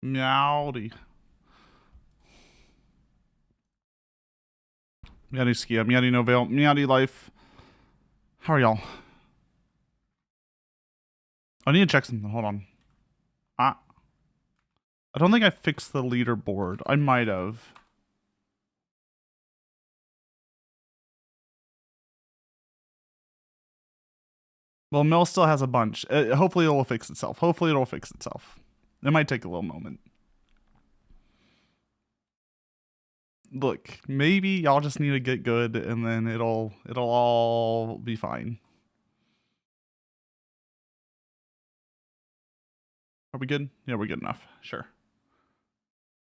Meowdy. Meowdy Skia, Meowdy No Veil, Meowdy Life. How are y'all? I need to check something. Hold on. I don't think I fixed the leaderboard. I might have. Well, Mel still has a bunch. Hopefully it'll fix itself. Hopefully it'll fix itself. It might take a little moment. Look, maybe y'all just need to get good and then it'll all be fine. Are we good? Yeah, we're good enough. Sure.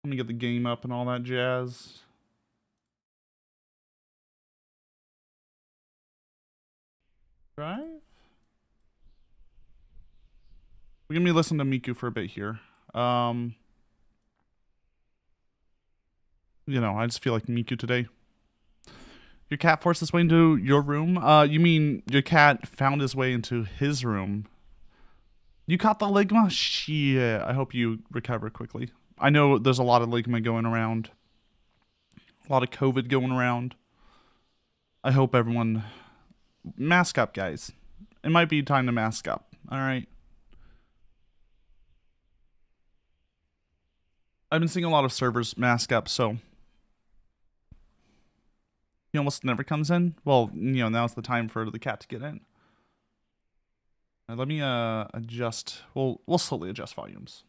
Let me get the game up and all that jazz. Drive? We're gonna be listening to Miku for a bit here. You know, I just feel like Miku today. Your cat forced its way into your room? You mean your cat found his way into his room? You caught the ligma? Shit. I hope you recover quickly. I know there's a lot of ligma going around. A lot of COVID going around. I hope everyone... Mask up, guys. It might be time to mask up. Alright? I've been seeing a lot of servers mask up, so... He almost never comes in. Well, you know, now's the time for the cat to get in. Let me adjust. We'll slowly adjust volumes.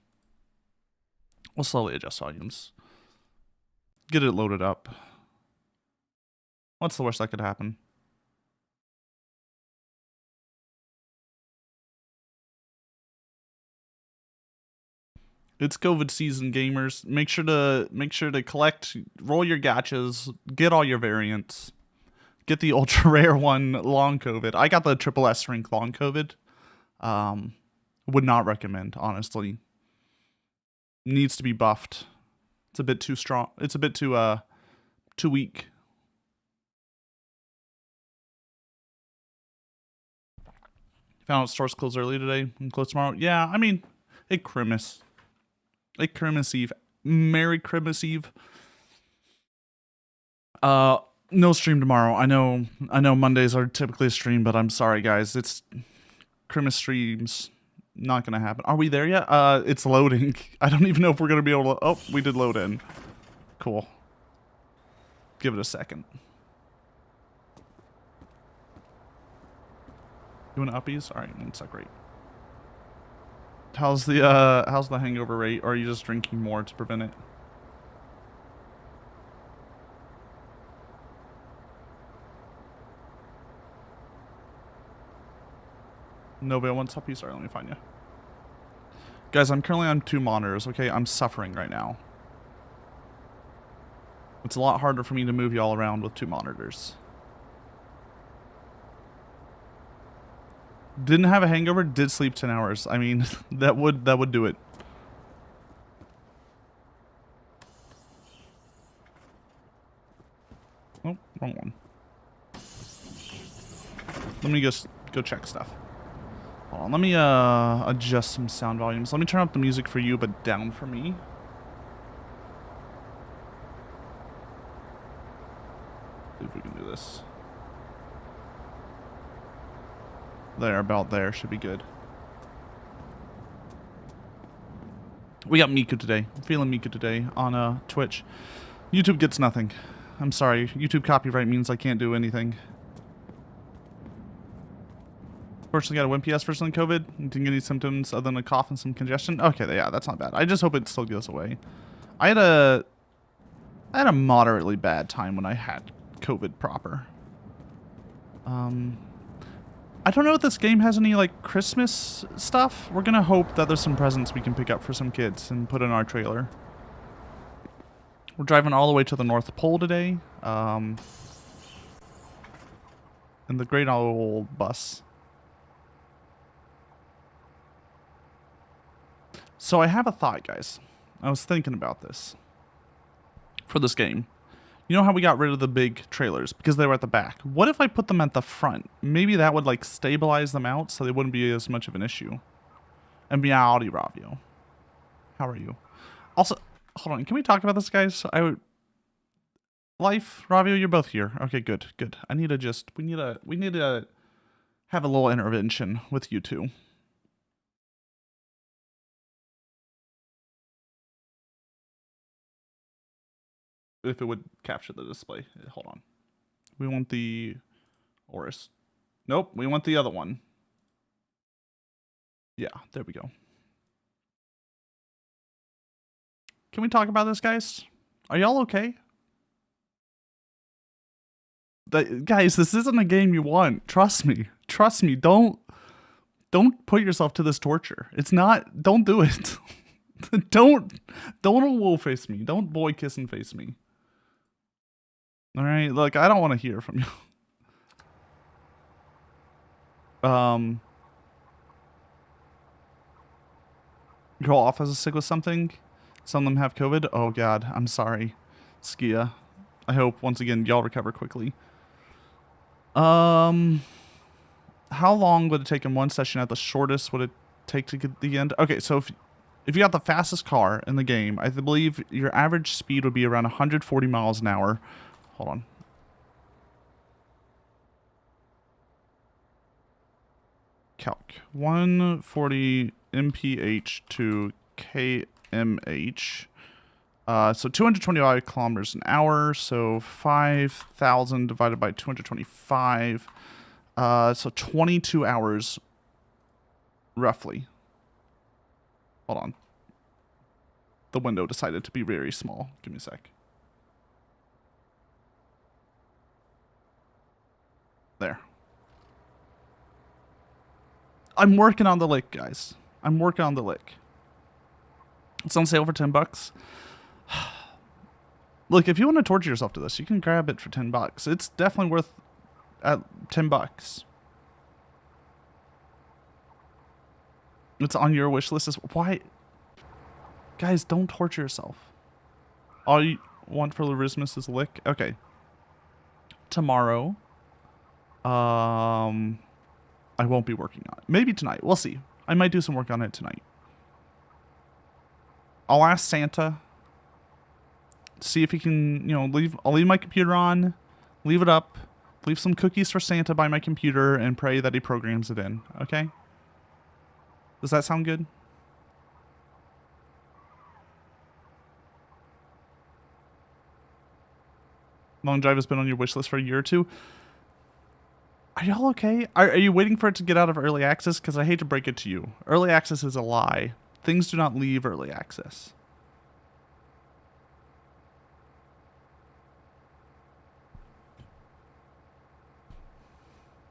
We'll slowly adjust volumes. Get it loaded up. What's the worst that could happen? It's COVID season, gamers. Make sure to collect, roll your gachas, get all your variants. Get the ultra rare one, long COVID. I got the triple S rank long COVID. Would not recommend, honestly. Needs to be buffed. It's a bit too strong. It's a bit too weak. Found out stores close early today and close tomorrow. Yeah, I mean, hey Christmas. Hey Christmas Eve. Merry Christmas Eve. No stream tomorrow. I know Mondays are typically a stream, but I'm sorry guys. It's Christmas streams not gonna happen. Are we there yet? It's loading. I don't even know if we're gonna be able to. Oh, we did load in. Cool. Give it a second. You want uppies? All right, that's not great. How's the hangover rate? Or are you just drinking more to prevent it? Nobody wants uppies? Sorry, let me find you. Guys, I'm currently on 2 monitors, okay? I'm suffering right now. It's a lot harder for me to move y'all around with 2 monitors. Didn't have a hangover, did sleep 10 hours. I mean, that would do it. Oh, wrong one. Let me just go check stuff. Hold on, let me adjust some sound volumes. Let me turn up the music for you, but down for me. See if we can do this. There, about there. Should be good. We got Miku today. I'm feeling Miku today on Twitch. YouTube gets nothing. I'm sorry. YouTube copyright means I can't do anything. Fortunately got a WinPS for some COVID. Didn't get any symptoms other than a cough and some congestion. Okay, yeah, that's not bad. I just hope it still goes away. I had a moderately bad time when I had COVID proper. I don't know if this game has any, like, Christmas stuff. We're gonna hope that there's some presents we can pick up for some kids and put in our trailer. We're driving all the way to the North Pole today. In the great old bus. So I have a thought, guys. I was thinking about this. For this game. You know how we got rid of the big trailers because they were at the back? What if I put them at the front? Maybe that would like stabilize them out so they wouldn't be as much of an issue. And Meowdy Ravio. How are you? Also, hold on. Can we talk about this, guys? Life, Ravio, you're both here. Okay, good, good. We need to have a little intervention with you two. If it would capture the display. Hold on. We want the Oris. Nope, we want the other one. Yeah, there we go. Can we talk about this, guys? Are y'all okay? Guys, this isn't a game you want. Trust me. Trust me. Don't put yourself to this torture. It's not. Don't do it. don't wolf face me. Don't boy kiss and face me. All right. Look, I don't want to hear from you. Your office is sick with something. Some of them have COVID. Oh God, I'm sorry, Skia. I hope once again y'all recover quickly. How long would it take in one session? At the shortest would it take to get the end? Okay, so if you got the fastest car in the game, I believe your average speed would be around 140 miles an hour. Hold on. Calc 140 mph to kmh. So 225 kilometers an hour. So 5,000 divided by 225. So 22 hours, roughly. Hold on. The window decided to be very small. Give me a sec. There. I'm working on the lick, guys. I'm working on the lick. It's on sale for $10. Look, if you want to torture yourself to this, you can grab it for $10. It's definitely worth $10. It's on your wish list. Why? Guys, don't torture yourself. All you want for Larismus is lick? Okay. Tomorrow. I won't be working on it. Maybe tonight. We'll see. I might do some work on it tonight. I'll ask Santa. See if he can, you know, I'll leave my computer on. Leave it up. Leave some cookies for Santa by my computer and pray that he programs it in. Okay? Does that sound good? Long Drive has been on your wish list for a year or two. Are y'all okay? Are you waiting for it to get out of early access? Because I hate to break it to you. Early access is a lie. Things do not leave early access.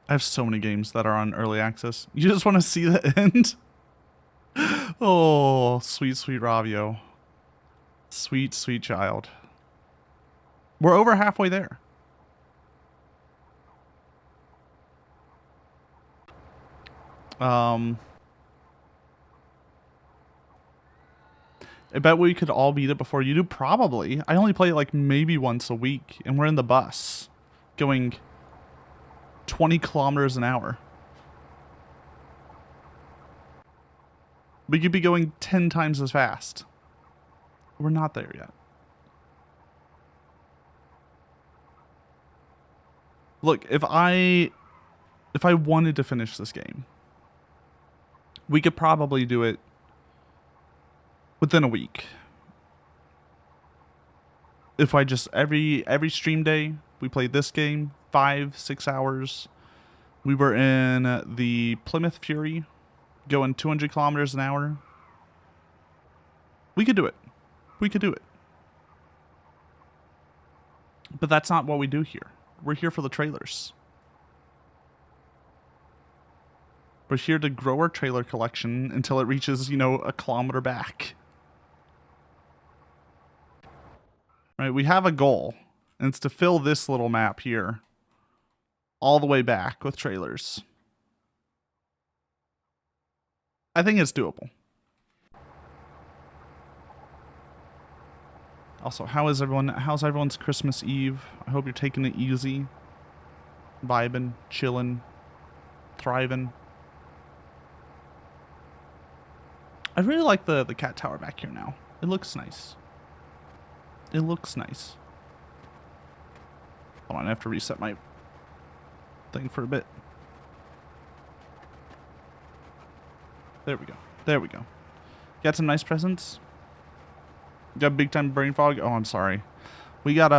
I have so many games that are on early access. You just want to see the end? Oh, sweet, sweet Ravio. Sweet, sweet child. We're over halfway there. I bet we could all beat it before you do. Probably. I only play it like maybe once a week, and we're in the bus going 20 kilometers an hour. We could be going 10 times as fast. We're not there yet. Look, if I wanted to finish this game, we could probably do it within a week. If I just every stream day we played this game 5-6 hours. We were in the Plymouth Fury going 200 kilometers an hour. We could do it. We could do it. But that's not what we do here. We're here for the trailers. We're here to grow our trailer collection until it reaches, you know, a kilometer back. Right, we have a goal, and it's to fill this little map here all the way back with trailers. I think it's doable. Also, how's everyone's Christmas Eve? I hope you're taking it easy. Vibing, chilling, thriving. I really like the cat tower back here now. It looks nice. It looks nice. Hold on, I have to reset my thing for a bit. There we go. There we go. Got some nice presents. Got big time brain fog. Oh, I'm sorry. We got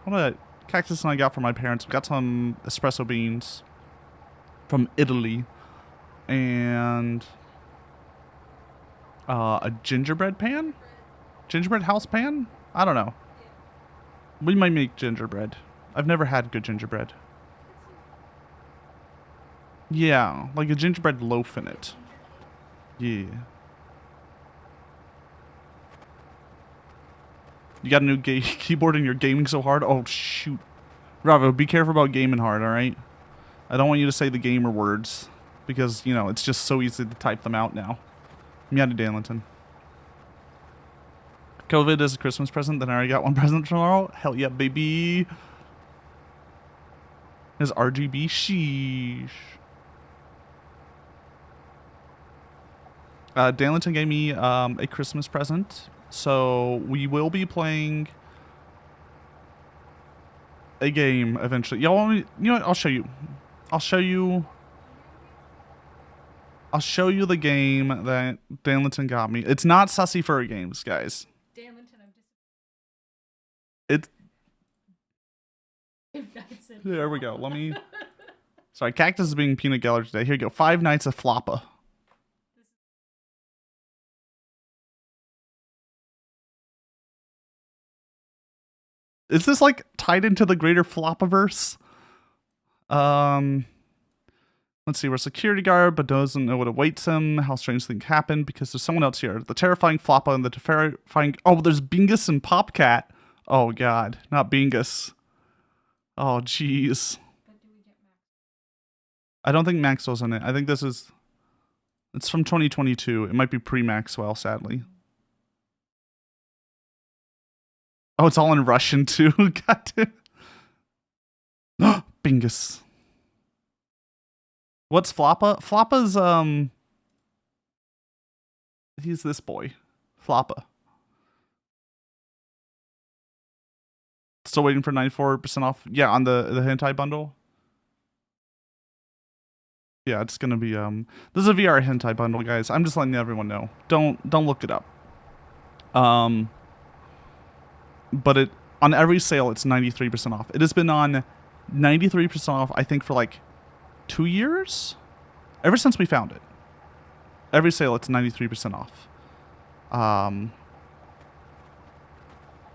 what a cactus and I got from my parents. We got some espresso beans from Italy and a gingerbread pan? Gingerbread house pan? I don't know. We might make gingerbread. I've never had good gingerbread. Yeah, like a gingerbread loaf in it. Yeah. You got a new keyboard and you're gaming so hard? Oh, shoot. Bravo, be careful about gaming hard, alright? I don't want you to say the gamer words. Because, you know, it's just so easy to type them out now. Meowdy Darlington. COVID is a Christmas present, then I already got one present tomorrow. Hell yeah, baby. Is RGB sheesh. Darlington gave me a Christmas present. So we will be playing a game eventually. Y'all want me? You know what? I'll show you. I'll show you the game that Darlington got me. It's not Sussy Furry Games, guys. Darlington, There we go. Let me. Sorry, Cactus is being peanut gallery today. Here you go. 5 Nights of Floppa. Is this like tied into the greater Floppaverse? Let's see. We're a security guard, but doesn't know what awaits him. How strange things happen because there's someone else here. The terrifying Floppa and the terrifying. Oh, there's Bingus and Popcat. Oh God, not Bingus. Oh jeez. I don't think Maxwell's in it. I think this is. It's from 2022. It might be pre-Maxwell, sadly. Oh, it's all in Russian too. God damn. Bingus. What's Floppa? Floppa's he's this boy. Floppa. Still waiting for 94% off. Yeah, on the hentai bundle. Yeah, it's gonna be this is a VR hentai bundle, guys. I'm just letting everyone know. Don't look it up. But it on every sale it's 93% off. It has been on 93% off, I think, for like 2 years? Ever since we found it. Every sale it's 93% off.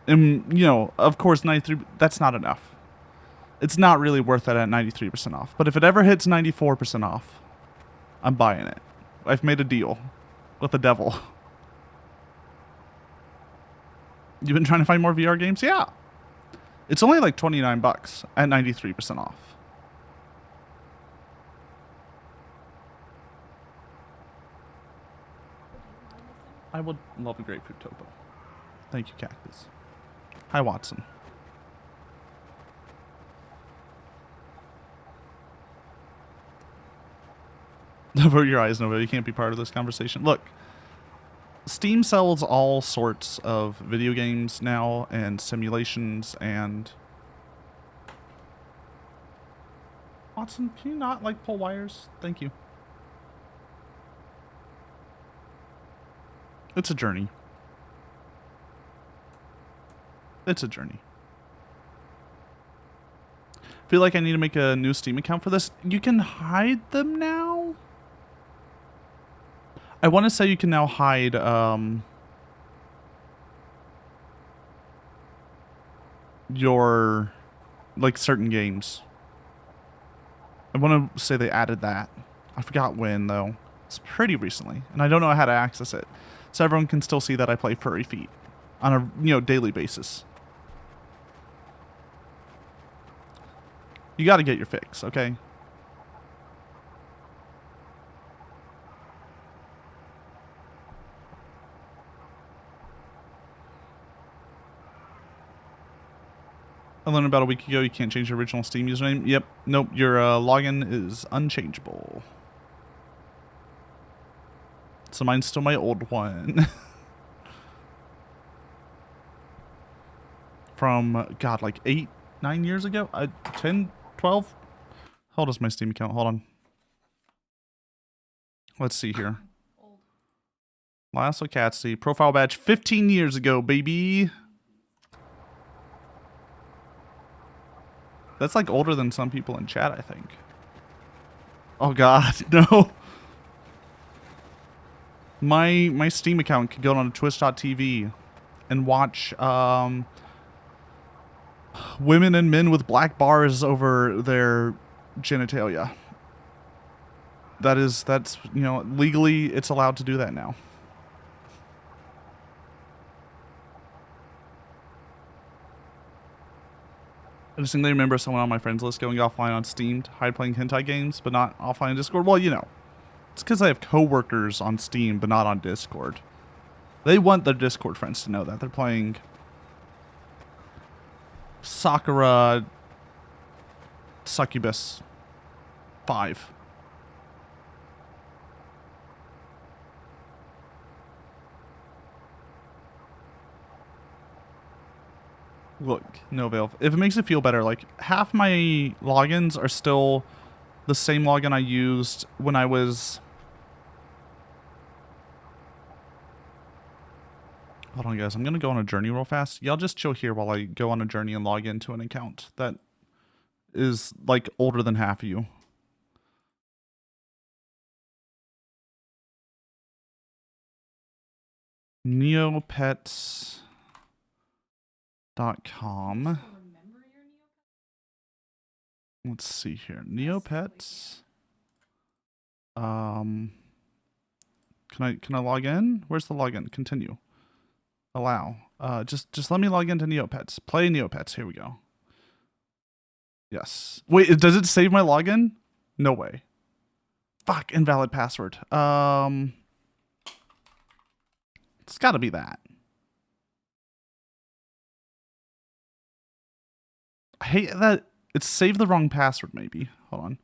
And you know, of course 93 that's not enough. It's not really worth it at 93% off. But if it ever hits 94% off, I'm buying it. I've made a deal with the devil. You've been trying to find more VR games? Yeah. It's only like $29 at 93% off. I would love a grapefruit topo. Thank you, Cactus. Hi, Watson. Avert your eyes, Nova. You can't be part of this conversation. Look. Steam sells all sorts of video games now and simulations and... Watson, can you not, like, pull wires? Thank you. It's a journey. It's a journey. Feel like I need to make a new Steam account for this. You can hide them now? I want to say you can now hide your like certain games. I want to say they added that. I forgot when though. It's pretty recently, and I don't know how to access it. So everyone can still see that I play Furry Feet on a daily basis. You got to get your fix, okay? I learned about a week ago you can't change your original Steam username. Yep. Nope. Your login is unchangeable. So mine's still my old one. from, God, like 8, 9 years ago? 10, 12? How old is my Steam account? Hold on. Let's see here. Lasso Catsidy, profile badge 15 years ago, baby. That's like older than some people in chat, I think. Oh God, no. My Steam account could go on twitch.tv and watch women and men with black bars over their genitalia. That's, you know, legally it's allowed to do that now. I distinctly remember someone on my friends list going offline on Steam to hide playing hentai games, but not offline on Discord. Well, you know, it's because I have coworkers on Steam, but not on Discord. They want their Discord friends to know that they're playing Sakura Succubus 5. Look, no veil. If it makes it feel better, like half my logins are still the same login I used when I was... Hold on, guys. I'm going to go on a journey real fast. Y'all just chill here while I go on a journey and log into an account that is like older than half of you. Neopets.com. Let's see here. Neopets. Can I log in? Where's the login? Continue. Allow. Just let me log into Neopets. Play Neopets. Here we go. Yes. Wait, does it save my login? No way. Fuck, invalid password. It's gotta be that. I hate that it's saved the wrong password, maybe. Hold on.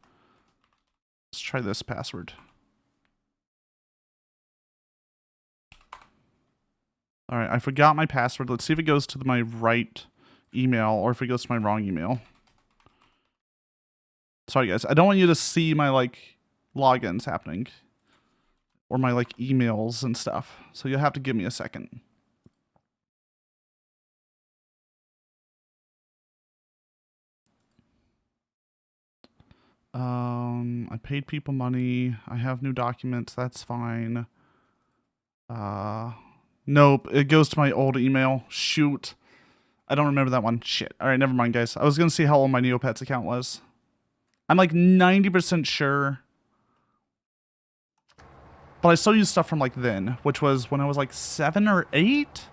Let's try this password. Alright, I forgot my password. Let's see if it goes to my right email or if it goes to my wrong email. Sorry, guys. I don't want you to see my, like, logins happening. Or my, like, emails and stuff. So you'll have to give me a second. I paid people money. I have new documents. That's fine. Nope. It goes to my old email. Shoot. I don't remember that one. Shit. Alright, never mind, guys. I was gonna see how old my Neopets account was. I'm like 90% sure. But I still use stuff from like then, which was when I was like 7 or 8.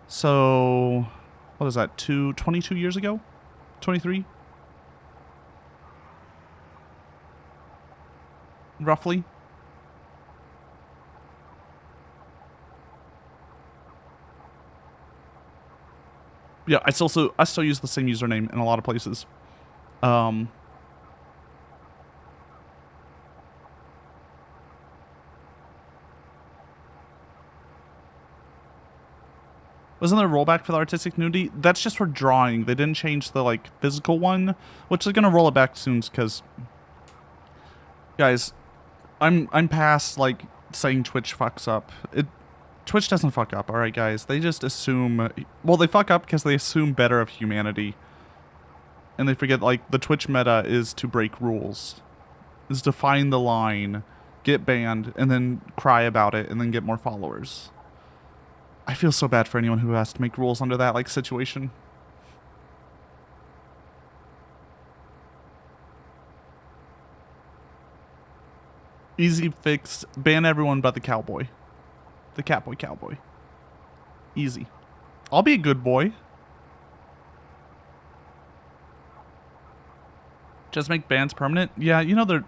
So, what is that? 22 years ago? 23? Roughly. Yeah, I still use the same username in a lot of places. Wasn't there a rollback for the artistic nudity? That's just for drawing. They didn't change the like physical one, which they're gonna roll it back soon because, guys, I'm past like saying Twitch fucks up. Twitch doesn't fuck up, all right, guys. They just assume. Well, they fuck up because they assume better of humanity, and they forget like the Twitch meta is to break rules, is to find the line, get banned, and then cry about it, and then get more followers. I feel so bad for anyone who has to make rules under that like situation. Easy fix. Ban everyone but the cowboy. The Catboy Cowboy. Easy. I'll be a good boy. Just make bans permanent? Yeah, you know they're...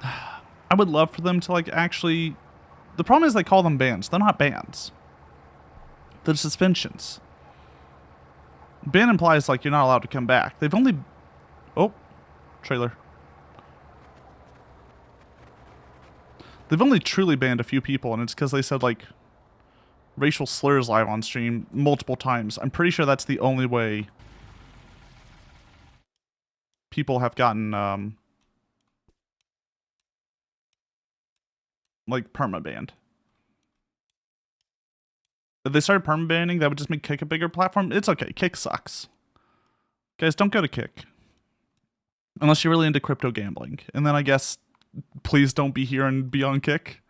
I would love for them to like actually... The problem is they call them bans. They're not bans. They're suspensions. Ban implies like you're not allowed to come back. They've only... Oh. Trailer. They've only truly banned a few people, and it's because they said like racial slurs live on stream multiple times. I'm pretty sure that's the only way people have gotten, like, perma-banned. If they started perma-banning, that would just make Kick a bigger platform. It's okay. Kick sucks. Guys, don't go to Kick. Unless you're really into crypto gambling. And then I guess, please don't be here and be on Kick.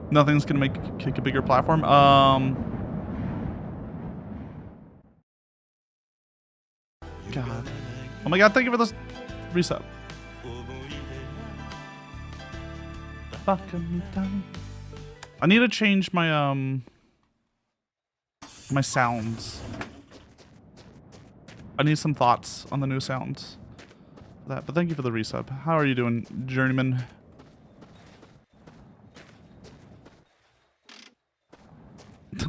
Nothing's gonna make Kick a bigger platform. God. Oh my god, thank you for this reset. I need to change my my sounds. I need some thoughts on the new sounds. But thank you for the resub. How are you doing, Journeyman?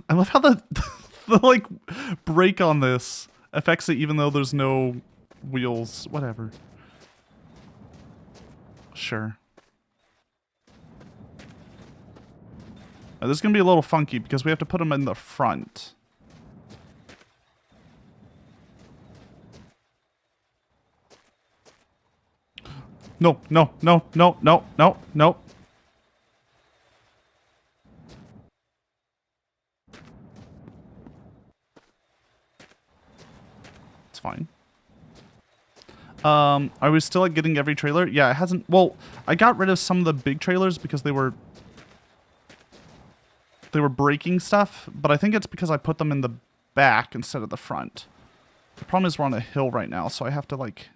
I love how the like brake on this affects it even though there's no wheels. Whatever. Sure. Now, this is gonna be a little funky because we have to put them in the front. No, no, no, no, no, no, no. It's fine. Are we still like getting every trailer? Yeah, it hasn't. Well, I got rid of some of the big trailers because they were breaking stuff, but I think it's because I put them in the back instead of the front. The problem is we're on a hill right now, so I have to like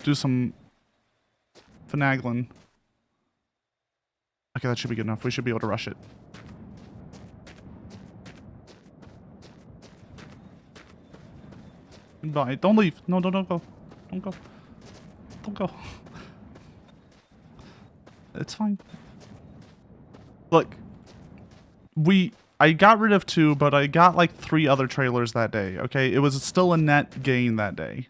do some finagling. Okay, that should be good enough. We should be able to rush it. Bye. Don't leave. No, don't go. Don't go. Don't go. It's fine. Look, I got rid of 2, but I got like 3 other trailers that day, okay? It was still a net gain that day.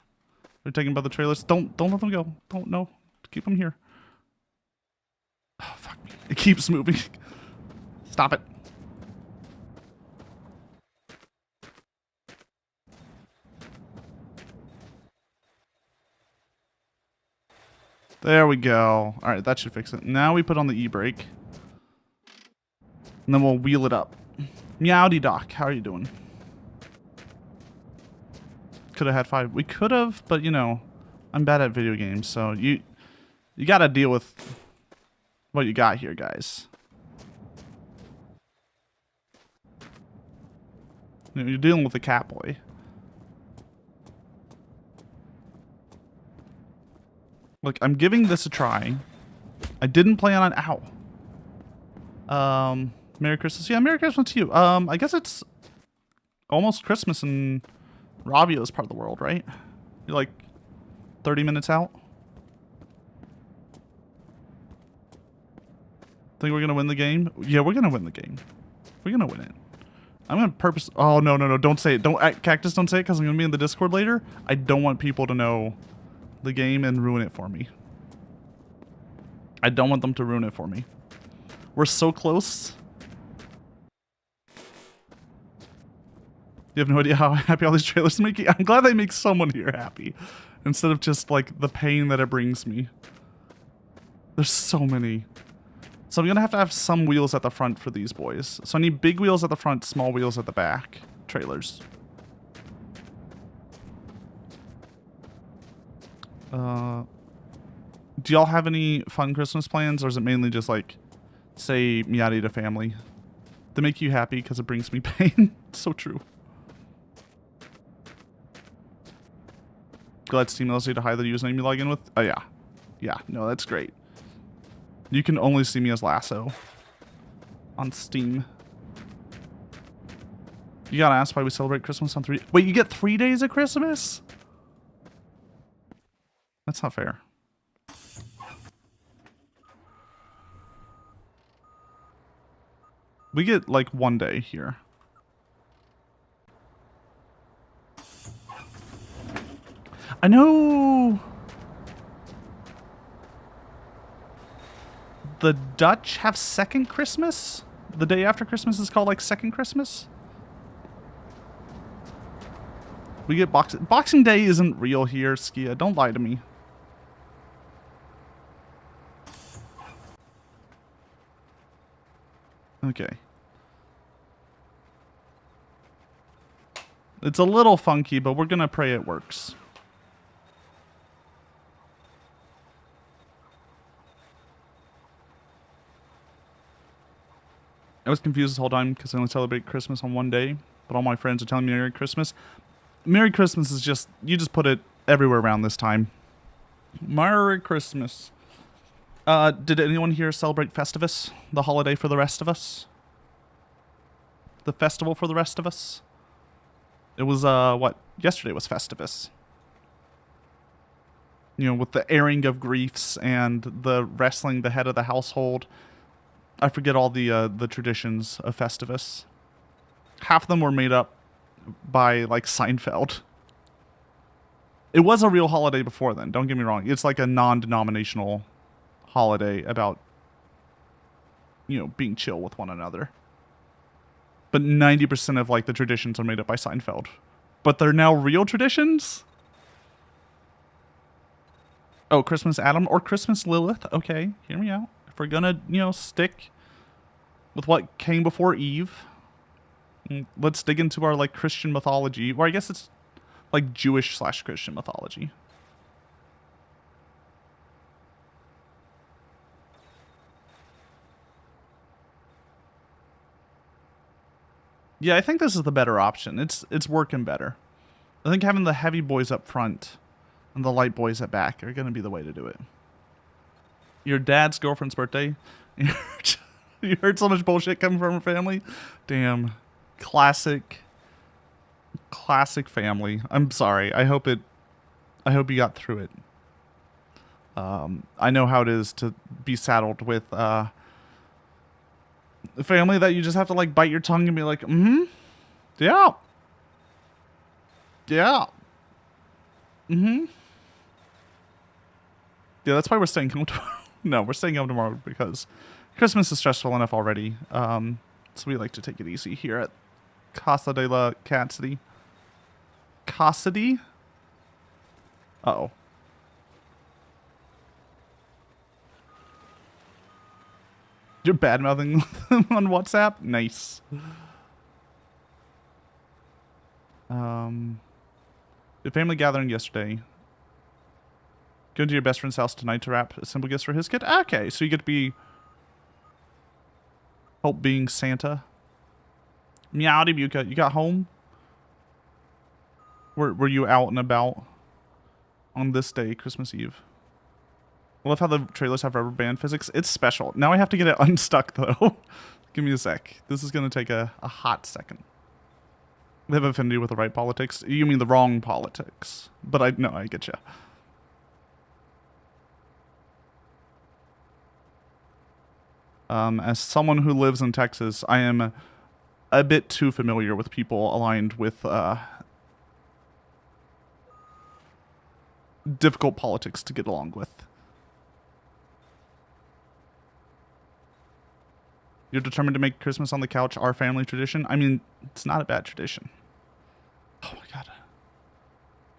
They're taken by the trailers. Don't let them go. Don't, no. Keep them here. Oh, fuck me. It keeps moving. Stop it. There we go. Alright, that should fix it. Now we put on the e-brake. And then we'll wheel it up. Meowdy Doc, how are you doing? Could have had 5. We could have, but you know, I'm bad at video games, so you gotta deal with what you got here, guys. You know, you're dealing with a cat boy. Look, I'm giving this a try. I didn't plan on ow. Merry Christmas. Yeah, Merry Christmas to you. I guess it's almost Christmas in Ravio's part of the world, right? You're like 30 minutes out. Think we're gonna win the game? Yeah, we're gonna win the game. We're gonna win it. I'm gonna purpose. Oh no, no, no! Don't say it. Don't, Cactus. Don't say it because I'm gonna be in the Discord later. I don't want people to know the game and ruin it for me. I don't want them to ruin it for me. We're so close. You have no idea how happy all these trailers make you. I'm glad they make someone here happy instead of just like the pain that it brings me. There's so many. So I'm gonna have some wheels at the front for these boys. So I need big wheels at the front, small wheels at the back. Trailers. Do y'all have any fun Christmas plans, or is it mainly just like say Meowdy to family? They make you happy because it brings me pain. So true. Glad Steam allows you to hide the username you log in with. Oh yeah. Yeah, no, that's great. You can only see me as Lasso on Steam. You gotta ask why we celebrate Christmas on 3... Wait, you get 3 days of Christmas? That's not fair. We get like 1 day here. I know the Dutch have second Christmas. The day after Christmas is called like second Christmas. We get Boxing Day isn't real here, Skia. Don't lie to me. Okay. It's a little funky, but we're gonna pray it works. I was confused this whole time because I only celebrate Christmas on one day, but all my friends are telling me Merry Christmas. Merry Christmas is just, you just put it everywhere around this time. Merry Christmas. Did anyone here celebrate Festivus? The holiday for the rest of us? The festival for the rest of us? It was, what? Yesterday was Festivus. You know, with the airing of griefs and the wrestling the head of the household. I forget all the traditions of Festivus. Half of them were made up by, like, Seinfeld. It was a real holiday before then, don't get me wrong. It's like a non-denominational holiday about, you know, being chill with one another. But 90% of, like, the traditions are made up by Seinfeld. But they're now real traditions? Oh, Christmas Adam or Christmas Lilith. Okay, hear me out. If we're gonna, you know, stick with what came before Eve, let's dig into our, like, Christian mythology. Or I guess it's, like, Jewish/Christian mythology. Yeah, I think this is the better option. It's working better. I think having the heavy boys up front and the light boys at back are going to be the way to do it. Your dad's girlfriend's birthday. You heard so much bullshit coming from her family? Damn. Classic family. I'm sorry. I hope you got through it. I know how it is to be saddled with a family that you just have to, like, bite your tongue and be like, yeah. Yeah. Yeah, that's why we're staying home tomorrow. No, we're staying home tomorrow because Christmas is stressful enough already. So we like to take it easy here at Casa de la Catsidy. Cassidy? Uh-oh. You're bad-mouthing them on WhatsApp? Nice. The family gathering yesterday. Going to your best friend's house tonight to wrap a simple gift for his kid? Okay, so you get to be... help being Santa. Meowdy, you got home? Were you out and about on this day, Christmas Eve? I love how the trailers have rubber band physics. It's special. Now I have to get it unstuck, though. Give me a sec. This is going to take a hot second. They have affinity with the right politics. You mean the wrong politics. But I get you. As someone who lives in Texas, I am a bit too familiar with people aligned with difficult politics to get along with. You're determined to make Christmas on the couch our family tradition? I mean, it's not a bad tradition. Oh my god.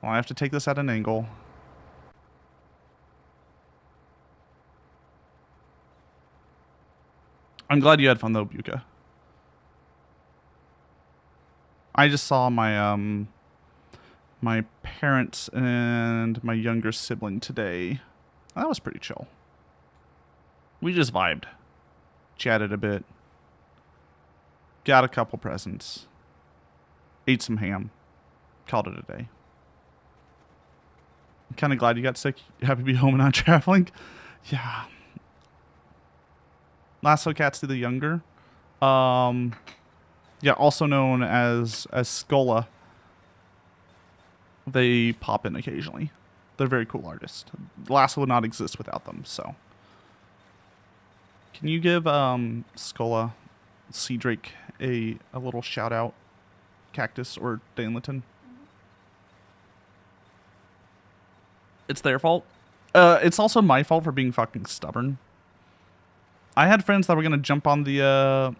Well, I have to take this at an angle. I'm glad you had fun though, Buka. I just saw my my parents and my younger sibling today. That was pretty chill. We just vibed. Chatted a bit. Got a couple presents. Ate some ham. Called it a day. I'm kind of glad you got sick. You happy to be home and not traveling? Yeah. Lasso Catsidy the Younger. Yeah, also known as Scola. They pop in occasionally. They're very cool artists. Lasso would not exist without them, so. Can you give Scola, Sea Drake, a little shout out? Cactus or Danliton? It's their fault. It's also my fault for being fucking stubborn. I had friends that were gonna jump on the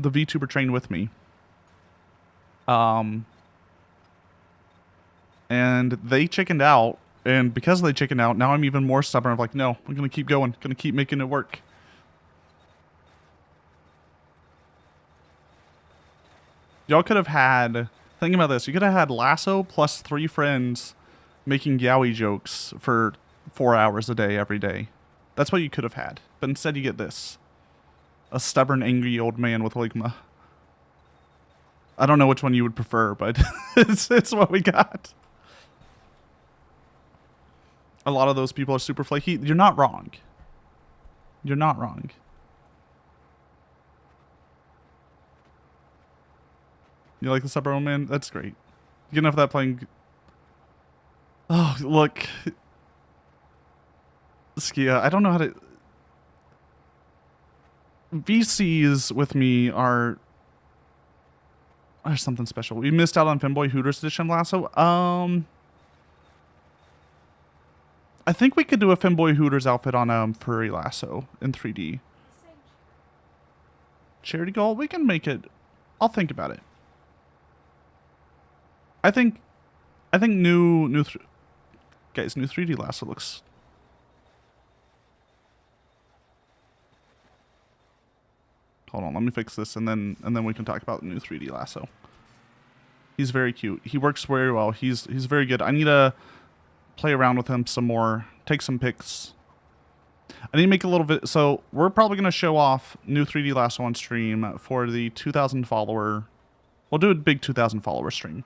VTuber train with me. And they chickened out, and because they chickened out, now I'm even more stubborn. I'm like, no, I'm gonna keep going, gonna keep making it work. Y'all could have had, think about this, you could have had Lasso plus 3 friends making yaoi jokes for 4 hours a day, every day. That's what you could have had. But instead you get this. A stubborn, angry old man with Ligma. I don't know which one you would prefer, but it's what we got. A lot of those people are super flaky. You're not wrong. You're not wrong. You like the stubborn man? That's great. Good enough for that playing. Oh, look. Skia, I don't know how to. VCs with me are something special. We missed out on Femboy Hooters edition Lasso. I think we could do a Femboy Hooters outfit on Furry Lasso in 3D. Charity goal? We can make it. I'll think about it. I think new guys, new 3D Lasso looks. Hold on, let me fix this and then we can talk about the new 3D Lasso. He's very cute. He works very well. He's very good. I need to play around with him some more. Take some pics. I need to make a little bit. So we're probably going to show off new 3D Lasso on stream for the 2,000 follower. We'll do a big 2,000 follower stream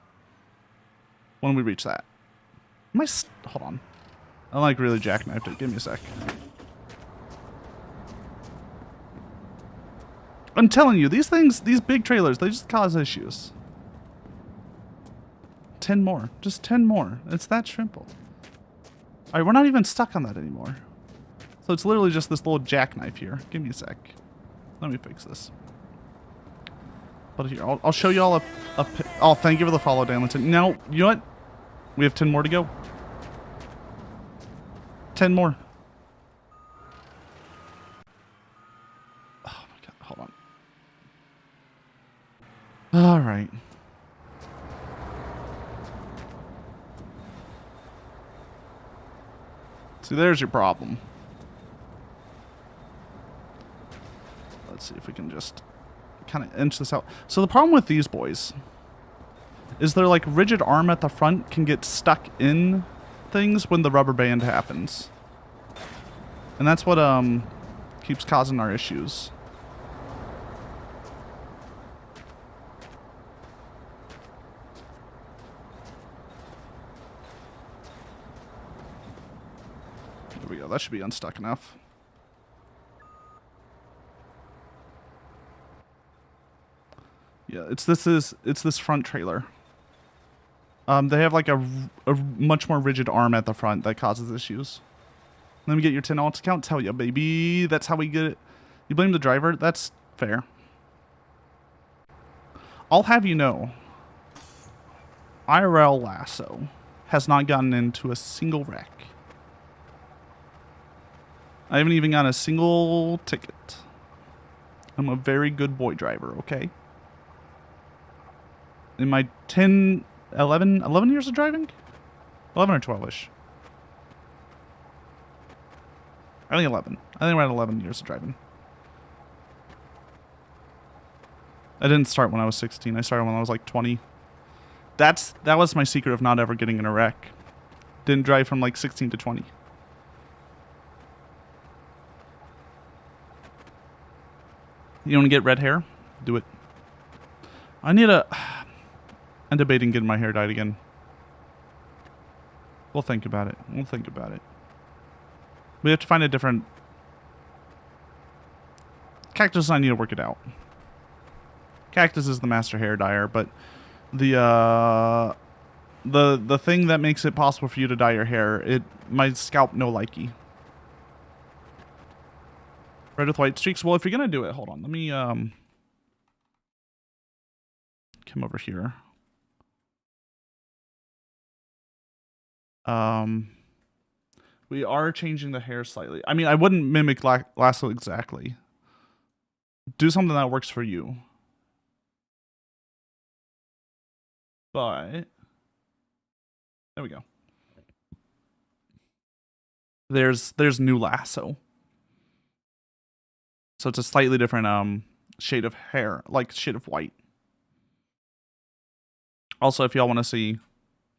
when we reach that. Hold on. I like really jackknifed it. Give me a sec. I'm telling you, these things, these big trailers, they just cause issues. 10 more. Just 10 more. It's that simple. Alright, we're not even stuck on that anymore. So it's literally just this little jackknife here. Give me a sec. Let me fix this. But here, I'll show you all oh, thank you for the follow, Danlington. Now, you know what? We have 10 more to go. 10 more. Oh my god, hold on. Alright. See, there's your problem. Let's see if we can just kind of inch this out. So the problem with these boys is their like rigid arm at the front can get stuck in things when the rubber band happens. And that's what keeps causing our issues. There we go. That should be unstuck enough. Yeah, it's this front trailer. They have like a much more rigid arm at the front that causes issues. Let me get your 10 alt account. Tell you, baby. That's how we get it. You blame the driver? That's fair. I'll have you know, IRL Lasso has not gotten into a single wreck. I haven't even gotten a single ticket. I'm a very good boy driver, okay? In my 11 years of driving? 11 or 12-ish. I think 11. I think we're at 11 years of driving. I didn't start when I was 16. I started when I was like 20. That was my secret of not ever getting in a wreck. Didn't drive from like 16 to 20. You want to get red hair? Do it. I'm debating getting my hair dyed again. We'll think about it. We'll think about it. We have to find a different... Cactus and I need to work it out. Cactus is the master hair dyer, but the thing that makes it possible for you to dye your hair, my scalp no likey. Red with white streaks. Well, if you're gonna do it, hold on. Let me come over here. We are changing the hair slightly. I mean, I wouldn't mimic Lasso exactly. Do something that works for you. But there we go. There's new Lasso. So it's a slightly different shade of hair, like shade of white. Also, if y'all want to see,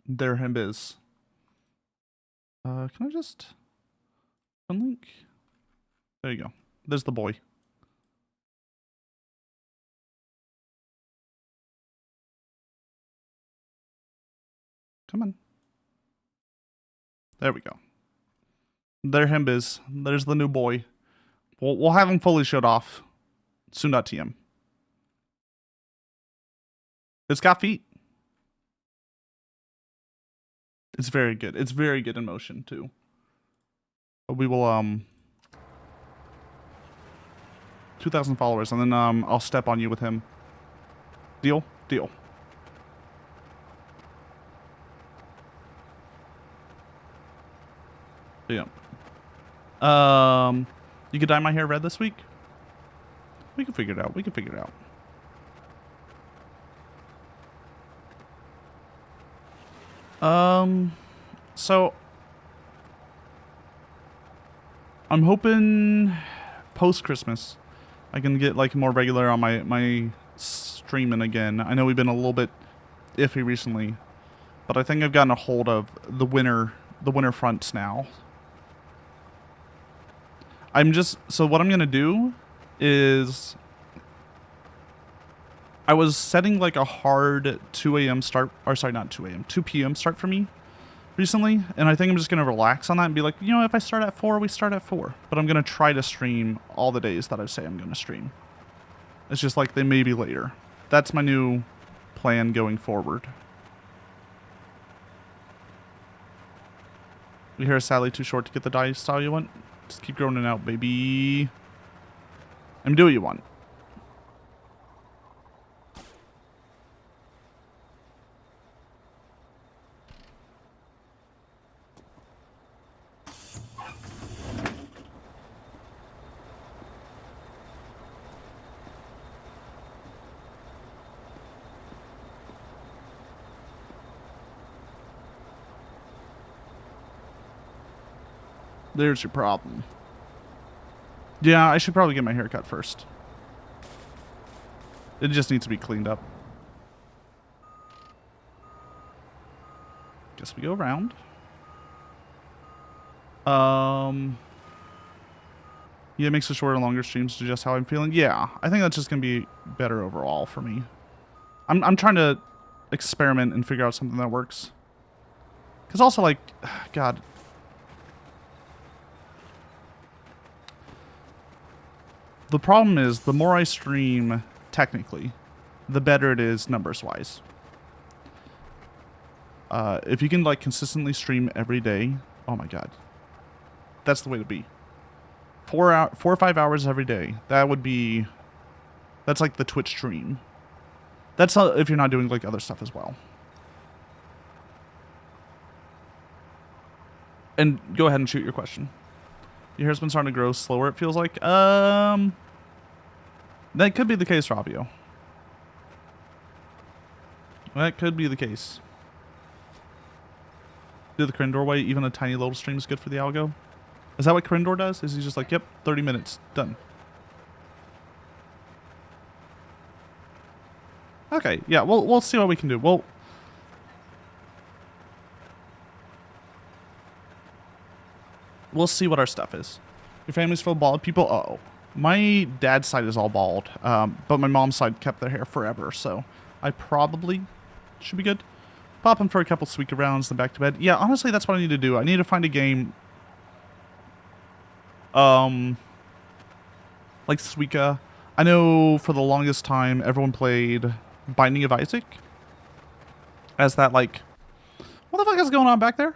there him is. Can I just unlink? There you go. There's the boy. Come on. There we go. There him is. There's the new boy. We'll have him fully showed off. Soon.tm. It's got feet. It's very good. It's very good in motion too. But we will 2,000 followers, and then I'll step on you with him. Deal? Deal. Yeah. You could dye my hair red this week? We can figure it out. We can figure it out. So I'm hoping post-Christmas I can get like more regular on my streaming again. I know we've been a little bit iffy recently, but I think I've gotten a hold of the winter fronts now. So what I'm gonna do is I was setting like a hard 2 a.m. start, or sorry, not 2 a.m., 2 p.m. start for me recently, and I think I'm just going to relax on that and be like, you know, if I start at 4, we start at 4. But I'm going to try to stream all the days that I say I'm going to stream. It's just like they may be later. That's my new plan going forward. Your hair is sadly too short to get the dye style you want. Just keep growing it out, baby. And do what you want. There's your problem. Yeah, I should probably get my hair cut first. It just needs to be cleaned up. Guess we go around. Yeah, it makes the shorter and longer streams to just how I'm feeling. Yeah, I think that's just gonna be better overall for me. I'm trying to experiment and figure out something that works. Cause also like, God. The problem is, the more I stream, technically, the better it is numbers-wise. If you can, like, consistently stream every day, oh my god. That's the way to be. 4 or 5 hours every day. That would be... That's like the Twitch stream. That's if you're not doing, like, other stuff as well. And go ahead and shoot your question. Your hair's been starting to grow slower, it feels like. That could be the case, Rabio. That could be the case. Do the Corindor way, even a tiny little stream is good for the algo? Is that what Corindor does? Is he just like, yep, 30 minutes, done. Okay, yeah, we'll see what we can do. We'll see what our stuff is. Your family's full of bald people? Uh-oh. My dad's side is all bald, but my mom's side kept their hair forever, so I probably should be good. Pop him for a couple Suika rounds, then back to bed. Yeah, honestly, that's what I need to do. I need to find a game, like Suika. I know for the longest time, everyone played Binding of Isaac as that, like... What the fuck is going on back there?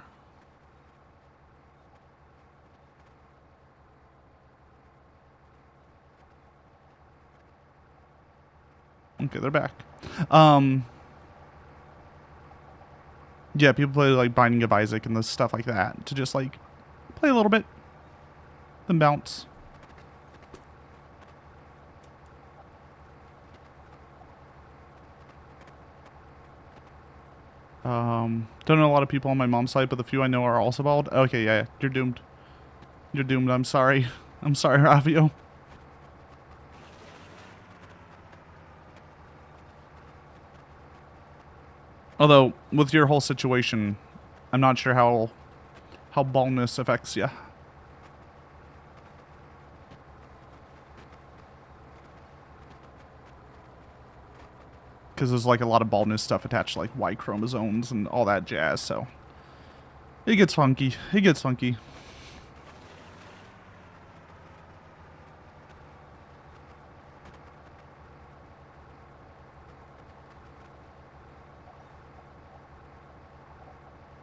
Okay, they're back. Yeah, people play like Binding of Isaac and the stuff like that to just like Play a little bit. Then bounce. Don't know a lot of people on my mom's side, but the few I know are also bald. Okay, yeah, you're doomed. You're doomed. I'm sorry. I'm sorry, Ravio. Although, with your whole situation, I'm not sure how baldness affects you. Because there's like a lot of baldness stuff attached to like Y chromosomes and all that jazz, so it gets funky. It gets funky.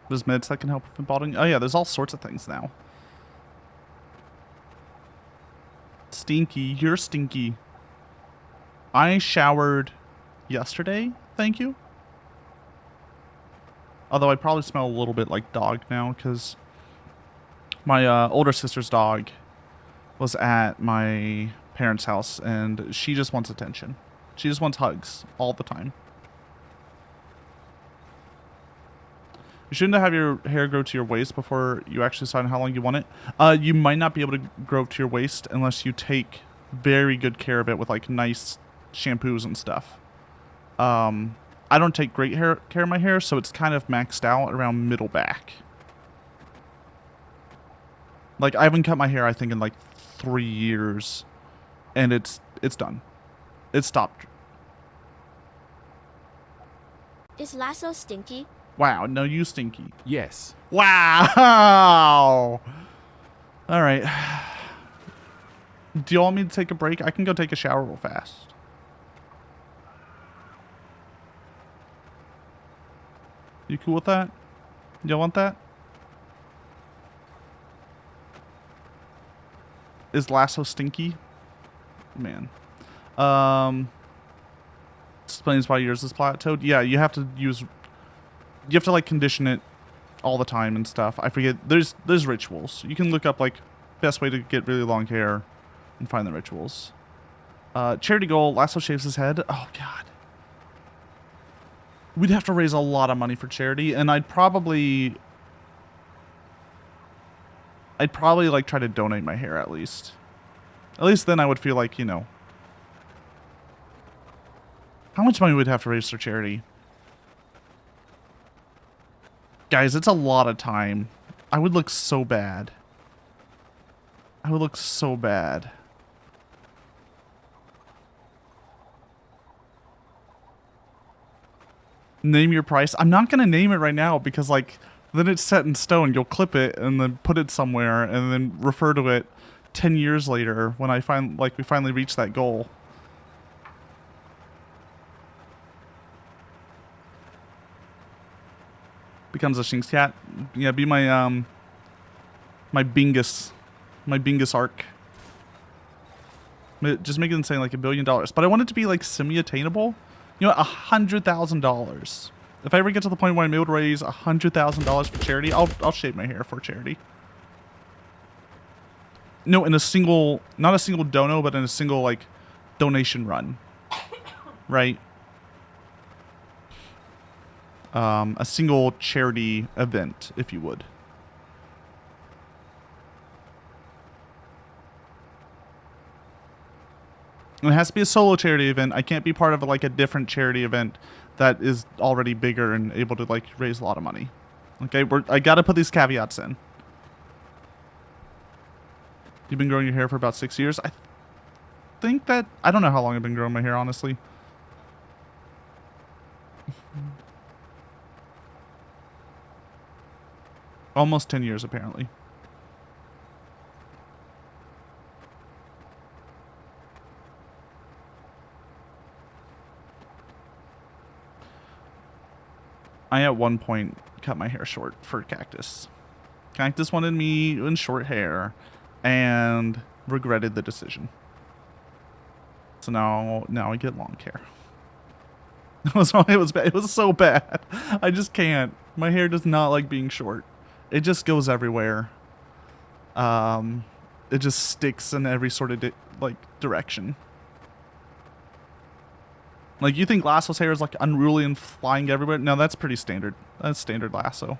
There's meds that can help with balding. Oh yeah, there's all sorts of things now. Stinky, you're stinky. I showered yesterday, thank you. Although I probably smell a little bit like dog now, because my older sister's dog was at my parents' house, and she just wants attention. She just wants hugs all the time. You shouldn't have your hair grow to your waist before you actually decide how long you want it. You might not be able to grow to your waist unless you take very good care of it with like nice shampoos and stuff. I don't take great care of my hair, so it's kind of maxed out around middle back. Like, I haven't cut my hair, I think, in like 3 years, and it's done. It's stopped. Is Lasso stinky? Wow, no, you stinky. Yes. Wow! Alright. Do you want me to take a break? I can go take a shower real fast. You cool with that? You want that? Is Lasso stinky? Man. Explains why yours is plateaued. Yeah, you have to use... You have to, like, condition it all the time and stuff. I forget. There's rituals. You can look up, like, best way to get really long hair and find the rituals. Charity goal. Lasso shaves his head. Oh, God. We'd have to raise a lot of money for charity, and I'd probably like try to donate my hair at least. At least then I would feel like, you know. How much money would have to raise for charity? Guys, it's a lot of time. I would look so bad. I would look so bad. Name your price. I'm not going to name it right now because, like, then it's set in stone. You'll clip it and then put it somewhere and then refer to it 10 years later when we finally reach that goal. Becomes a Shinx cat. Yeah, be my my Bingus arc. Just make it insane, like $1 billion. But I want it to be like semi-attainable. You know, $100,000. If I ever get to the point where I'm able to raise $100,000 for charity, I'll shave my hair for charity. No, in a single, not a single dono, but in a single like donation run, right? A single charity event, if you would. And it has to be a solo charity event. I can't be part of like a different charity event that is already bigger and able to like raise a lot of money. Okay, I gotta put these caveats in. You've been growing your hair for about 6 years. I think that I don't know how long I've been growing my hair, honestly. Almost 10 years, apparently. I at one point cut my hair short for Cactus. Cactus wanted me in short hair and regretted the decision. So now I get long hair. It was bad. It was so bad. I just can't. My hair does not like being short. It just goes everywhere. It just sticks in every sort of like direction. Like, you think Lasso's hair is like unruly and flying everywhere? No, that's pretty standard. That's standard Lasso.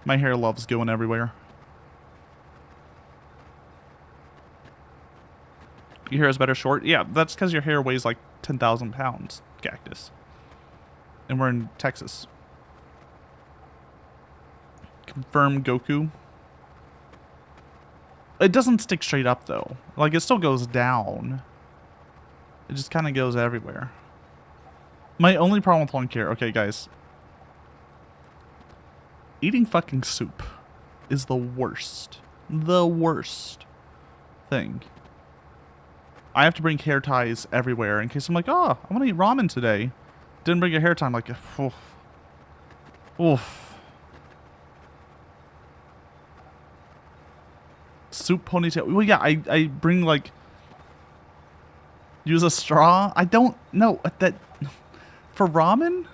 My hair loves going everywhere. Your hair is better short? Yeah, that's because your hair weighs like 10,000 pounds, Cactus. And we're in Texas. Confirm Goku. It doesn't stick straight up though. Like, it still goes down. It just kind of goes everywhere. My only problem with long hair, okay guys. Eating fucking soup is the worst. The worst thing. I have to bring hair ties everywhere in case I'm like, oh, I want to eat ramen today. Didn't bring a hair tie. I'm like, oof. Oof. Soup ponytail. Well, yeah, I bring like, use a straw. I don't know that for ramen.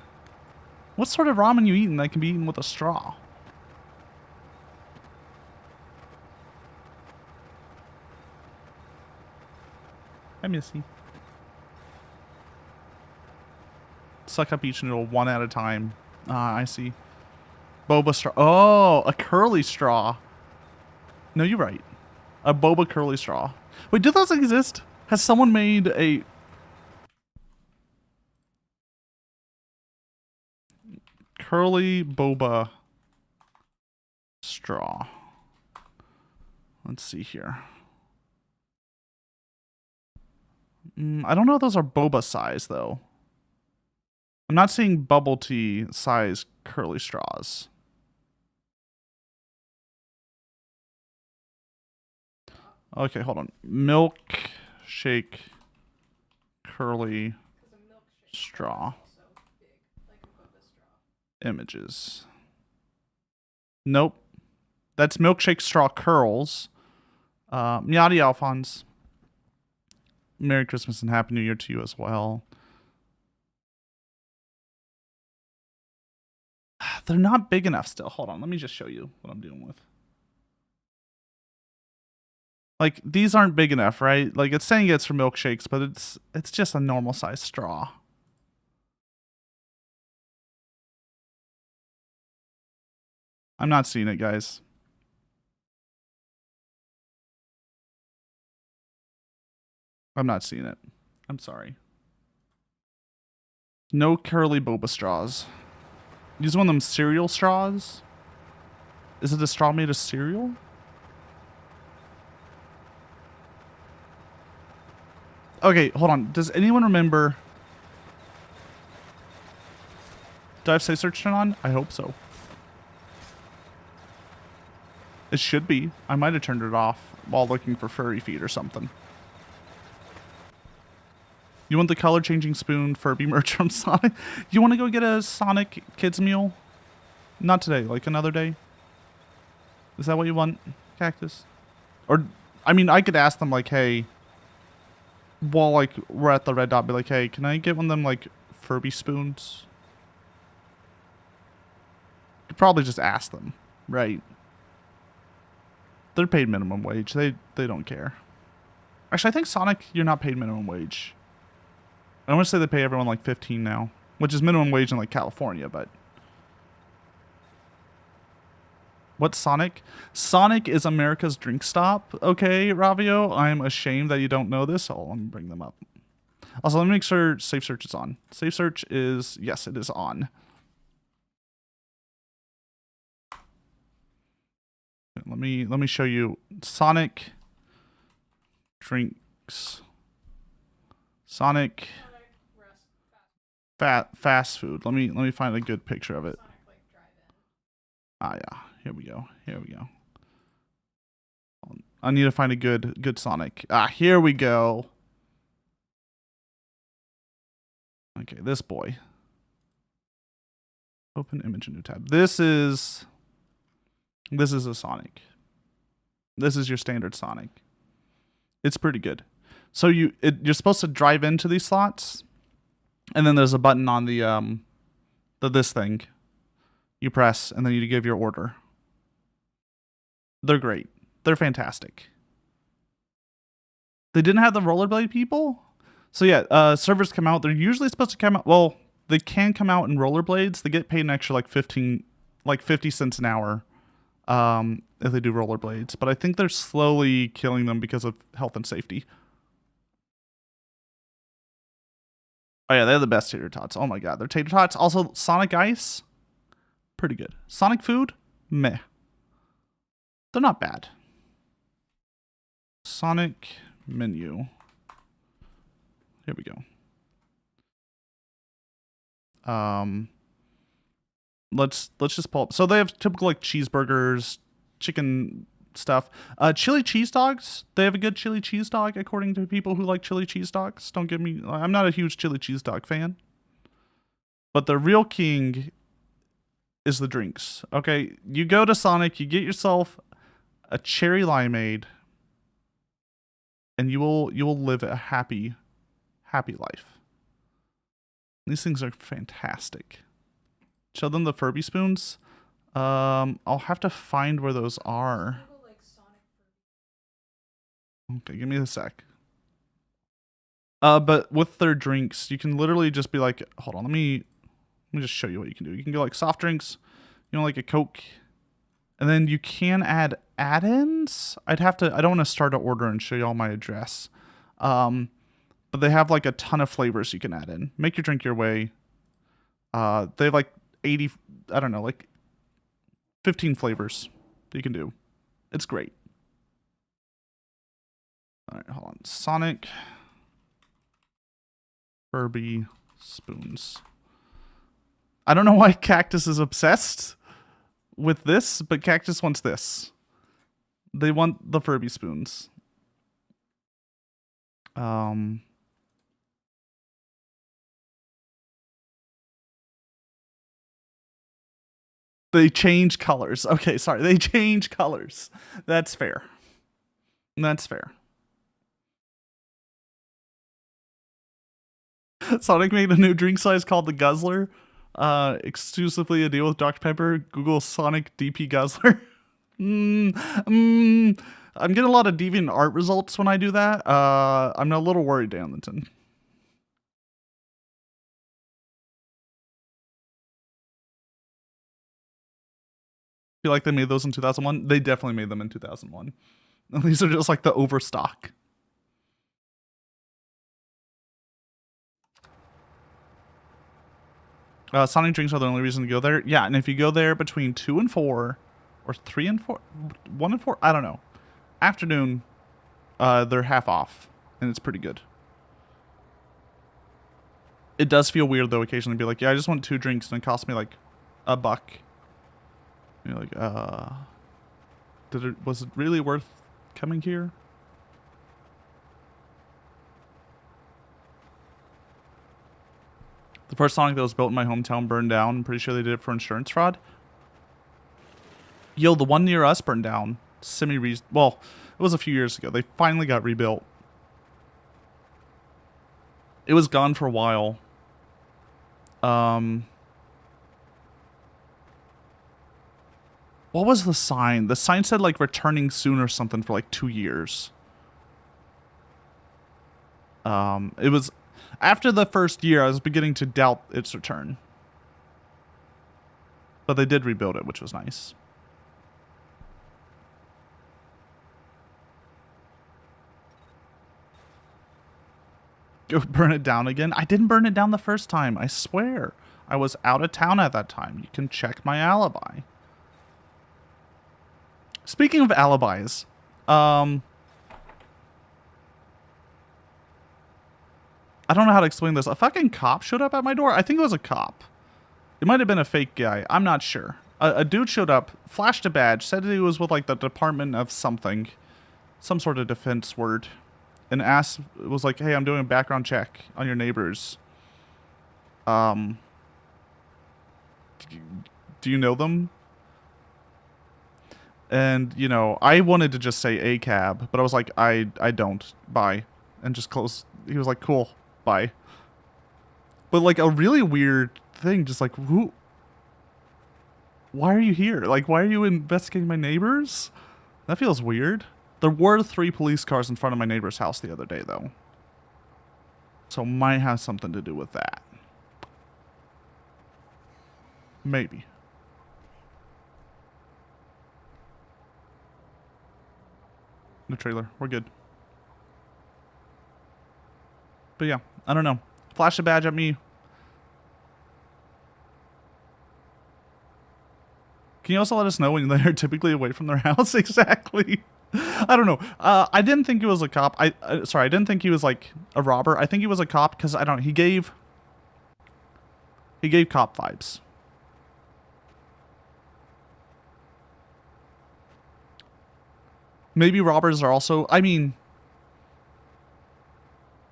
What sort of ramen you eating that can be eaten with a straw? Hi, Missy. Suck up each noodle one at a time. Ah, I see. Boba straw. Oh, a curly straw. No, you're right. A boba curly straw. Wait, do those exist? Has someone made a... curly boba straw? Let's see here. I don't know if those are boba size, though. I'm not seeing bubble tea size curly straws. Okay, hold on. Milkshake curly straw. Images. Nope. That's milkshake straw curls. Meowdy Alphonse. Merry Christmas and Happy New Year to you as well. They're not big enough still. Hold on, let me just show you what I'm dealing with. Like, these aren't big enough, right? Like, it's saying it's for milkshakes, but it's just a normal size straw. I'm not seeing it, guys. I'm not seeing it. I'm sorry. No curly boba straws. Use one of them cereal straws? Is it a straw made of cereal? Okay, hold on. Does anyone remember... Do I have safe search turned on? I hope so. It should be. I might have turned it off while looking for furry feet or something. You want the color changing spoon Furby merch from Sonic? You want to go get a Sonic kids meal? Not today, like another day? Is that what you want, Cactus? Or, I mean, I could ask them like, hey, while like we're at the red dot, be like, hey, can I get one of them like Furby spoons? Could probably just ask them, right? They're paid minimum wage. They don't care. Actually, I think Sonic, you're not paid minimum wage. I want to say they pay everyone like 15 now, which is minimum wage in like California, but... What's Sonic? Sonic is America's drink stop, okay, Ravio? I'm ashamed that you don't know this. Oh, let me bring them up. Also, let me make sure Safe Search is on. Safe Search is... Yes, it is on. Let me show you Sonic drinks. Sonic fast food. Let me find a good picture of it. Ah, yeah. Here we go. Here we go. I need to find a good Sonic. Ah, here we go. Okay, this boy. Open image in new tab. This is a Sonic. This is your standard Sonic. It's pretty good. So you're supposed to drive into these slots, and then there's a button on the this thing. You press, and then you give your order. They're great. They're fantastic. They didn't have the rollerblade people? So yeah, servers come out. They're usually supposed to come out. Well, they can come out in rollerblades. They get paid an extra like 50 cents an hour if they do rollerblades. But I think they're slowly killing them because of health and safety. Oh yeah, they're the best tater tots. Oh my god, they're tater tots. Also, Sonic Ice, pretty good. Sonic Food, meh. They're not bad. Sonic menu. Here we go. Let's just pull up. So they have typical like cheeseburgers, chicken stuff. Chili cheese dogs. They have a good chili cheese dog according to people who like chili cheese dogs. Don't get me. I'm not a huge chili cheese dog fan. But the real king is the drinks. Okay, you go to Sonic, you get yourself a cherry limeade, and you will live a happy life. These things are fantastic. Show them the Furby spoons. I'll have to find where those are. Okay, give me a sec. But with their drinks, you can literally just be like, hold on, let me just show you what you can do. You can go like soft drinks, you know, like a Coke, and then you can add add-ins. I don't want to start an order and show you all my address. But they have like a ton of flavors you can add in. Make your drink your way. They have like 80, I don't know, like 15 flavors that you can do. It's great. All right, hold on. Sonic Furby spoons. I don't know why Cactus is obsessed with this, but Cactus wants this. They want the Furby spoons. They change colors. Okay, sorry. They change colors. That's fair. That's fair. Sonic made a new drink size called the Guzzler. Exclusively a deal with Dr. Pepper. Google Sonic DP Guzzler. I'm getting a lot of deviant art results when I do that. I'm a little worried, Danlinton. Feel like they made those in 2001? They definitely made them in 2001. These are just like the overstock. Sonic drinks are the only reason to go there. Yeah, and if you go there between 2 and 4, or 3 and 4, 1 and 4, I don't know. Afternoon, they're half off, and it's pretty good. It does feel weird though occasionally to be like, yeah, I just want 2 drinks and it cost me like $1. You're like, was it really worth coming here? The first Sonic that was built in my hometown burned down. I'm pretty sure they did it for insurance fraud. Yo, the one near us burned down. Well, it was a few years ago. They finally got rebuilt. It was gone for a while. What was the sign? The sign said like returning soon or something for like 2 years. It was after the first year, I was beginning to doubt its return. But they did rebuild it, which was nice. Go burn it down again? I didn't burn it down the first time, I swear. I was out of town at that time. You can check my alibi. Speaking of alibis, I don't know how to explain this. A fucking cop showed up at my door. I think it was a cop. It might have been a fake guy. I'm not sure. A dude showed up, flashed a badge, said that he was with like the Department of something, some sort of defense word, and asked, was like, hey, I'm doing a background check on your neighbors. Do you know them? And, you know, I wanted to just say a cab, but I was like, I don't. Bye. And just close. He was like, cool. Bye. But like a really weird thing, just like, who? Why are you here? Like, why are you investigating my neighbors? That feels weird. There were 3 police cars in front of my neighbor's house the other day, though. So might have something to do with that. Maybe. The trailer. We're good. But yeah, I don't know. Flash a badge at me. Can you also let us know when they're typically away from their house? Exactly. I don't know. I didn't think he was a cop. Sorry, I didn't think he was like a robber. I think he was a cop because I don't know. He gave cop vibes. Maybe robbers are also, I mean,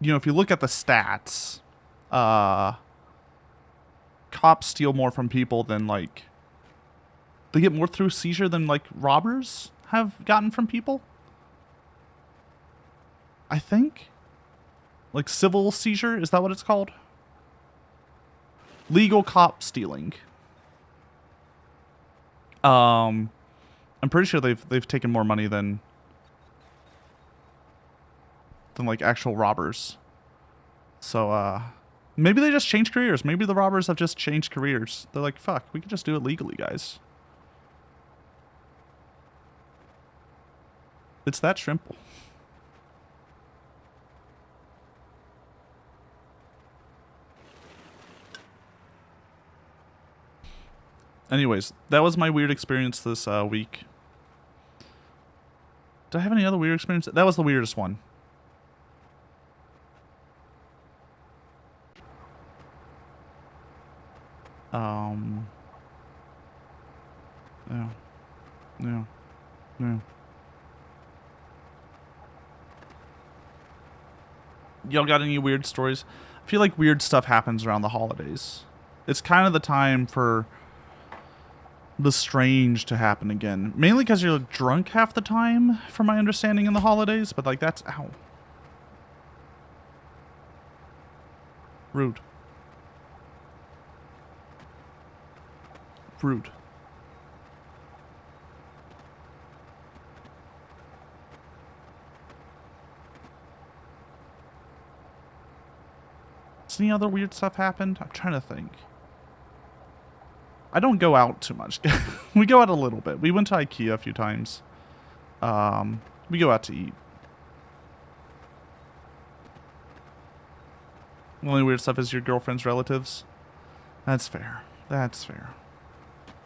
you know, if you look at the stats, cops steal more from people than like, they get more through seizure than like robbers have gotten from people. I think. Like civil seizure, is that what it's called? Legal cop stealing. I'm pretty sure they've taken more money than like actual robbers. So maybe they just changed careers. Maybe the robbers have just changed careers. They're like, fuck, we could just do it legally, guys. It's that simple. Anyways, that was my weird experience this week. Did I have any other weird experience? That was the weirdest one. Yeah. Y'all got any weird stories? I feel like weird stuff happens around the holidays. It's kind of the time for the strange to happen again. Mainly because you're drunk half the time, from my understanding, in the holidays. But like that's... Ow. Rude. Rude. Has any other weird stuff happened? I'm trying to think. I don't go out too much. We go out a little bit. We went to IKEA a few times. We go out to eat. The only weird stuff is your girlfriend's relatives. That's fair. That's fair.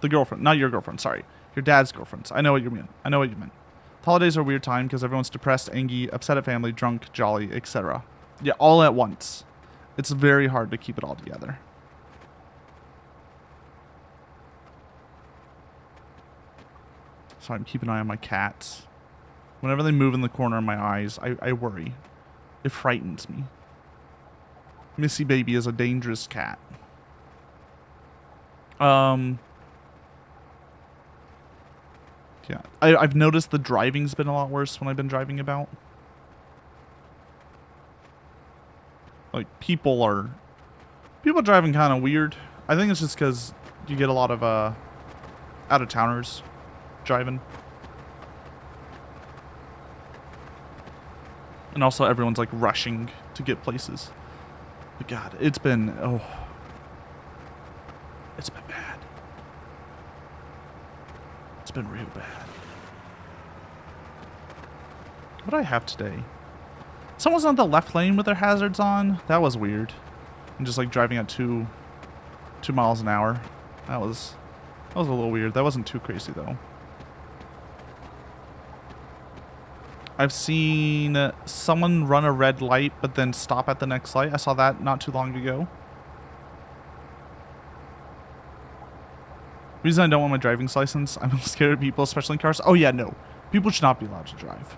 The girlfriend, not your girlfriend, sorry. Your dad's girlfriends. I know what you mean. I know what you meant. The holidays are a weird time because everyone's depressed, angry, upset at family, drunk, jolly, etc. Yeah, all at once. It's very hard to keep it all together. So I'm keeping an eye on my cats. Whenever they move in the corner of my eyes, I worry. It frightens me. Missy Baby is a dangerous cat. Yeah, I've noticed the driving's been a lot worse when I've been driving about. Like, people driving kind of weird. I think it's just because you get a lot of out-of-towners driving. And also everyone's like rushing to get places. But God, it's been bad. It's been real bad. What do I have today? Someone's on the left lane with their hazards on. That was weird. And just like driving at 2 miles an hour. That was a little weird. That wasn't too crazy though. I've seen someone run a red light but then stop at the next light. I saw that not too long ago. Reason I don't want my driving license, I'm scared of people, especially in cars. Oh yeah, no. People should not be allowed to drive.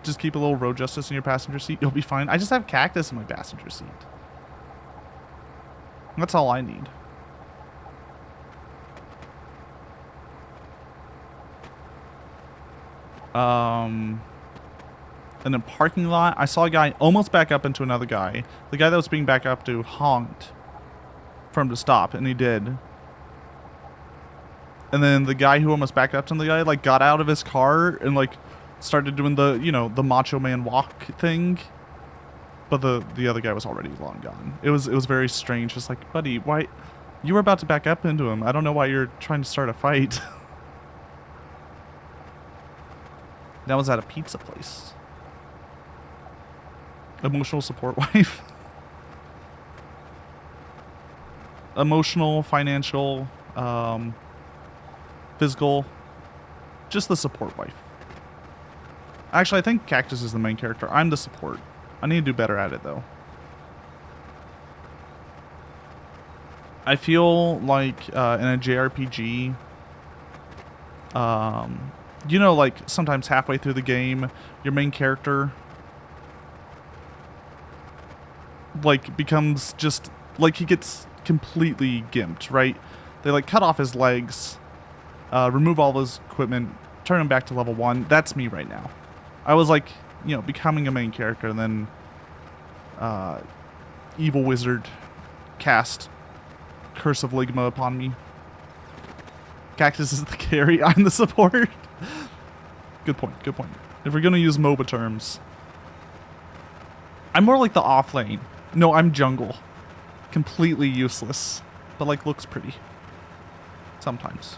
Just keep a little road justice in your passenger seat. You'll be fine. I just have cactus in my passenger seat. That's all I need. In a parking lot, I saw a guy almost back up into another guy. The guy that was being backed up to honked for him to stop, and he did. And then the guy who almost backed up to the guy, like, got out of his car and, like, started doing the, you know, the Macho Man walk thing. But the other guy was already long gone. It was very strange. Just like, buddy, why? You were about to back up into him. I don't know why you're trying to start a fight. That was at a pizza place. Emotional support wife. Emotional, financial, physical. Just the support wife. Actually, I think Cactus is the main character. I'm the support. I need to do better at it, though. I feel like in a JRPG, you know, like sometimes halfway through the game, your main character like becomes just like he gets completely gimped, right? They like cut off his legs, remove all his equipment, turn him back to level 1. That's me right now. I was like, you know, becoming a main character, and then evil wizard cast Curse of Ligma upon me. Cactus is the carry. I'm the support. Good point. Good point. If we're gonna use MOBA terms, I'm more like the off lane. No, I'm jungle. Completely useless, but like looks pretty. Sometimes.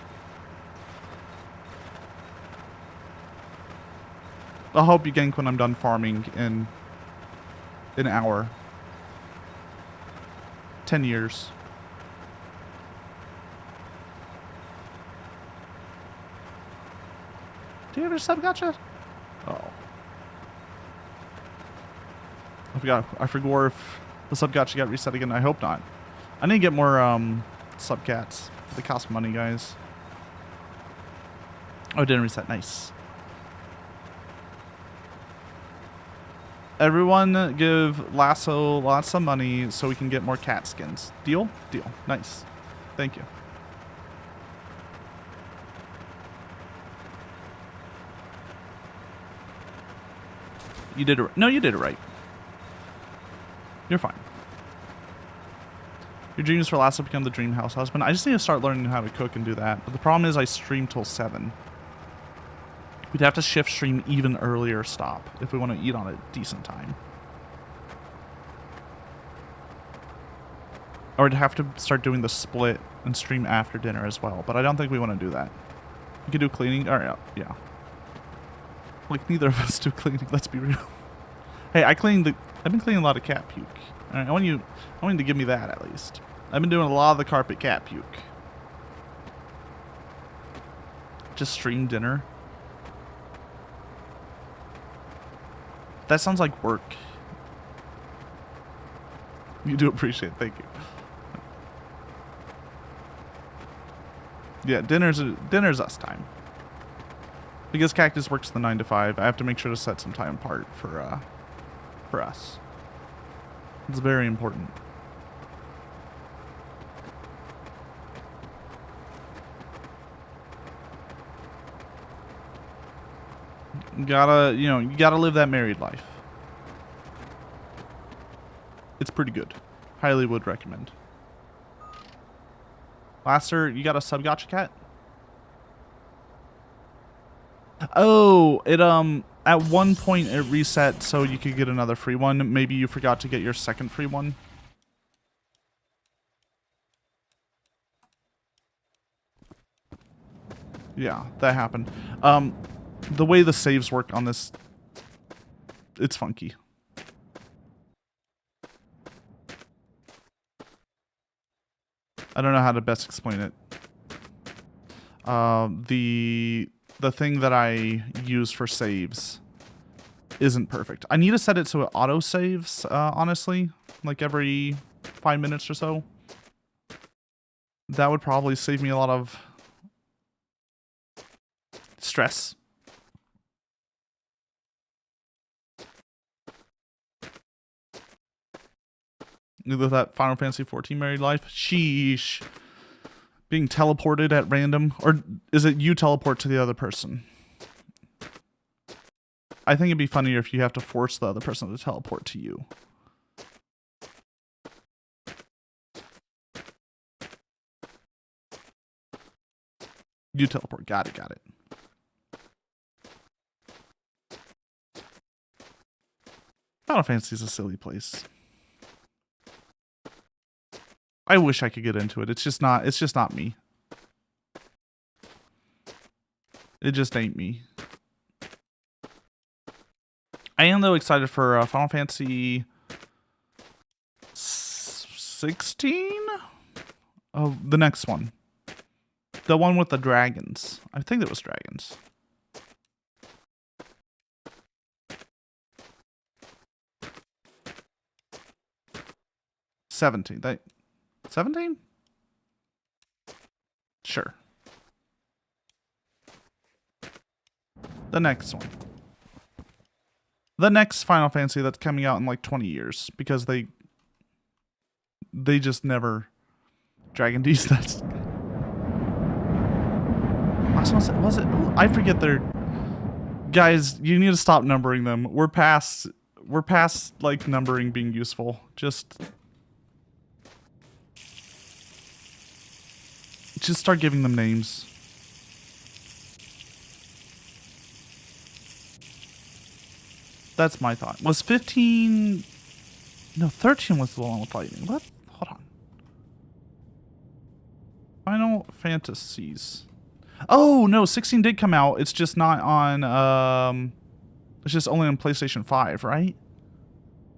I'll help you gank when I'm done farming in an hour. 10 years. Do you ever sub gotcha? Oh. I forgot if the sub gotcha got reset again. I hope not. I need to get more sub cats. They cost money, guys. Oh, it didn't reset. Nice. Everyone give Lasso lots of money so we can get more cat skins. Deal? Deal. Nice. Thank you. You did it. No, you did it right. You're fine. Your dream is for Lasso to become the dream house husband. I just need to start learning how to cook and do that. But the problem is I stream till 7. We'd have to shift stream even earlier stop if we want to eat on a decent time. Or we'd have to start doing the split and stream after dinner as well. But I don't think we want to do that. We could do cleaning. Or, yeah. Like, neither of us do cleaning. Let's be real. Hey, I've been cleaning a lot of cat puke. All right, I want you to give me that at least. I've been doing a lot of the carpet cat puke. Just stream dinner. That sounds like work. You do appreciate it. Thank you. Yeah, dinner's us time. Because Cactus works the 9 to 5, I have to make sure to set some time apart for us. It's very important. You gotta live that married life. It's pretty good. Highly would recommend. Laster, you got a sub gotcha cat? Oh, it at one point it reset so you could get another free one. Maybe you forgot to get your second free one. Yeah, that happened. The way the saves work on this, it's funky. I don't know how to best explain it. The thing that I use for saves isn't perfect. I need to set it so it auto saves, honestly, like every 5 minutes or so. That would probably save me a lot of stress. With that Final Fantasy 14 married life. Sheesh. Being teleported at random. Or is it you teleport to the other person? I think it'd be funnier if you have to force the other person to teleport to you. You teleport. Got it, got it. Final Fantasy is a silly place. I wish I could get into it. It's just not me. It just ain't me. I am though excited for Final Fantasy 16? Oh, the next one. The one with the dragons. I think it was dragons. $17. 17? Sure. The next one. The next Final Fantasy that's coming out in like 20 years because they just never Dragon D's. That's was it? I forget their guys. You need to stop numbering them. We're past like numbering being useful. Just start giving them names. That's my thought. Was 15... No, 13 was the one with lightning. What? Hold on. Final Fantasies. Oh, no, 16 did come out. It's just not on... It's just only on PlayStation 5, right?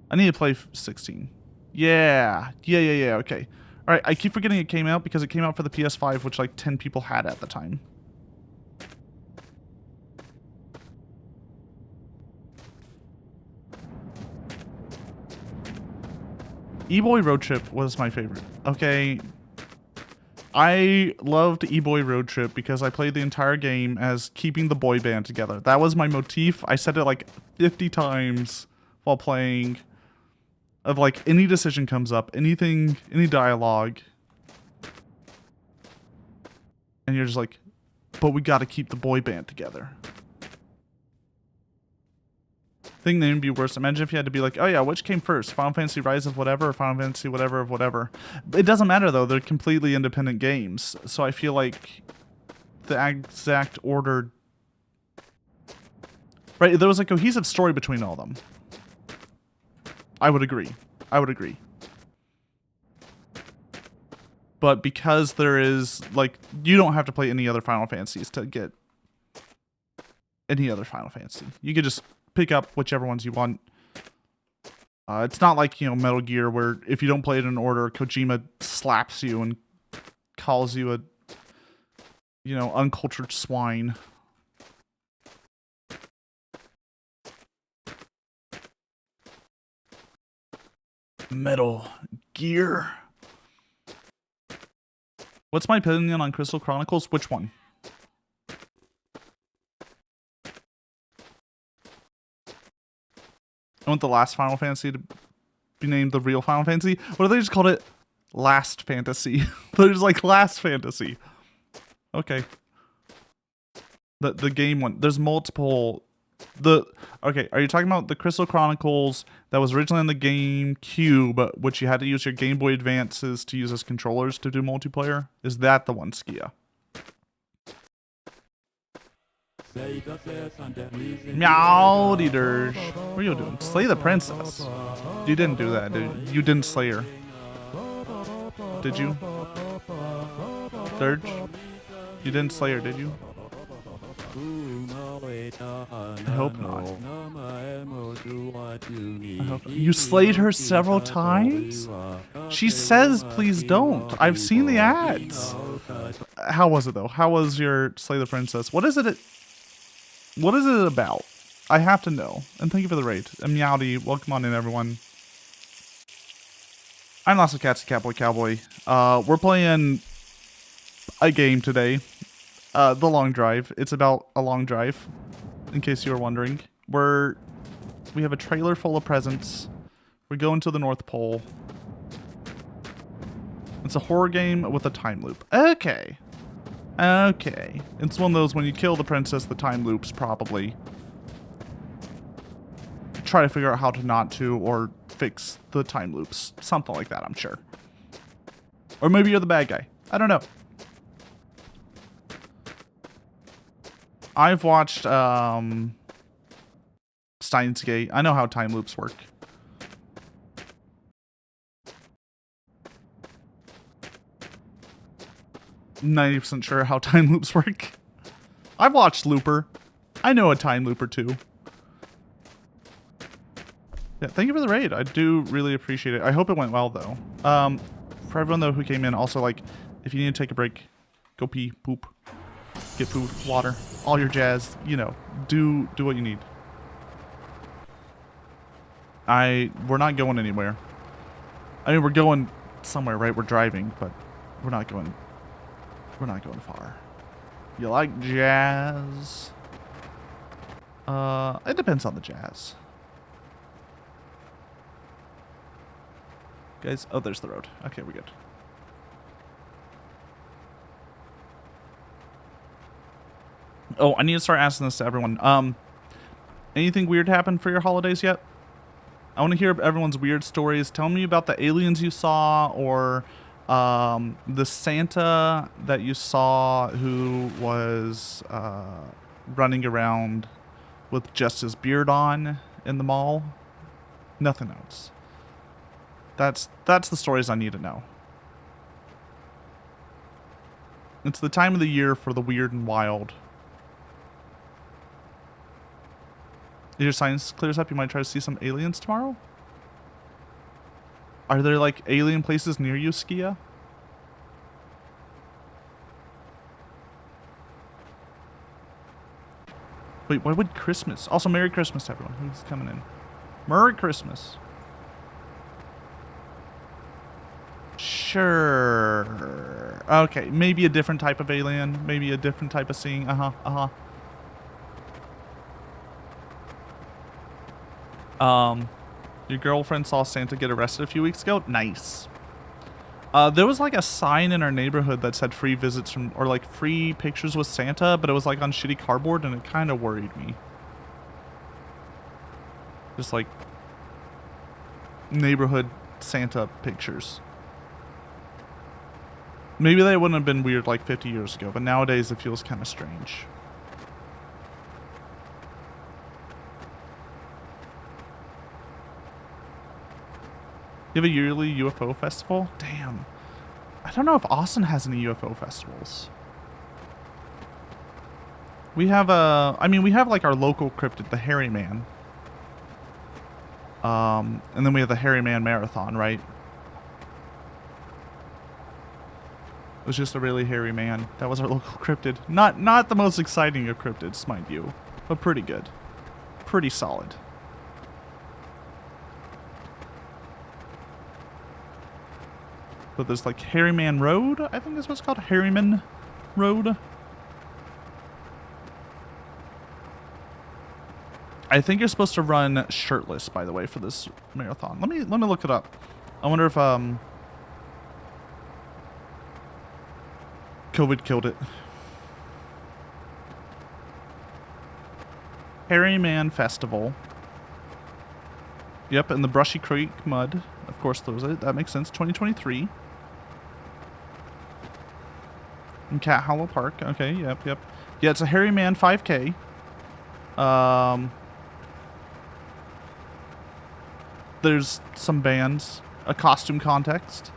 I need to play 16. Yeah. Yeah, okay. Alright, I keep forgetting it came out because it came out for the PS5, which like 10 people had at the time. E-Boy Road Trip was my favorite. Okay. I loved E-Boy Road Trip because I played the entire game as keeping the boy band together. That was my motif. I said it like 50 times while playing. Of like, any decision comes up, anything, any dialogue. And you're just like, but we gotta keep the boy band together. I think they would be worse. Imagine if you had to be like, oh yeah, which came first? Final Fantasy Rise of whatever or Final Fantasy whatever of whatever. It doesn't matter though, they're completely independent games. So I feel like the exact order... Right, there was a cohesive story between all of them. I would agree. But because there is, like, you don't have to play any other Final Fantasies to get any other Final Fantasy. You could just pick up whichever ones you want. It's not like, you know, Metal Gear where if you don't play it in order, Kojima slaps you and calls you a, you know, uncultured swine. Metal Gear. What's my opinion on Crystal Chronicles? Which one? I want the last Final Fantasy to be named the real Final Fantasy. What if they just called it Last Fantasy? There's like Last Fantasy. Okay. The game one. There's multiple. Okay, are you talking about the Crystal Chronicles that was originally on the GameCube, which you had to use your Game Boy Advances to use as controllers to do multiplayer? Is that the one, Skia? Meowdy Dirge. What are you doing? Slay the princess. You didn't do that, did you? You didn't slay her. Did you? Dirge? You didn't slay her, did you? I hope not. You slayed her several times? She says please don't. I've seen the ads. How was it though? How was your Slay the Princess? What is it about? I have to know. And thank you for the raid. And Meowdy, welcome on in everyone. I'm Lasso Catsidy, Cowboy. We're playing a game today. The Long Drive. It's about a long drive, in case you were wondering. We have a trailer full of presents. We're going to the North Pole. It's a horror game with a time loop. Okay. It's one of those when you kill the princess, the time loops probably. Try to figure out how to not to or fix the time loops. Something like that, I'm sure. Or maybe you're the bad guy. I don't know. I've watched Steins Gate. I know how time loops work. I'm 90% sure how time loops work. I've watched Looper. I know a time loop or two. Yeah, thank you for the raid. I do really appreciate it. I hope it went well though. For everyone though who came in, also like, if you need to take a break, go pee, poop, get food, water, all your jazz. You know, do what you need. We're not going anywhere. I mean, we're going somewhere, right? We're driving, but we're not going far. You like jazz? It depends on the jazz. Guys, oh, there's the road. Okay, we're good. Oh, I need to start asking this to everyone. Anything weird happened for your holidays yet? I want to hear everyone's weird stories. Tell me about the aliens you saw, or the Santa that you saw who was running around with just his beard on in the mall. Nothing else. That's the stories I need to know. It's the time of the year for the weird and wild. If your science clears up, you might try to see some aliens tomorrow? Are there like alien places near you, Skia? Wait, why would Christmas? Also, Merry Christmas to everyone who's coming in. Merry Christmas. Sure. Okay, maybe a different type of alien. Maybe a different type of seeing. Your girlfriend saw Santa get arrested a few weeks ago? Nice. There was like a sign in our neighborhood that said free visits from, or like free pictures with Santa, but it was like on shitty cardboard and it kind of worried me. Just like neighborhood Santa pictures. Maybe they wouldn't have been weird like 50 years ago, but nowadays it feels kind of strange. You have a yearly UFO festival? Damn. I don't know if Austin has any UFO festivals. We have we have like our local cryptid, the Hairy Man. And then we have the Hairy Man Marathon, right? It was just a really hairy man. That was our local cryptid. Not the most exciting of cryptids, mind you, but pretty good. Pretty solid. But there's like Hairy Man Road, I think is what's called, Harryman Road. I think you're supposed to run shirtless, by the way, for this marathon. Let me look it up. I wonder if COVID killed it. Hairy Man Festival. Yep, in the Brushy Creek mud. Of course, that makes sense. 2023. In Cat Hollow Park. Okay, yep. Yeah, it's a Hairy Man 5K. There's some bands, a costume contest.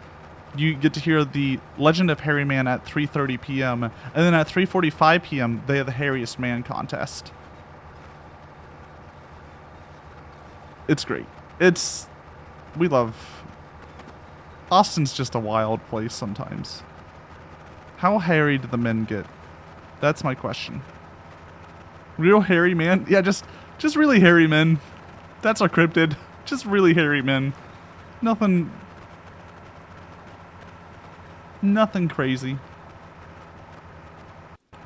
You get to hear the Legend of Hairy Man at 3:30 p.m. And then at 3:45 p.m. they have the Hairiest Man contest. It's great. We love... Austin's just a wild place sometimes. How hairy do the men get? That's my question. Real hairy man? Yeah, just really hairy men. That's our cryptid. Just really hairy men. Nothing crazy.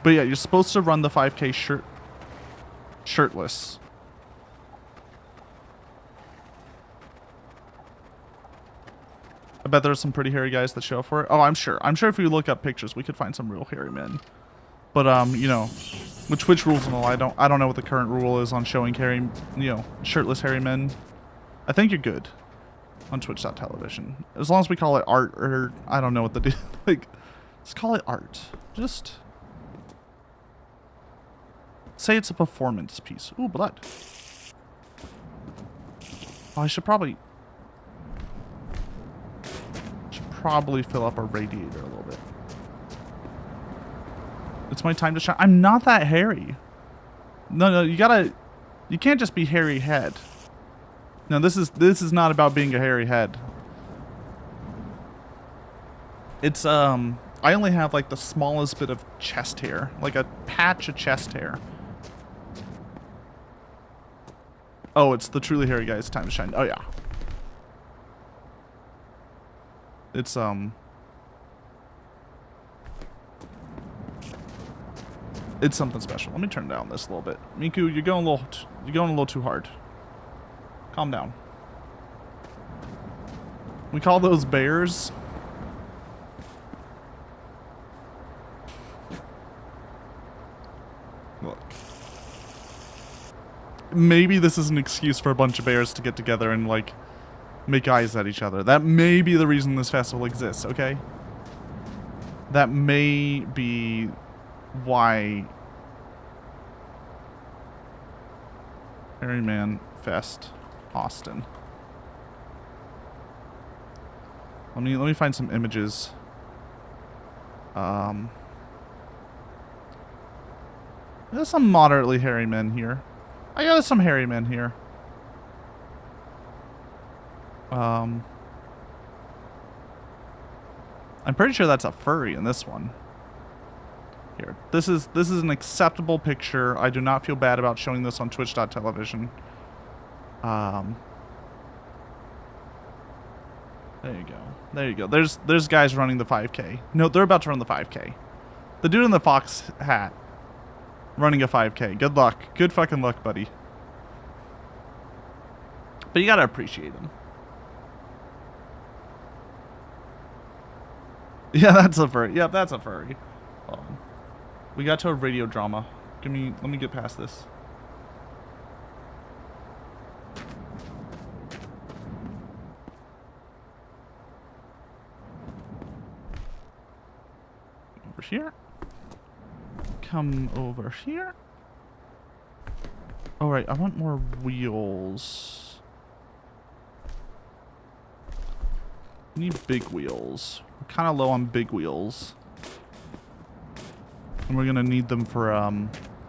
But yeah, you're supposed to run the 5K shirtless. I bet there's some pretty hairy guys that show up for it. Oh, I'm sure. I'm sure if we look up pictures, we could find some real hairy men. But you know, with Twitch rules and all, I don't know what the current rule is on showing hairy, shirtless hairy men. I think you're good on Twitch.television. As long as we call it art, or I don't know what the deal. Like, let's call it art. Just Say it's a performance piece. Ooh, blood. Oh, I should probably fill up our radiator a little bit. It's my time to shine. I'm not that hairy. No, you can't just be hairy head. No, this is not about being a hairy head. It's, I only have like the smallest bit of chest hair. Like a patch of chest hair. Oh, it's the truly hairy guy's time to shine. Oh, yeah. It's, it's something special. Let me turn down this a little bit. Miku, you're going a little too hard. Calm down. We call those bears. Look. Maybe this is an excuse for a bunch of bears to get together and, like, make eyes at each other. That may be the reason this festival exists, okay? That may be why Hairy Man Fest Austin. Let me find some images. There's some moderately hairy men here. Oh yeah, there's some hairy men here. I'm pretty sure that's a furry in this one. Here, this is an acceptable picture. I do not feel bad about showing this on Twitch.television. There you go. There you go. There's guys running the 5K. No, they're about to run the 5K. The dude in the fox hat running a 5K. Good luck. Good fucking luck, buddy. But you gotta appreciate him. Yeah, that's a furry. Yep, that's a furry. We got to a radio drama. Let me get past this. Over here. Come over here. All right, I want more wheels. I need big wheels. We're kind of low on big wheels. And we're gonna need them for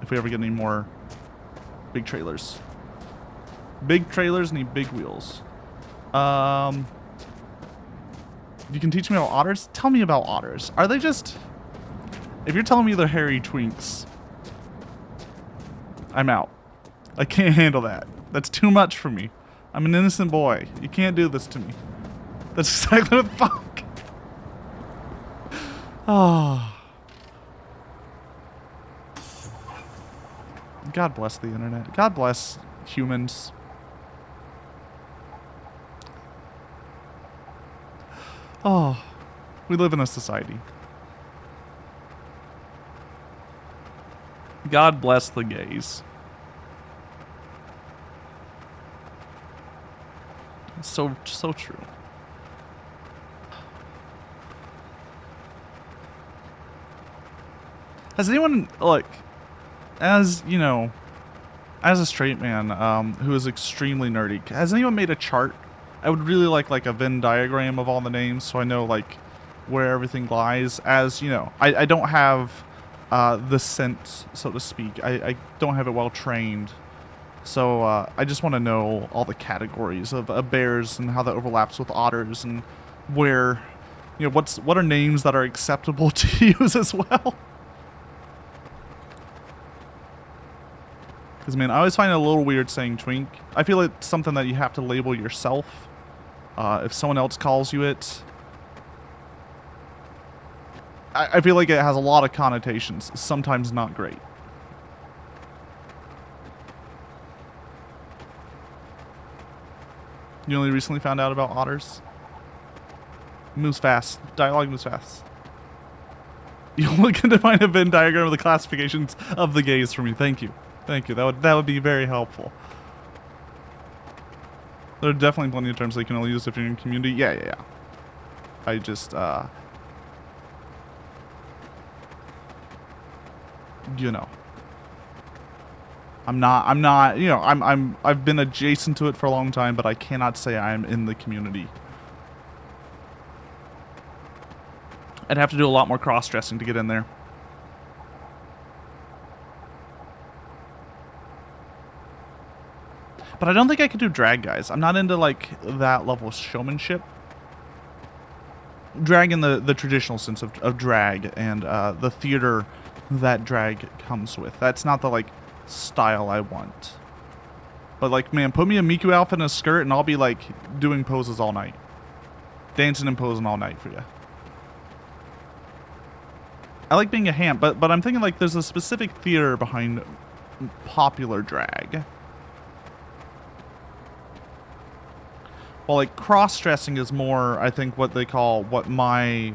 if we ever get any more big trailers. Big trailers need big wheels. You can teach me about otters? Tell me about otters. Are they just... If you're telling me they're hairy twinks, I'm out. I can't handle that. That's too much for me. I'm an innocent boy. You can't do this to me. That's exactly what the fuck. Oh. God bless the internet. God bless humans. Oh. We live in a society. God bless the gays. So true. Has anyone, like, as, you know, as a straight man who is extremely nerdy, has anyone made a chart? I would really like a Venn diagram of all the names so I know, like, where everything lies. As, you know, I don't have the sense, so to speak. I don't have it well trained. So I just want to know all the categories of bears and how that overlaps with otters and where, you know, what are names that are acceptable to use as well. Because, man, I always find it a little weird saying twink. I feel it's something that you have to label yourself. If someone else calls you it, I feel like it has a lot of connotations, sometimes not great. You only recently found out about otters? Moves fast. Dialogue moves fast. You're looking to find a Venn diagram of the classifications of the gays for me. Thank you. Thank you. That would be very helpful. There are definitely plenty of terms that you can only use if you're in community. Yeah. I just, you know. I'm not, you know, I've been adjacent to it for a long time, but I cannot say I'm in the community. I'd have to do a lot more cross-dressing to get in there. But I don't think I could do drag, guys. I'm not into, like, that level of showmanship. Drag in the traditional sense of drag and the theater that drag comes with. That's not the, like, style I want. But, like, man, put me a Miku outfit and a skirt and I'll be, like, doing poses all night. Dancing and posing all night for you. I like being a ham, but I'm thinking, like, there's a specific theater behind popular drag. Well, like, cross-dressing is more, I think, what they call, what my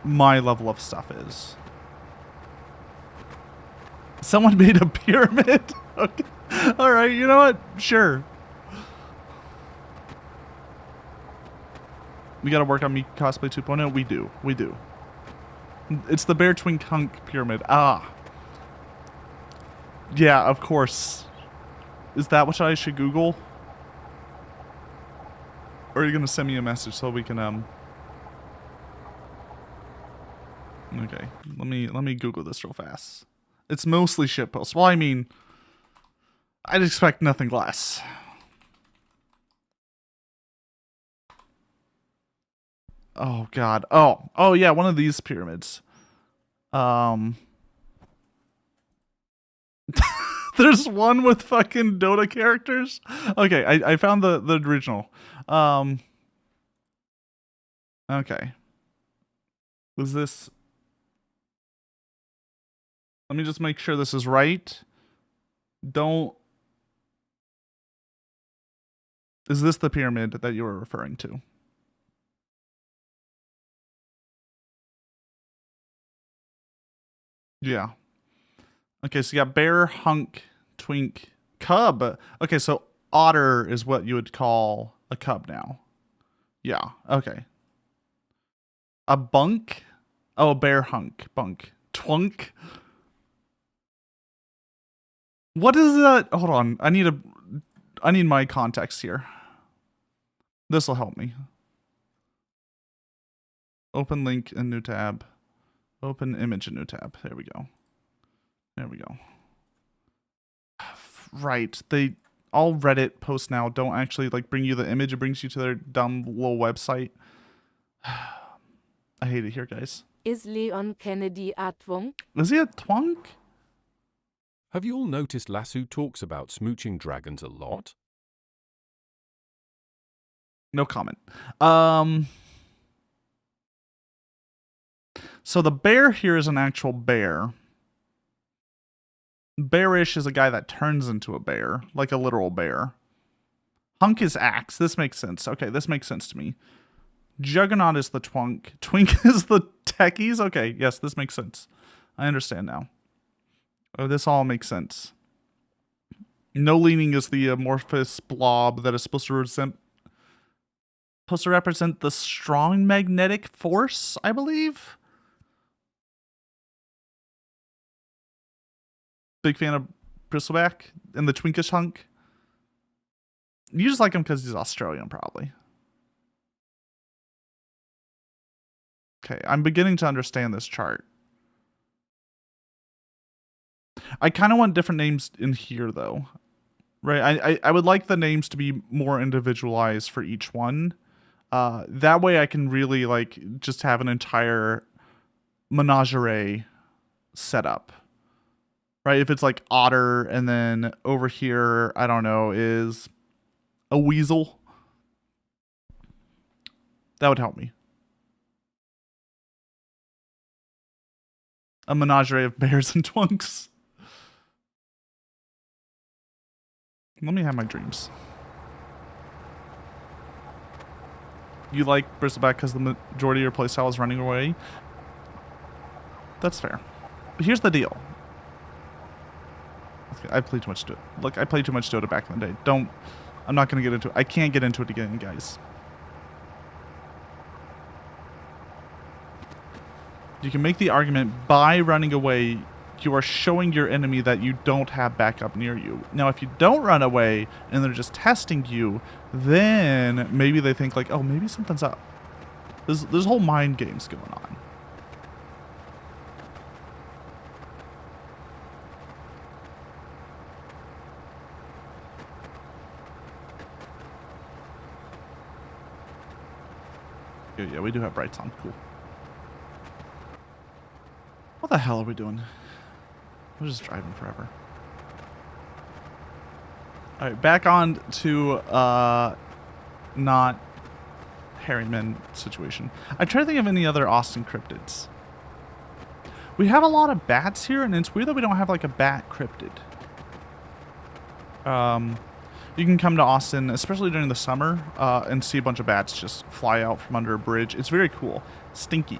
level of stuff is. Someone made a pyramid? Okay. Alright, you know what? Sure. We gotta work on me cosplay 2.0? We do. We do. It's the Bear Twink Hunk pyramid. Ah. Yeah, of course. Is that what I should Google? Or are you gonna send me a message so we can Okay, let me Google this real fast. It's mostly shitposts. Well, I mean, I'd expect nothing less. Oh God. Oh yeah, one of these pyramids. There's one with fucking Dota characters. Okay, I found the original. Okay. Was this? Let me just make sure this is right. Don't. Is this the pyramid that you were referring to? Yeah. Okay, so you got bear, hunk, twink, cub. Okay, so otter is what you would call a cub now. Yeah, okay. A bunk? Oh, a bear hunk. Bunk. Twunk? What is that? Hold on. I need my context here. This will help me. Open link in new tab. Open image in new tab. There we go. There we go. Right. All Reddit posts now don't actually like bring you the image. It brings you to their dumb little website. I hate it here, guys. Is Leon Kennedy a twunk? Is he a twunk? Have you all noticed Lasso talks about smooching dragons a lot? No comment. So the bear here is an actual bear. Bearish is a guy that turns into a bear, like a literal bear. Hunk is axe. This makes sense. Okay, this makes sense to me. Juggernaut is the twunk. Twink is the techies. Okay, yes, this makes sense. I understand now. Oh, this all makes sense. No leaning is the amorphous blob that is supposed to represent the strong magnetic force, I believe. Big fan of Bristleback and the Twinkish hunk. You just like him because he's Australian, probably. Okay, I'm beginning to understand this chart. I kind of want different names in here, though. Right? I would like the names to be more individualized for each one. That way I can really, like, just have an entire menagerie set up. Right? If it's like otter, and then over here, I don't know, is a weasel. That would help me. A menagerie of bears and twunks. Let me have my dreams. You like Bristleback because the majority of your playstyle is running away? That's fair. But here's the deal. I played too much Dota. Look, I played too much Dota back in the day. I'm not going to get into it. I can't get into it again, guys. You can make the argument by running away, you are showing your enemy that you don't have backup near you. Now, if you don't run away and they're just testing you, then maybe they think like, oh, maybe something's up. There's whole mind games going on. Yeah, we do have brights on. Cool. What the hell are we doing? We're just driving forever. Alright, back on to not Harryman situation. I try to think of any other Austin cryptids. We have a lot of bats here, and it's weird that we don't have like a bat cryptid. You can come to Austin, especially during the summer, and see a bunch of bats just fly out from under a bridge. It's very cool. Stinky.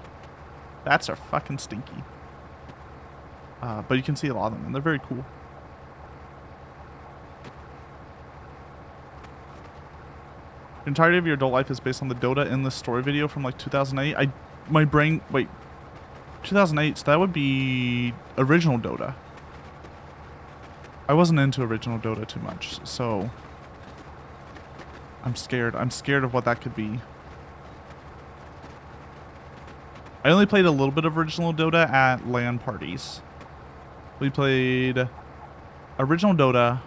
Bats are fucking stinky. But you can see a lot of them, and they're very cool. The entirety of your adult life is based on the Dota in the story video from like 2008. My brain, wait, 2008, so that would be original Dota. I wasn't into original Dota too much, so I'm scared. I'm scared of what that could be. I only played a little bit of original Dota at LAN parties. We played original Dota,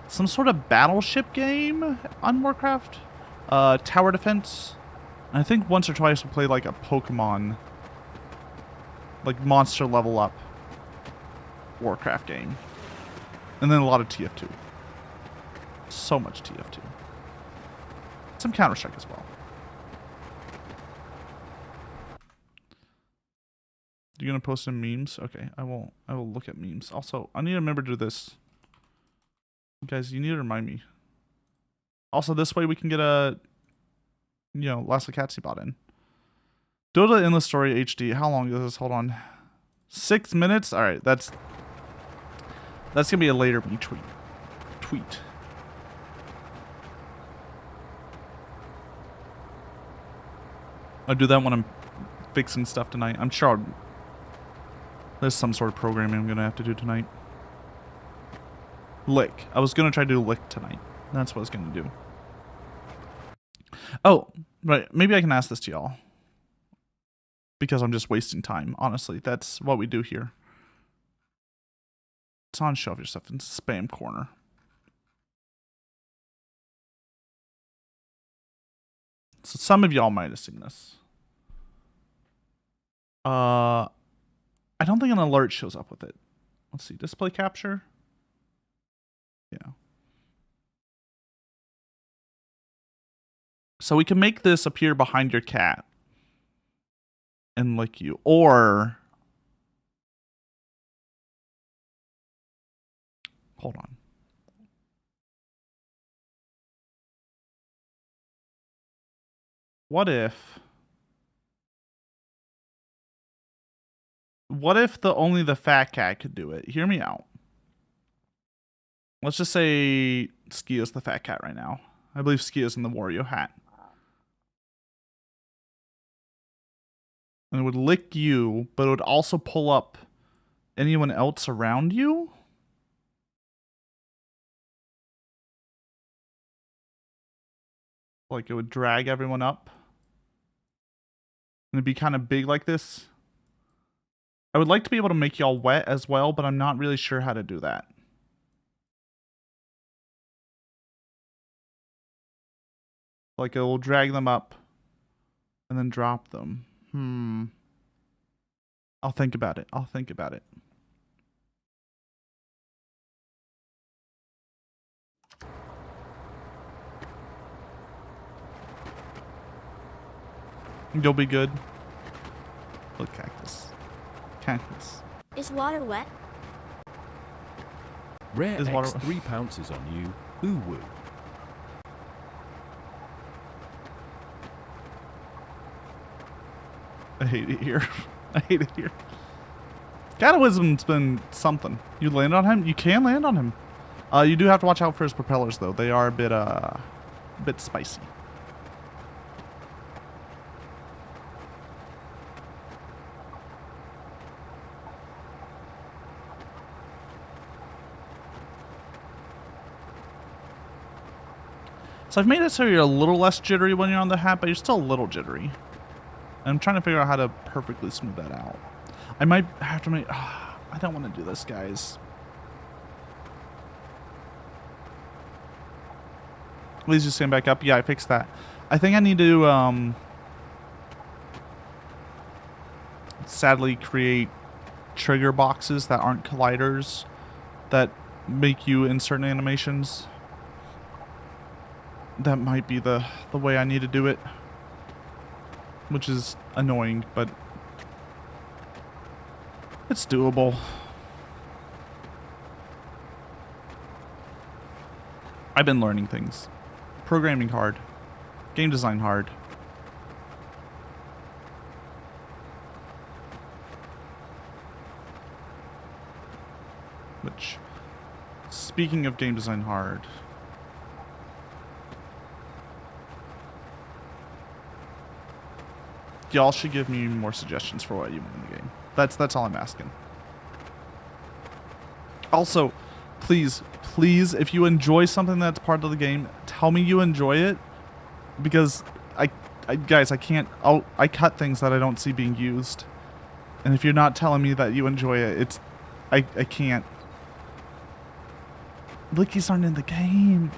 some sort of battleship game on Warcraft, tower defense. And I think once or twice we played like a Pokemon, like monster level up Warcraft game. And then a lot of TF2. So much TF2. Some Counter-Strike as well. You're gonna post some memes? Okay, I will look at memes. Also, I need to remember to do this. Guys, you need to remind me. Also, this way we can get a, you know, Lasso Catsidy bot in. Dota Endless Story HD. How long is this? Hold on. 6 minutes? Alright, that's gonna be a later me tweet. I'll do that when I'm fixing stuff tonight. I'm sure there's some sort of programming I'm gonna have to do tonight. Lick. I was gonna try to do lick tonight. That's what I was gonna do. Oh, right. Maybe I can ask this to y'all. Because I'm just wasting time. Honestly, that's what we do here. It's on shelf your stuff in spam corner. So some of y'all might have seen this. I don't think an alert shows up with it. Let's see. Display capture. Yeah. So we can make this appear behind your cat and lick you. Or hold on. What if only the fat cat could do it? Hear me out. Let's just say Skia's the fat cat right now. I believe Skia's in the Wario hat. And it would lick you, but it would also pull up anyone else around you? Like it would drag everyone up? And it'd be kind of big like this? I would like to be able to make y'all wet as well, but I'm not really sure how to do that. Like it will drag them up and then drop them. I'll think about it. You'll be good. Look, cactus. Is water wet? Rare Is water- X 3 pounces on you. Woo woo. I hate it here. Cataclysm's been something. You land on him? You can land on him. You do have to watch out for his propellers, though. They are a bit spicy. So I've made it so you're a little less jittery when you're on the hat, but you're still a little jittery. And I'm trying to figure out how to perfectly smooth that out. I might have to make... I don't want to do this, guys. Please just stand back up. Yeah, I fixed that. I think I need to, sadly create trigger boxes that aren't colliders that make you insert animations. That might be the way I need to do it. Which is annoying, but it's doable. I've been learning things. Programming hard. Game design hard. Which, speaking of game design hard, y'all should give me more suggestions for what you want in the game. That's all I'm asking. Also, please, if you enjoy something that's part of the game, tell me you enjoy it, because guys, I can't. I cut things that I don't see being used, and if you're not telling me that you enjoy it, I can't. Lickies aren't in the game.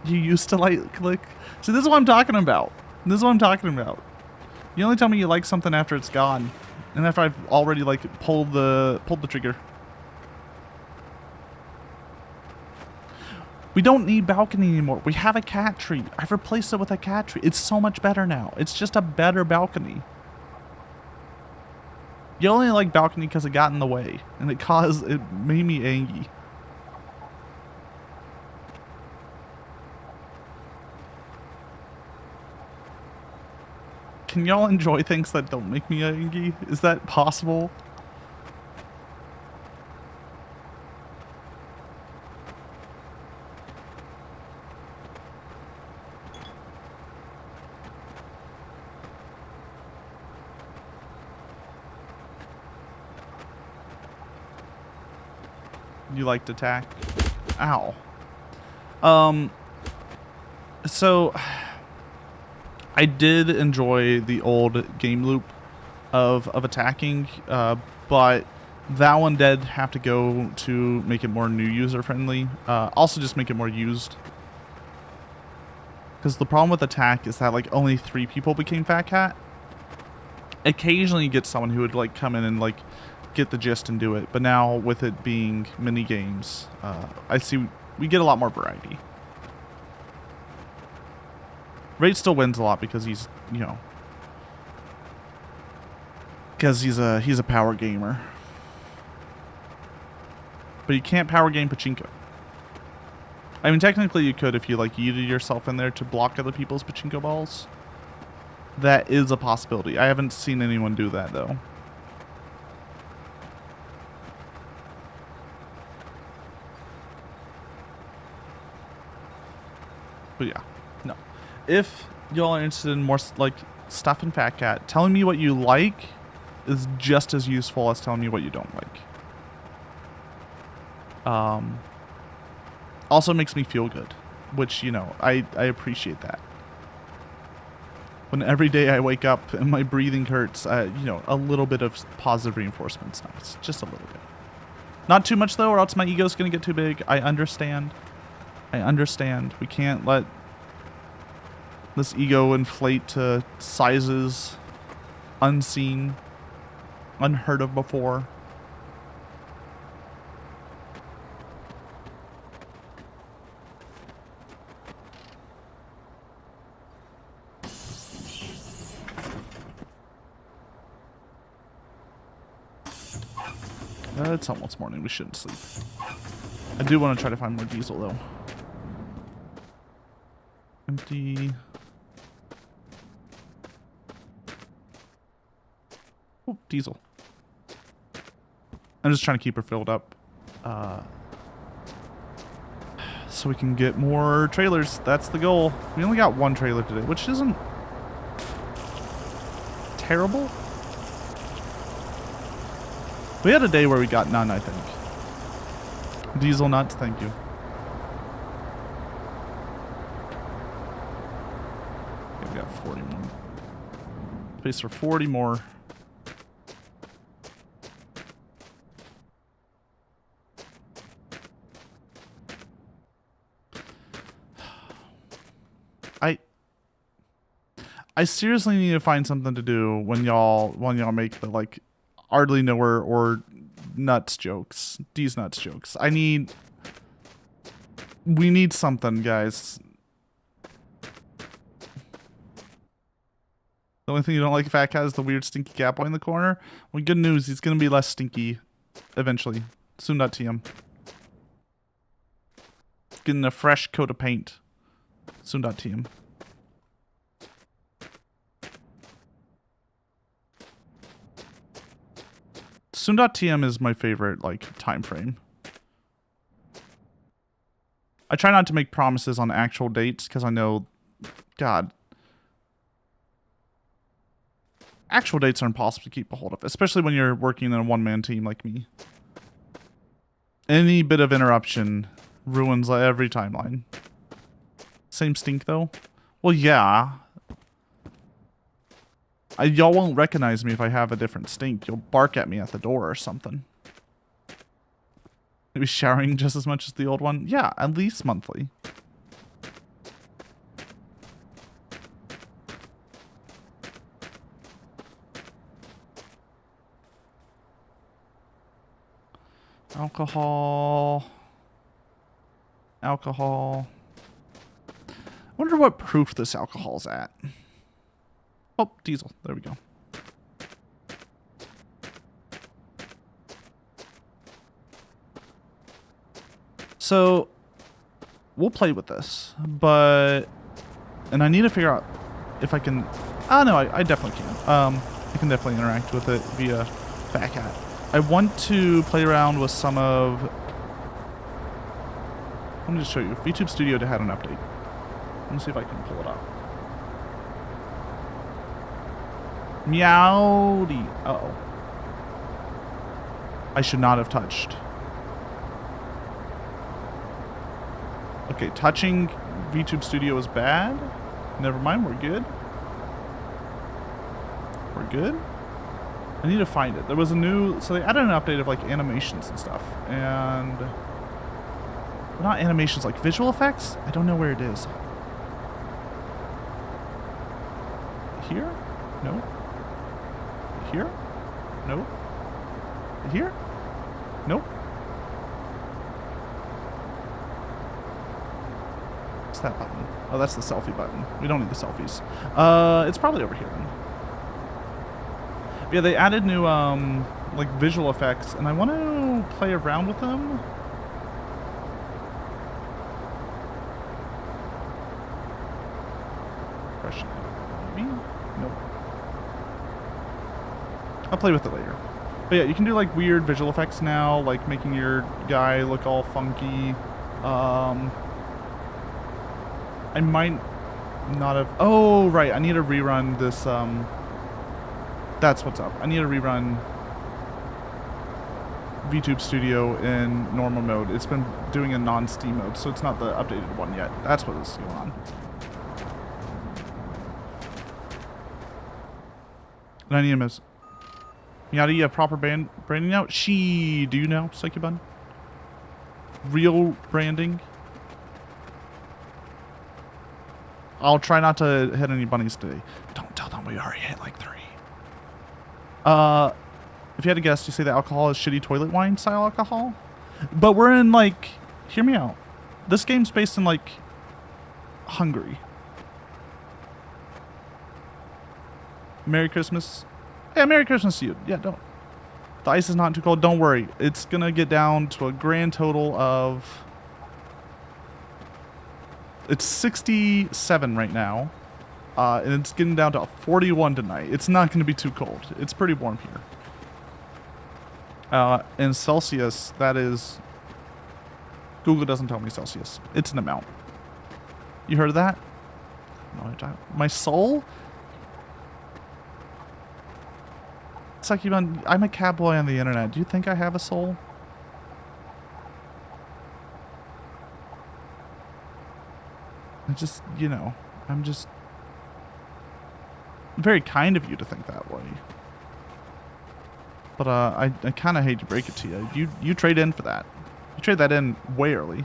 You used to like click. See, this is what I'm talking about. This is what I'm talking about. You only tell me you like something after it's gone, and after I've already like pulled the trigger. We don't need balcony anymore. We have a cat tree. I've replaced it with a cat tree. It's so much better now. It's just a better balcony. You only like balcony because it got in the way, and it made me angry. Can y'all enjoy things that don't make me angry? Is that possible? You like to attack? Ow. So I did enjoy the old game loop of attacking, but that one did have to go to make it more new user friendly. Also just make it more used. Because the problem with attack is that like only 3 people became Fat Cat. Occasionally you get someone who would like come in and like get the gist and do it, but now with it being mini games, I see we get a lot more variety. Raid still wins a lot because he's, you know, because he's a power gamer. But you can't power game pachinko. I mean, technically you could if you like yeeted yourself in there to block other people's pachinko balls. That is a possibility. I haven't seen anyone do that though. But yeah, no. If y'all are interested in more like stuff in Fat Cat, telling me what you like is just as useful as telling me what you don't like. Also makes me feel good, which, you know, I appreciate that. When every day I wake up and my breathing hurts, you know, a little bit of positive reinforcement's nice. Just a little bit. Not too much though, or else my ego's gonna get too big. I understand. We can't let this ego inflate to sizes unseen, unheard of before. It's almost morning. We shouldn't sleep. I do want to try to find more diesel though. Empty. Oh, diesel. I'm just trying to keep her filled up. So we can get more trailers. That's the goal. We only got 1 trailer today, which isn't terrible. We had a day where we got none, I think. Diesel nuts, thank you. We got 40 more. Space for 40 more. I seriously need to find something to do when y'all make the like hardly nowhere or nuts jokes. These nuts jokes. We need something, guys. The only thing you don't like Fat Cat is the weird stinky cat boy in the corner. Well, good news, he's gonna be less stinky eventually. Soon.tm. Getting a fresh coat of paint. Soon.tm. Soon.tm is my favorite like time frame. I try not to make promises on actual dates because I know, God, actual dates are impossible to keep a hold of, especially when you're working in a one-man team like me. Any bit of interruption ruins every timeline. Same stink though? Well, yeah. Y'all won't recognize me if I have a different stink. You'll bark at me at the door or something. Maybe showering just as much as the old one? Yeah, at least monthly. Alcohol. Alcohol. I wonder what proof this alcohol's at. Oh, diesel. There we go. So, we'll play with this, but... And I need to figure out if I can... Oh, no, I definitely can. I can definitely interact with it via Fat Cat. I want to play around with some of... Let me just show you. VTube Studio had an update. Let me see if I can pull it up. Meowdy. Uh-oh. I should not have touched. Okay, touching VTube Studio is bad. Never mind, we're good. We're good. I need to find it. There was a new... So they added an update of, like, animations and stuff. And... Well, not animations, like visual effects? I don't know where it is. Here? No. Here? Nope. Here? Nope. What's that button? Oh, that's the selfie button. We don't need the selfies. It's probably over here then. But yeah, they added new, like, visual effects, and I want to play around with them. Question. Maybe? Nope. I'll play with it later. But yeah, you can do like weird visual effects now, like making your guy look all funky. I might not have... Oh, right. I need to rerun this... That's what's up. I need to rerun VTube Studio in normal mode. It's been doing a non-Steam mode, so it's not the updated one yet. That's what is going on. And I need to miss... Meowdy, you have proper branding now? Do you know, Psychobun? Real branding? I'll try not to hit any bunnies today. Don't tell them we already hit like 3. If you had to guess, you say the alcohol is shitty toilet wine style alcohol? But we're in like... Hear me out. This game's based in like... Hungary. Merry Christmas. Yeah, Merry Christmas to you. Yeah, don't. The ice is not too cold. Don't worry. It's gonna get down to a grand total of... It's 67 right now. And it's getting down to 41 tonight. It's not gonna be too cold. It's pretty warm here. In Celsius, that is... Google doesn't tell me Celsius. It's an amount. You heard of that? No, my soul? It's like I'm a cat boy on the internet. Do you think I have a soul? I just, you know, I'm just... very kind of you to think that way. But I kind of hate to break it to you. You trade in for that. You trade that in way early.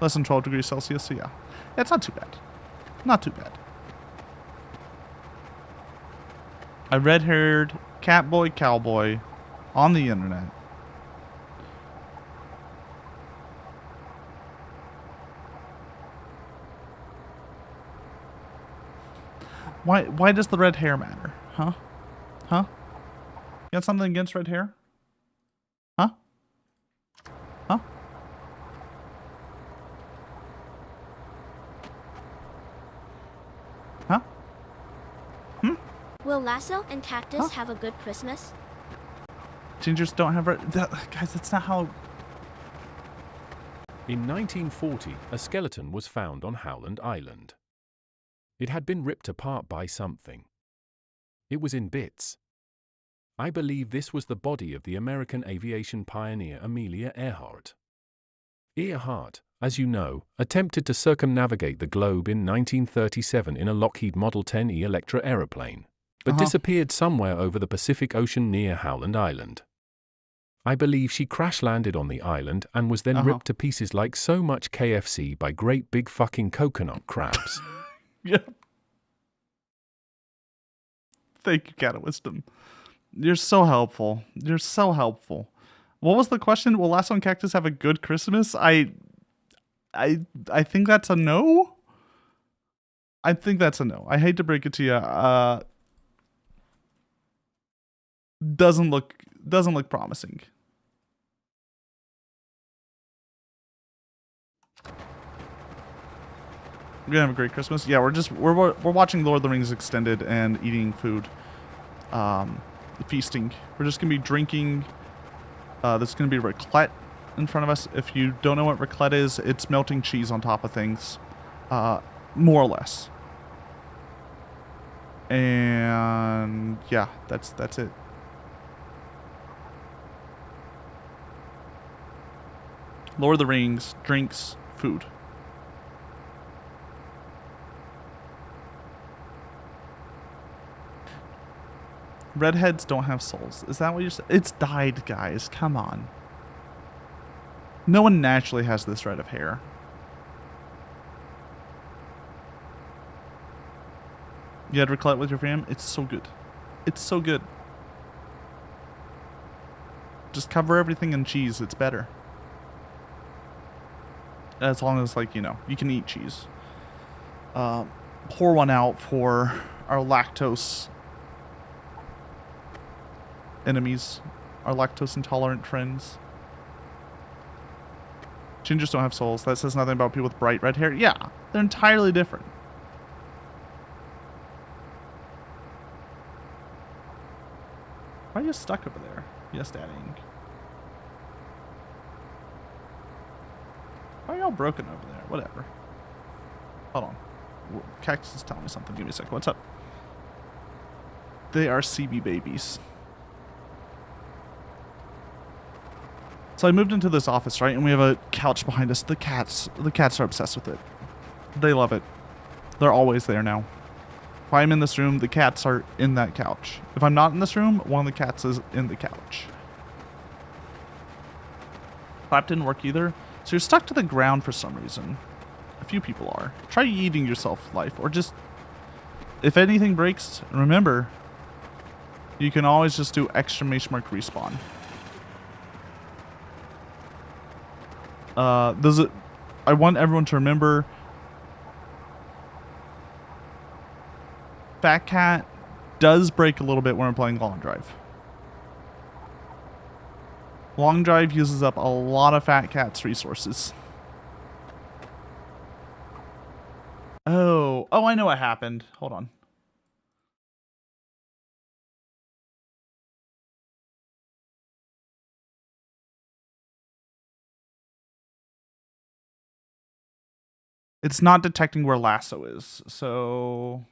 Less than 12 degrees Celsius, so yeah. It's not too bad. Not too bad. A red-haired catboy cowboy on the internet. Why does the red hair matter? Huh? Huh? You got something against red hair? Huh? Huh? Huh? Hmm? Will Lasso and Cactus have a good Christmas? Gingers don't have red... guys, that's not how... In 1940, a skeleton was found on Howland Island. It had been ripped apart by something. It was in bits. I believe this was the body of the American aviation pioneer Amelia Earhart. Earhart, as you know, attempted to circumnavigate the globe in 1937 in a Lockheed Model 10E Electra aeroplane, but disappeared somewhere over the Pacific Ocean near Howland Island. I believe she crash-landed on the island and was then ripped to pieces like so much KFC by great big fucking coconut crabs. Yep. Thank you, Cat of Wisdom. You're so helpful. You're so helpful. What was the question? Will Lasso and Cactus have a good Christmas? I think that's a no. I think that's a no. I hate to break it to you. Doesn't look promising. We're gonna have a great Christmas. Yeah, we're watching Lord of the Rings Extended and eating food, feasting. We're just gonna be drinking. There's gonna be raclette in front of us. If you don't know what raclette is, it's melting cheese on top of things, more or less. And yeah, that's it. Lord of the Rings, drinks, food. Redheads don't have souls. Is that what you're saying? It's dyed, guys. Come on. No one naturally has this red of hair. You had raclette with your fam? It's so good. It's so good. Just cover everything in cheese. It's better. As long as, like, you know, you can eat cheese. Pour one out for our lactose enemies, our lactose intolerant friends. Gingers don't have souls. That says nothing about people with bright red hair. Yeah, they're entirely different. Why are you stuck over there? Yes, Daddying. Why are y'all broken over there? Whatever. Hold on. Cactus is telling me something. Give me a second. What's up? They are CB babies. So I moved into this office, right? And we have a couch behind us. The cats are obsessed with it. They love it. They're always there now. If I'm in this room, the cats are in that couch. If I'm not in this room, one of the cats is in the couch. Clap didn't work either. So you're stuck to the ground for some reason. A few people are. Try eating yourself life, or just, if anything breaks, remember, you can always just do exclamation mark respawn. I want everyone to remember, Fat Cat does break a little bit when we're playing Long Drive. Long Drive uses up a lot of Fat Cat's resources. Oh, I know what happened. Hold on. It's not detecting where Lasso is, so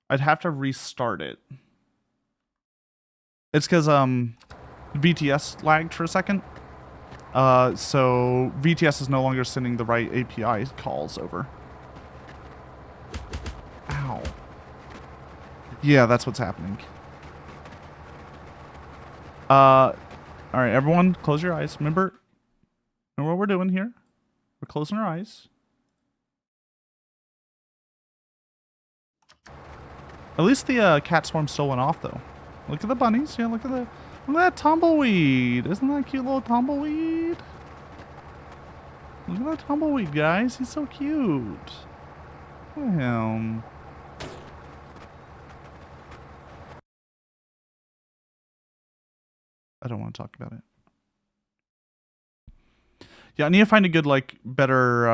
I'd have to restart it. It's because VTS lagged for a second. So VTS is no longer sending the right API calls over. Ow. Yeah, that's what's happening. All right, everyone, close your eyes. Remember what we're doing here? We're closing our eyes. At least the cat swarm still went off, though. Look at the bunnies. Yeah, look at that tumbleweed. Isn't that a cute little tumbleweed? Look at that tumbleweed, guys. He's so cute. Look at him. I don't want to talk about it. Yeah, I need to find a good, like, better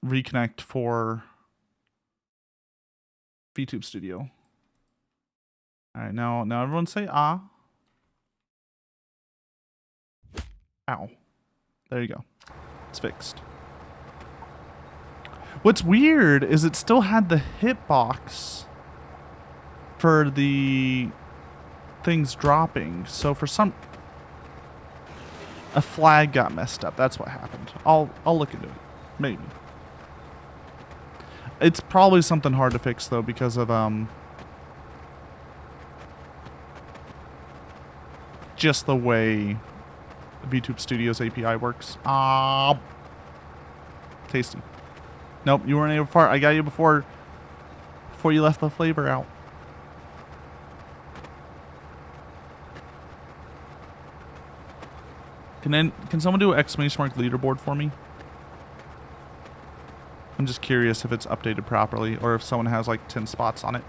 reconnect for VTube Studio. All right, now everyone say ah. Ow. There you go. It's fixed. What's weird is it still had the hitbox for the things dropping. So for a flag got messed up. That's what happened. I'll look into it. Maybe. It's probably something hard to fix though because of just the way VTube Studio's API works. Tasty. Nope, you weren't able to fart. I got you before you left the flavor out. Can someone do an exclamation mark leaderboard for me? I'm just curious if it's updated properly or if someone has like 10 spots on it.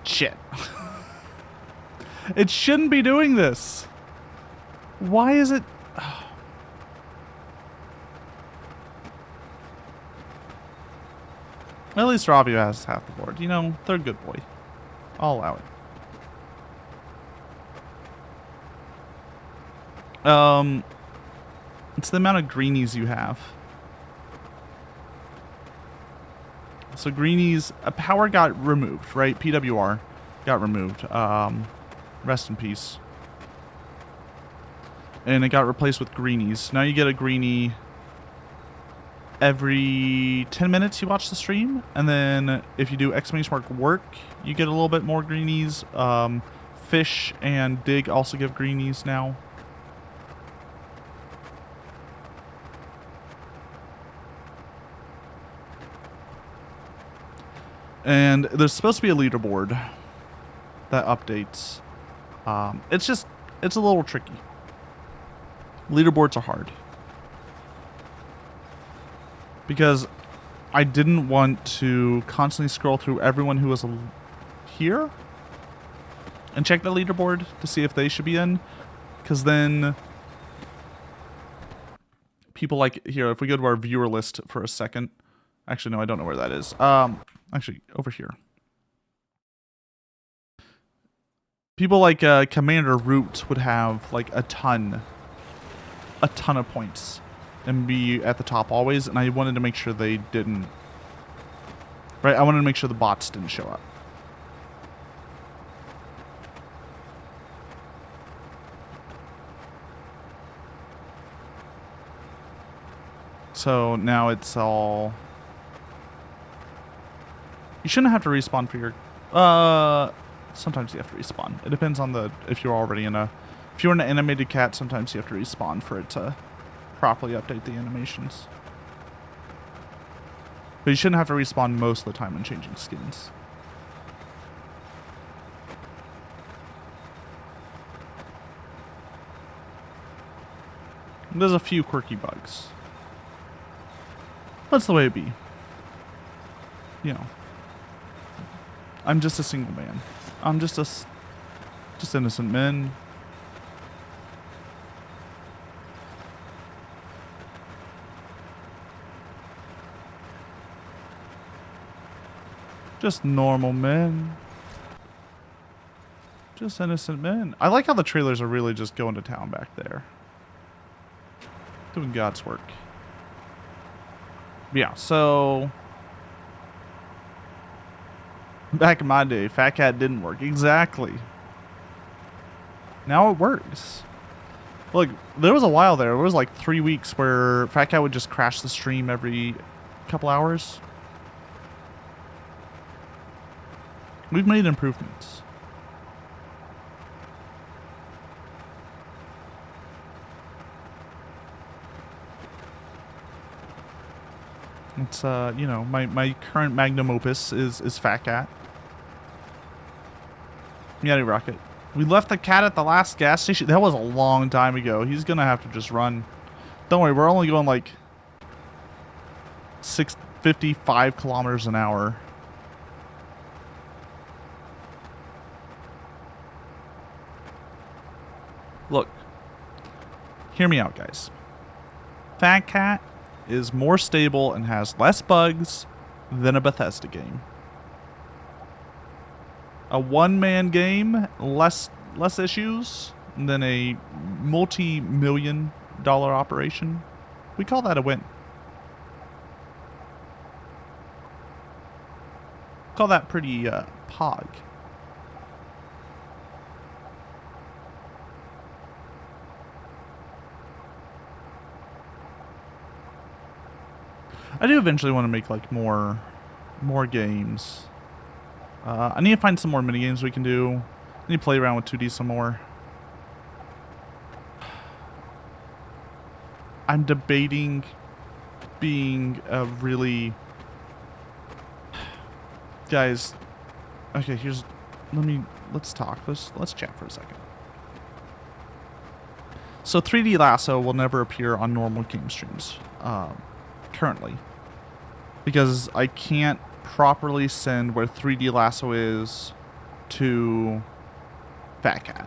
Shit. It shouldn't be doing this. Why is it? At least Robbie has half the board. You know, they're a good boy. I'll allow it. It's the amount of greenies you have. So greenies, power got removed, right? PWR got removed. Rest in peace. And it got replaced with greenies. Now you get a greenie every 10 minutes you watch the stream. And then if you do exclamation mark work, you get a little bit more greenies. Fish and dig also give greenies now. And there's supposed to be a leaderboard that updates. It's a little tricky. Leaderboards are hard. Because I didn't want to constantly scroll through everyone who was here and check the leaderboard to see if they should be in. Because then people like, here, if we go to our viewer list for a second. Actually, no, I don't know where that is. Actually, over here. People like Commander Root would have like a ton of points and be at the top always, and I wanted to make sure they didn't. Right, I wanted to make sure the bots didn't show up. So now it's all. You shouldn't have to respawn for your. Sometimes you have to respawn. It depends on if you're already in a. If you're an animated cat, sometimes you have to respawn for it to properly update the animations. But you shouldn't have to respawn most of the time when changing skins. There's a few quirky bugs. That's the way it be. You know. I'm just a single man. I'm just innocent men. Just normal men. Just innocent men. I like how the trailers are really just going to town back there. Doing God's work. Yeah, so back in my day, Fat Cat didn't work. Exactly. Now it works. Look, there was a while there. It was like 3 weeks where Fat Cat would just crash the stream every couple hours. We've made improvements. It's you know, my current magnum opus is Fat Cat. Meowdy Rocket. We left the cat at the last gas station. That was a long time ago. He's gonna have to just run. Don't worry, we're only going like 655 kilometers an hour. Look, hear me out, guys. Fat Cat is more stable and has less bugs than a Bethesda game. A one-man game, less issues than a multi-million-dollar operation. We call that a win. Call that pretty pog. I do eventually want to make like more games. I need to find some more mini games we can do. I need to play around with 2D some more. I'm debating being a really... Guys, okay, let's talk. Let's chat for a second. So 3D Lasso will never appear on normal game streams, currently. Because I can't properly send where 3D Lasso is to Fat Cat.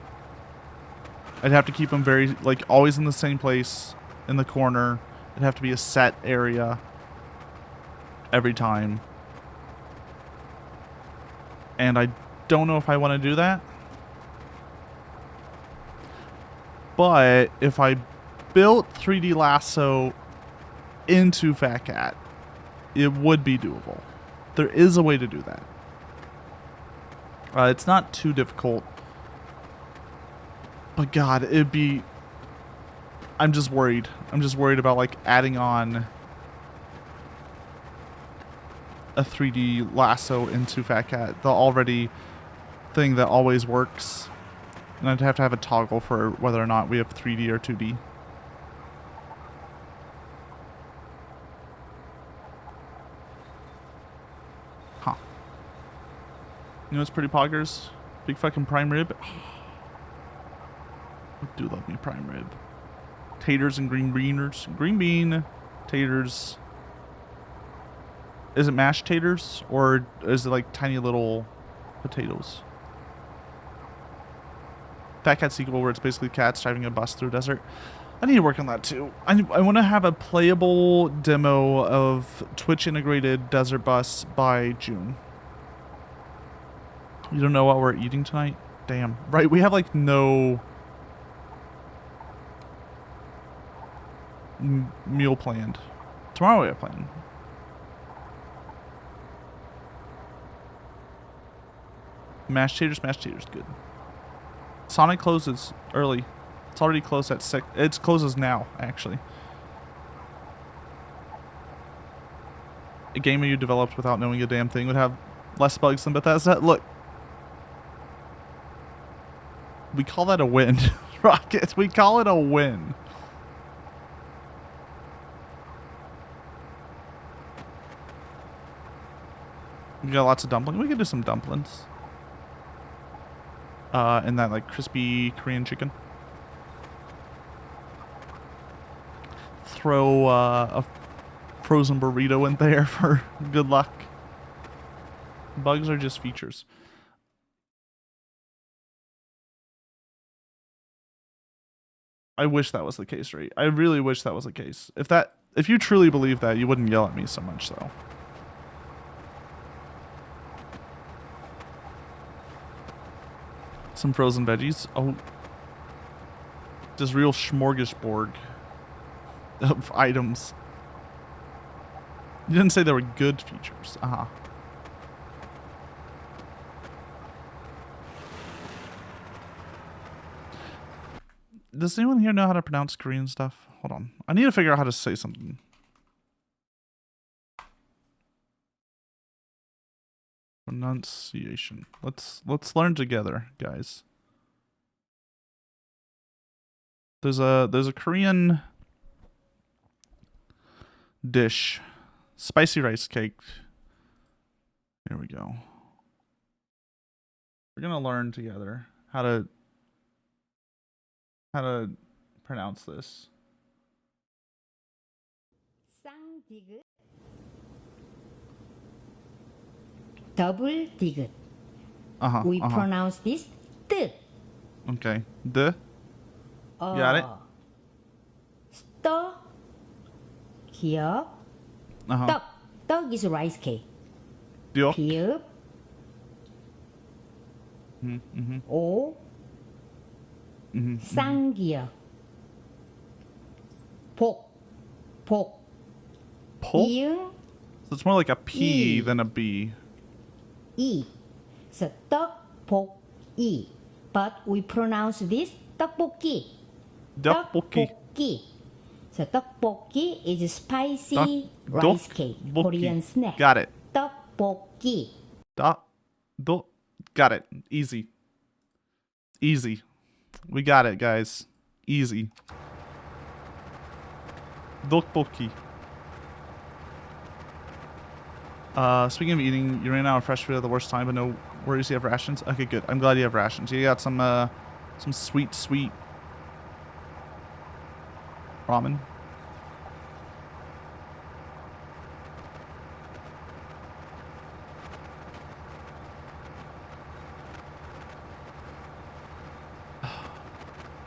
I'd have to keep them very, like, always in the same place, in the corner. It'd have to be a set area every time. And I don't know if I want to do that. But if I built 3D Lasso into Fat Cat, it would be doable. There is a way to do that. It's not too difficult. But God, it'd be... I'm just worried. I'm just worried about like adding on a 3D Lasso into Fat Cat, the already thing that always works. And I'd have to have a toggle for whether or not we have 3D or 2D. Huh. You know what's pretty poggers? Big fucking prime rib. I do love me prime rib. Taters and green beaners. Green bean, taters. Is it mashed taters? Or is it like tiny little potatoes? Fat Cat sequel where it's basically cats driving a bus through a desert. I need to work on that too. I want to have a playable demo of Twitch integrated desert bus by June. You don't know what we're eating tonight? Damn. Right, we have like no meal planned. Tomorrow we have planned. Mashed taters, good. Sonic closes early. It's already closed at 6. It closes now, actually. A game you developed without knowing a damn thing would have less bugs than Bethesda. Look. We call that a win. Rockets, we call it a win. We got lots of dumplings. We could do some dumplings. And that like crispy Korean chicken. Throw a frozen burrito in there for good luck. Bugs are just features. I wish that was the case, right? I really wish that was the case. If you truly believe that, you wouldn't yell at me so much, though. Some frozen veggies. Oh. Just real smorgasbord of items. You didn't say they were good features. Uh-huh. Does anyone here know how to pronounce Korean stuff? Hold on. I need to figure out how to say something. Pronunciation. Let's learn together, guys. There's a Korean dish, spicy rice cake. Here we go. We're gonna learn together how to pronounce this. 쌍디귿, double 디귿. We pronounce this 뜨. Okay. The. Got it. 떡, 기역, 떡. 떡 is rice cake. Diok. 비읍, 오, 쌍기역. 복, Po? 이응, So it's more like a P E. than a B. 이. So 떡볶이. But we pronounce this 떡볶이. Dokboki. 떡볶이. So 떡볶이 is spicy rice cake, Dokboki. Korean snack. Got it. 떡볶이. Got it. Easy. Easy. We got it, guys. Easy. Dokboki. Speaking of eating, you ran out of fresh food at the worst time, but no worries, you have rations? Okay, good. I'm glad you have rations. You got some sweet ramen.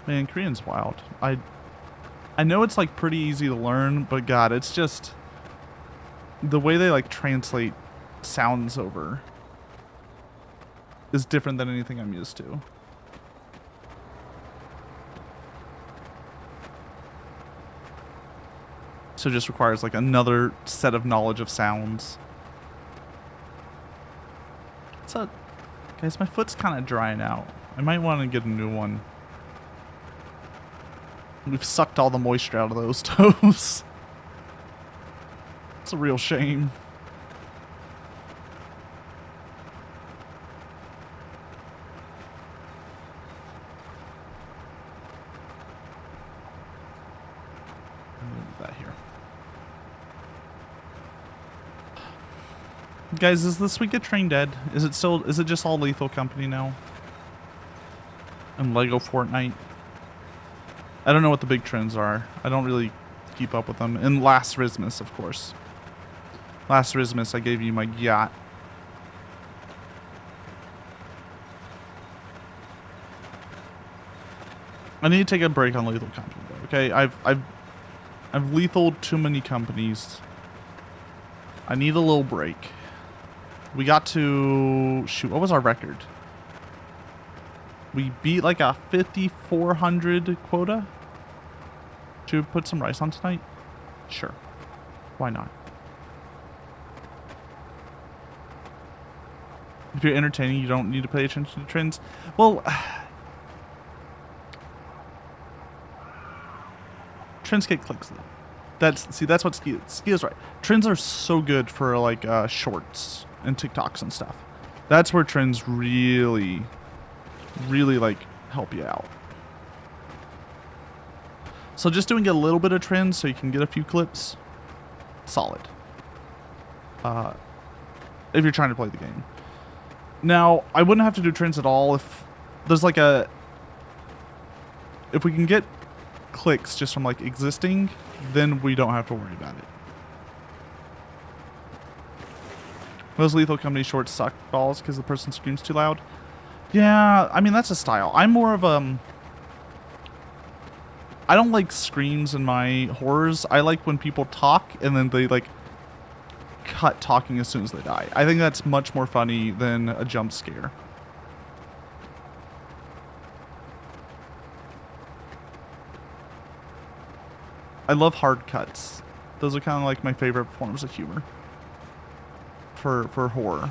Man, Korean's wild. I know it's like pretty easy to learn, but God, it's just the way they like translate sounds over is different than anything I'm used to. So it just requires like another set of knowledge of sounds. So, guys, my foot's kind of drying out. I might want to get a new one. We've sucked all the moisture out of those toes. It's a real shame. Move that here. Guys, is this week at Train dead? Is it just all Lethal Company now? And Lego Fortnite? I don't know what the big trends are. I don't really keep up with them. And Last Christmas, of course. Last Christmas, I gave you my yacht. I need to take a break on Lethal Company, though, okay? I've lethaled too many companies. I need a little break. We got to... Shoot, what was our record? We beat like a 5,400 quota. Should we put some rice on tonight? Sure. Why not? If you're entertaining, you don't need to pay attention to trends. Well, trends get clicks though. That's what Ski is right. Trends are so good for like shorts and TikToks and stuff. That's where trends really like help you out. So just doing a little bit of trends so you can get a few clips, solid. If you're trying to play the game. Now, I wouldn't have to do trends at all if there's like if we can get clicks just from like existing, then we don't have to worry about it. Those Lethal Company shorts suck balls because the person screams too loud. Yeah, I mean, that's a style. I'm more of I don't like screams in my horrors. I like when people talk and then they like cut talking as soon as they die. I think that's much more funny than a jump scare. I love hard cuts. Those are kind of like my favorite forms of humor for horror.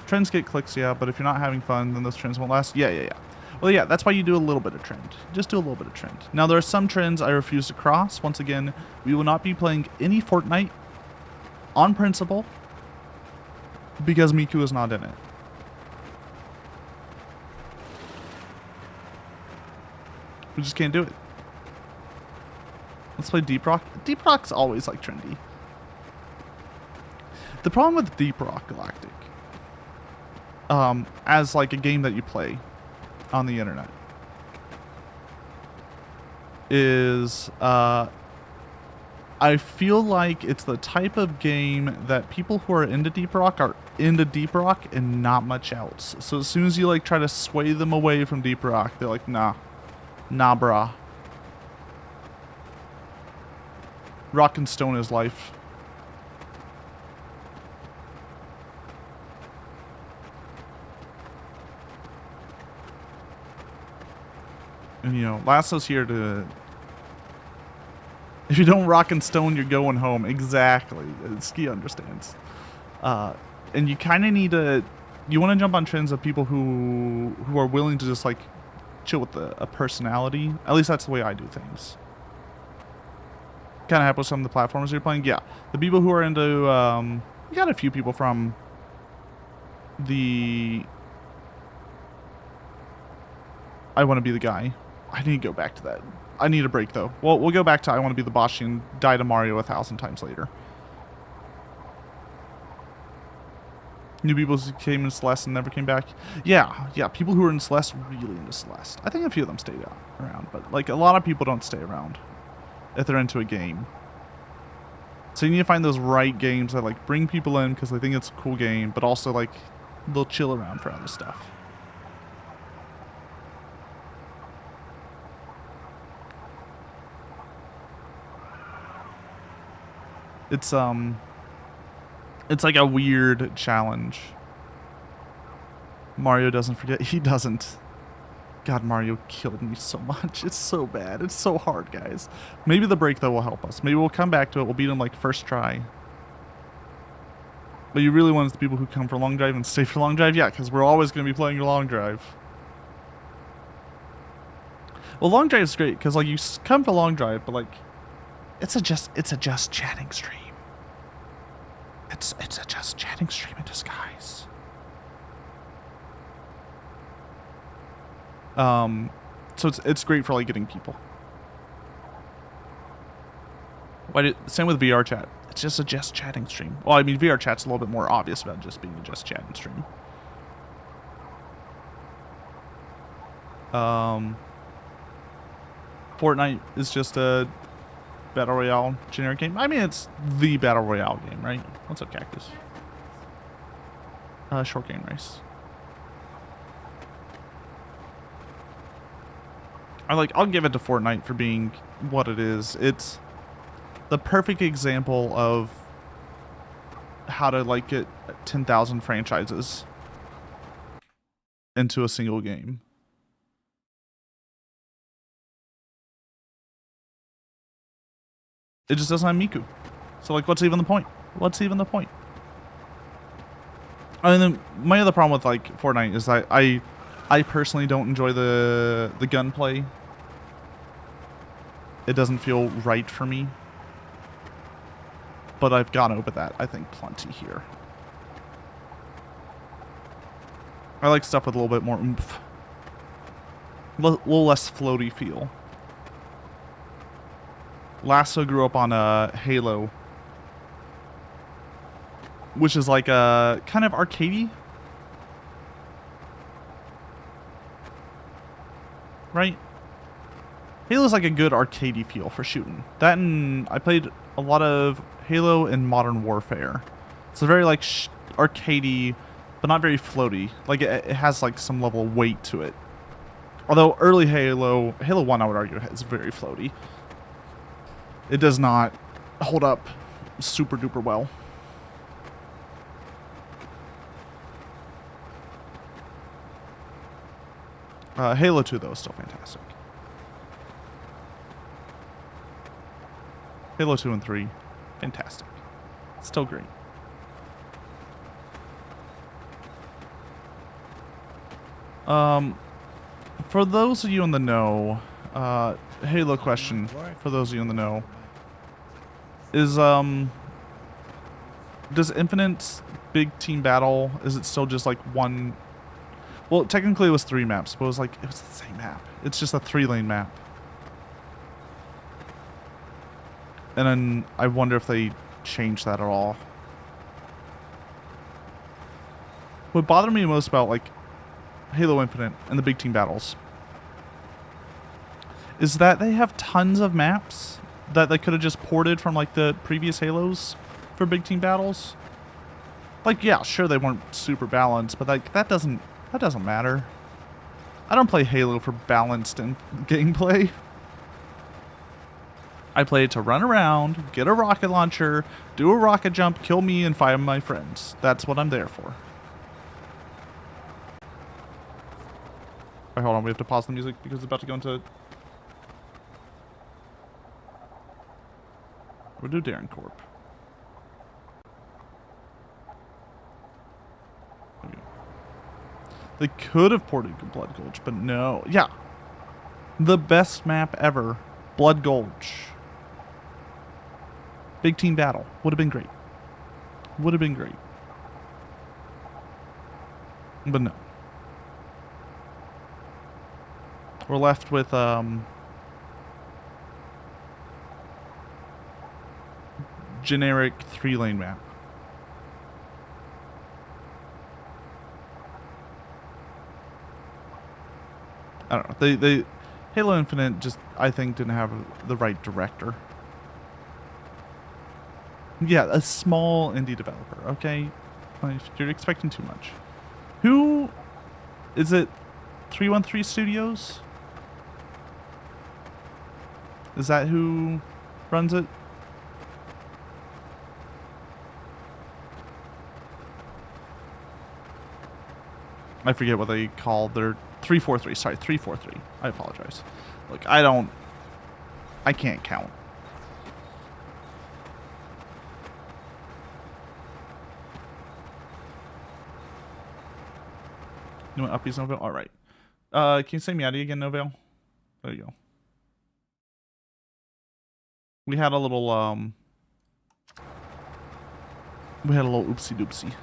Trends get clicks, yeah, but if you're not having fun, then those trends won't last. Yeah. Well, yeah, that's why you do a little bit of trend. Just do a little bit of trend. Now, there are some trends I refuse to cross. Once again, we will not be playing any Fortnite on principle because Miku is not in it. We just can't do it. Let's play Deep Rock. Deep Rock's always like trendy. The problem with Deep Rock Galactic, as like a game that you play on the internet, is I feel like it's the type of game that people who are into Deep Rock are into Deep Rock and not much else. So as soon as you like try to sway them away from Deep Rock, they're like, nah, brah. Rock and stone is life. And you know, Lasso's here to... If you don't rock and stone, you're going home. Exactly. Ski understands. And you kind of need to... You want to jump on trends of people who are willing to just like chill with a personality. At least that's the way I do things. Kind of happy with some of the platformers you're playing. Yeah, the people who are into we got a few people from the I want to be the guy. I need to go back to that. I need a break though. Well, we'll go back to I want to be the Boshi and die to Mario 1,000 times later. New people who came in Celeste and never came back. Yeah, people who were in Celeste really into Celeste. I think a few of them stayed around, but like a lot of people don't stay around if they're into a game. So you need to find those right games that like bring people in because they think it's a cool game, but also like they'll chill around for other stuff. It's like a weird challenge. Mario doesn't forget. He doesn't. God, Mario killed me so much. It's so bad. It's so hard, guys. Maybe the break, though, will help us. Maybe we'll come back to it. We'll beat him, like, first try. But you really want the people who come for long drive and stay for long drive? Yeah, because we're always going to be playing a long drive. Well, long drive is great, because, like, you come for long drive, but, like, it's a just chatting stream. It's a just chatting stream in disguise. So it's great for like getting people. Same with VR chat. It's just a just chatting stream. Well, I mean VR chat's a little bit more obvious about just being a just chatting stream. Fortnite is just a battle royale generic game. I mean, it's the battle royale game, right? What's up, Cactus? Short game race. I'll give it to Fortnite for being what it is. It's the perfect example of how to like get 10,000 franchises into a single game. It just doesn't have Miku. So like, what's even the point? What's even the point? I mean, my other problem with like Fortnite is that I personally don't enjoy the gunplay. It doesn't feel right for me. But I've gone over that, I think, plenty here. I like stuff with a little bit more oomph. A little less floaty feel. Lasso grew up on Halo, which is like a kind of arcadey, right? Halo's like a good arcadey feel for shooting. That and I played a lot of Halo and Modern Warfare. It's a very like arcadey, but not very floaty. Like it has like some level of weight to it. Although early Halo 1, I would argue, is very floaty. It does not hold up super duper well. Halo 2, though, is still fantastic. Halo 2 and 3, fantastic. Still great. For those of you in the know, Halo question, for those of you in the know, is, does Infinite's big team battle, is it still just like one? Well, technically it was 3 maps, but it was the same map. It's just a 3-lane map. And then I wonder if they changed that at all. What bothered me most about like Halo Infinite and the big team battles is that they have tons of maps that they could have just ported from like the previous Halos for big team battles. Like, yeah, sure they weren't super balanced, but like that doesn't matter. I don't play Halo for balanced in gameplay. I play it to run around, get a rocket launcher, do a rocket jump, kill me, and 5 of my friends. That's what I'm there for. Alright, hold on, we have to pause the music because it's about to go into... We'll do Darren Corp. Okay. They could have ported Blood Gulch, but no. Yeah. The best map ever. Blood Gulch. Big team battle. Would have been great. Would have been great. But no. We're left with, generic 3-lane map. I don't know. They Halo Infinite just, I think, didn't have the right director. Yeah, a small indie developer, okay? Like, you're expecting too much. Who is it? 313 Studios? Is that who runs it? I forget what they call their 343. Sorry, 343. I apologize. Look, I can't count. You want uppies, Novale? Alright. Can you say Meowdy again, Novale? There you go. We had a little, oopsie doopsie.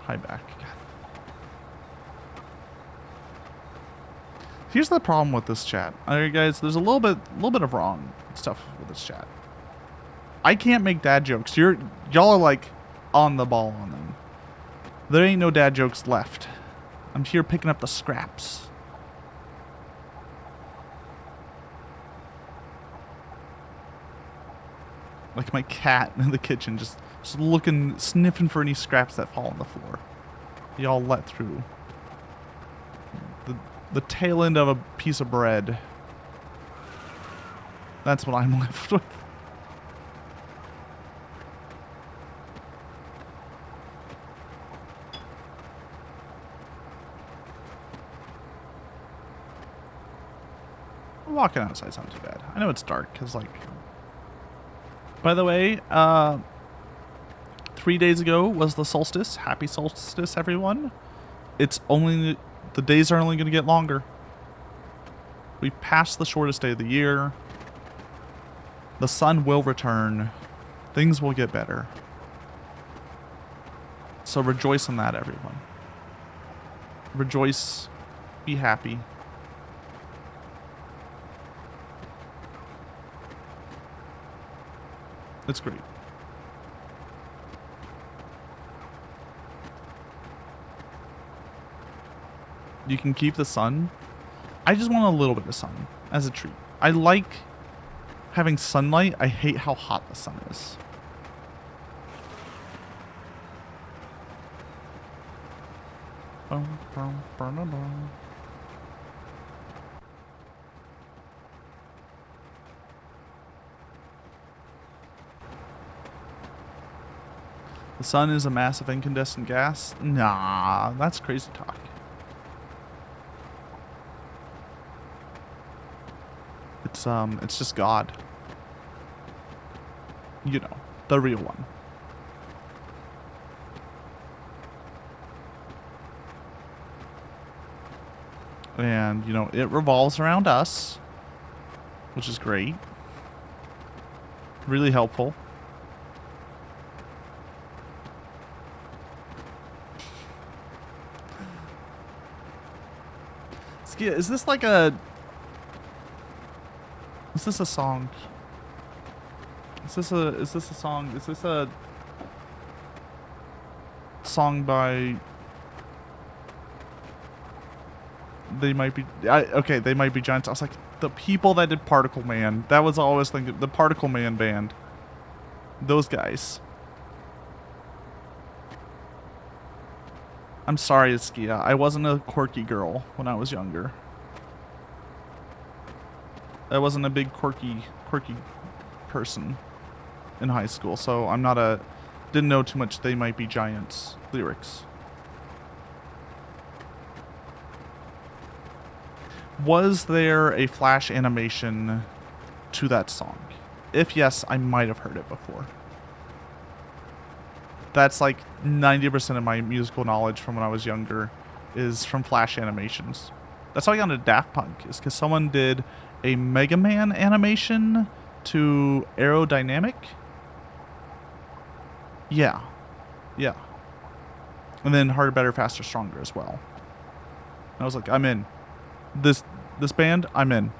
Hi back. God. Here's the problem with this chat. Alright guys, there's a little bit of wrong stuff with this chat. I can't make dad jokes. Y'all are like on the ball on them. There ain't no dad jokes left. I'm here picking up the scraps. Like my cat in the kitchen, just looking, sniffing for any scraps that fall on the floor. Y'all let through. The tail end of a piece of bread. That's what I'm left with. Walking outside's not too bad. I know it's dark, because, like... By the way, 3 days ago was the solstice. Happy solstice, everyone. It's only... The days are only going to get longer. We've passed the shortest day of the year. The sun will return. Things will get better. So rejoice in that, everyone. Rejoice. Be happy. It's great. You can keep the sun. I just want a little bit of sun as a treat. I like having sunlight. I hate how hot the sun is. The sun is a massive incandescent gas? Nah, that's crazy talk. It's just God. You know, the real one. And, you know, it revolves around us, which is great. Really helpful. Is this like a... Is this a song? Is this a song? Is this a song by They Might Be okay, They Might Be Giants. I was like, the people that did Particle Man. That was always thinking, the Particle Man band. Those guys. I'm sorry, Iskia. I wasn't a quirky girl when I was younger. I wasn't a big quirky person in high school, so I'm not a... Didn't know too much They Might Be Giants lyrics. Was there a Flash animation to that song? If yes, I might have heard it before. That's like 90% of my musical knowledge from when I was younger is from Flash animations. That's how I got into Daft Punk, is because someone did a Mega Man animation to Aerodynamic. Yeah. Yeah. And then Harder, Better, Faster, Stronger as well. And I was like, I'm in. This band, I'm in.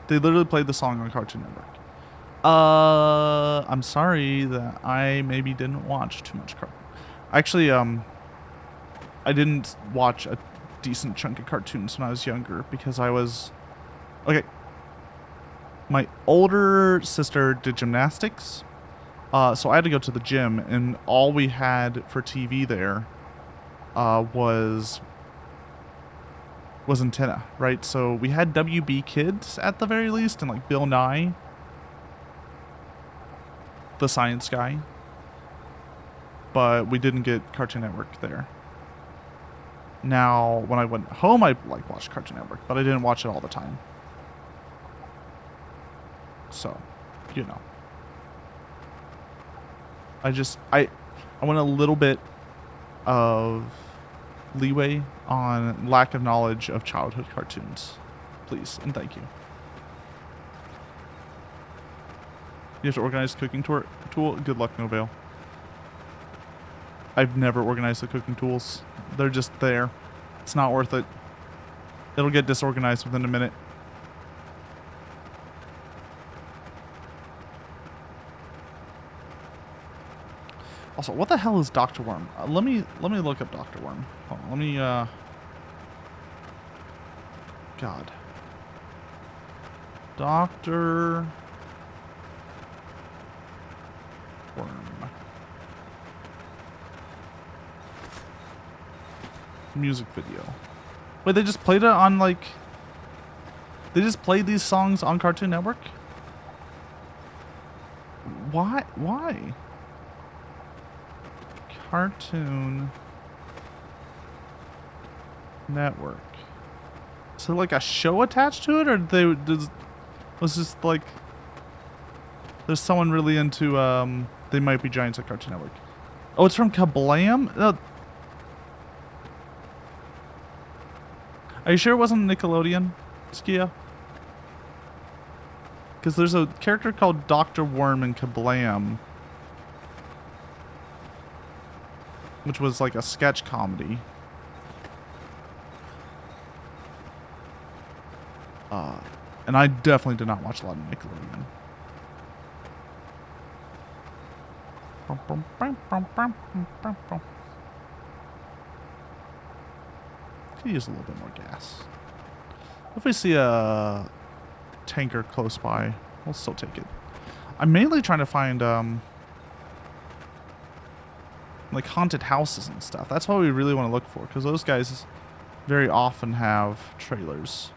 They literally played the song on Cartoon Network. I'm sorry that I maybe didn't watch too much cartoon. Actually, I didn't watch a decent chunk of cartoons when I was younger because I was... Okay. My older sister did gymnastics, so I had to go to the gym, and all we had for TV there was antenna, right? So we had WB Kids at the very least, and like Bill Nye, the science guy, but we didn't get Cartoon Network there. Now, when I went home, I like watched Cartoon Network, but I didn't watch it all the time. So, you know, I want a little bit of leeway on lack of knowledge of childhood cartoons, please and thank you. You have to organize a cooking tool. Good luck, no bail. I've never organized the cooking tools. They're just there. It's not worth it. It'll get disorganized within a minute. Also, what the hell is Dr. Worm? Let me look up Dr. Worm. Hold on, let me God. Dr. Worm. Music video. Wait, they just played it on like... They just played these songs on Cartoon Network? Why? Why? Cartoon Network. Is there like a show attached to it, or was this like... There's someone really into, They Might Be Giants at Cartoon Network. Oh, it's from Kablam? Are you sure it wasn't Nickelodeon, Skia? Because there's a character called Dr. Worm in Kablam, which was like a sketch comedy. And I definitely did not watch a lot of Nickelodeon. Could use a little bit more gas. If we see a tanker close by, we'll still take it. I'm mainly trying to find like haunted houses and stuff. That's what we really want to look for, because those guys very often have trailers.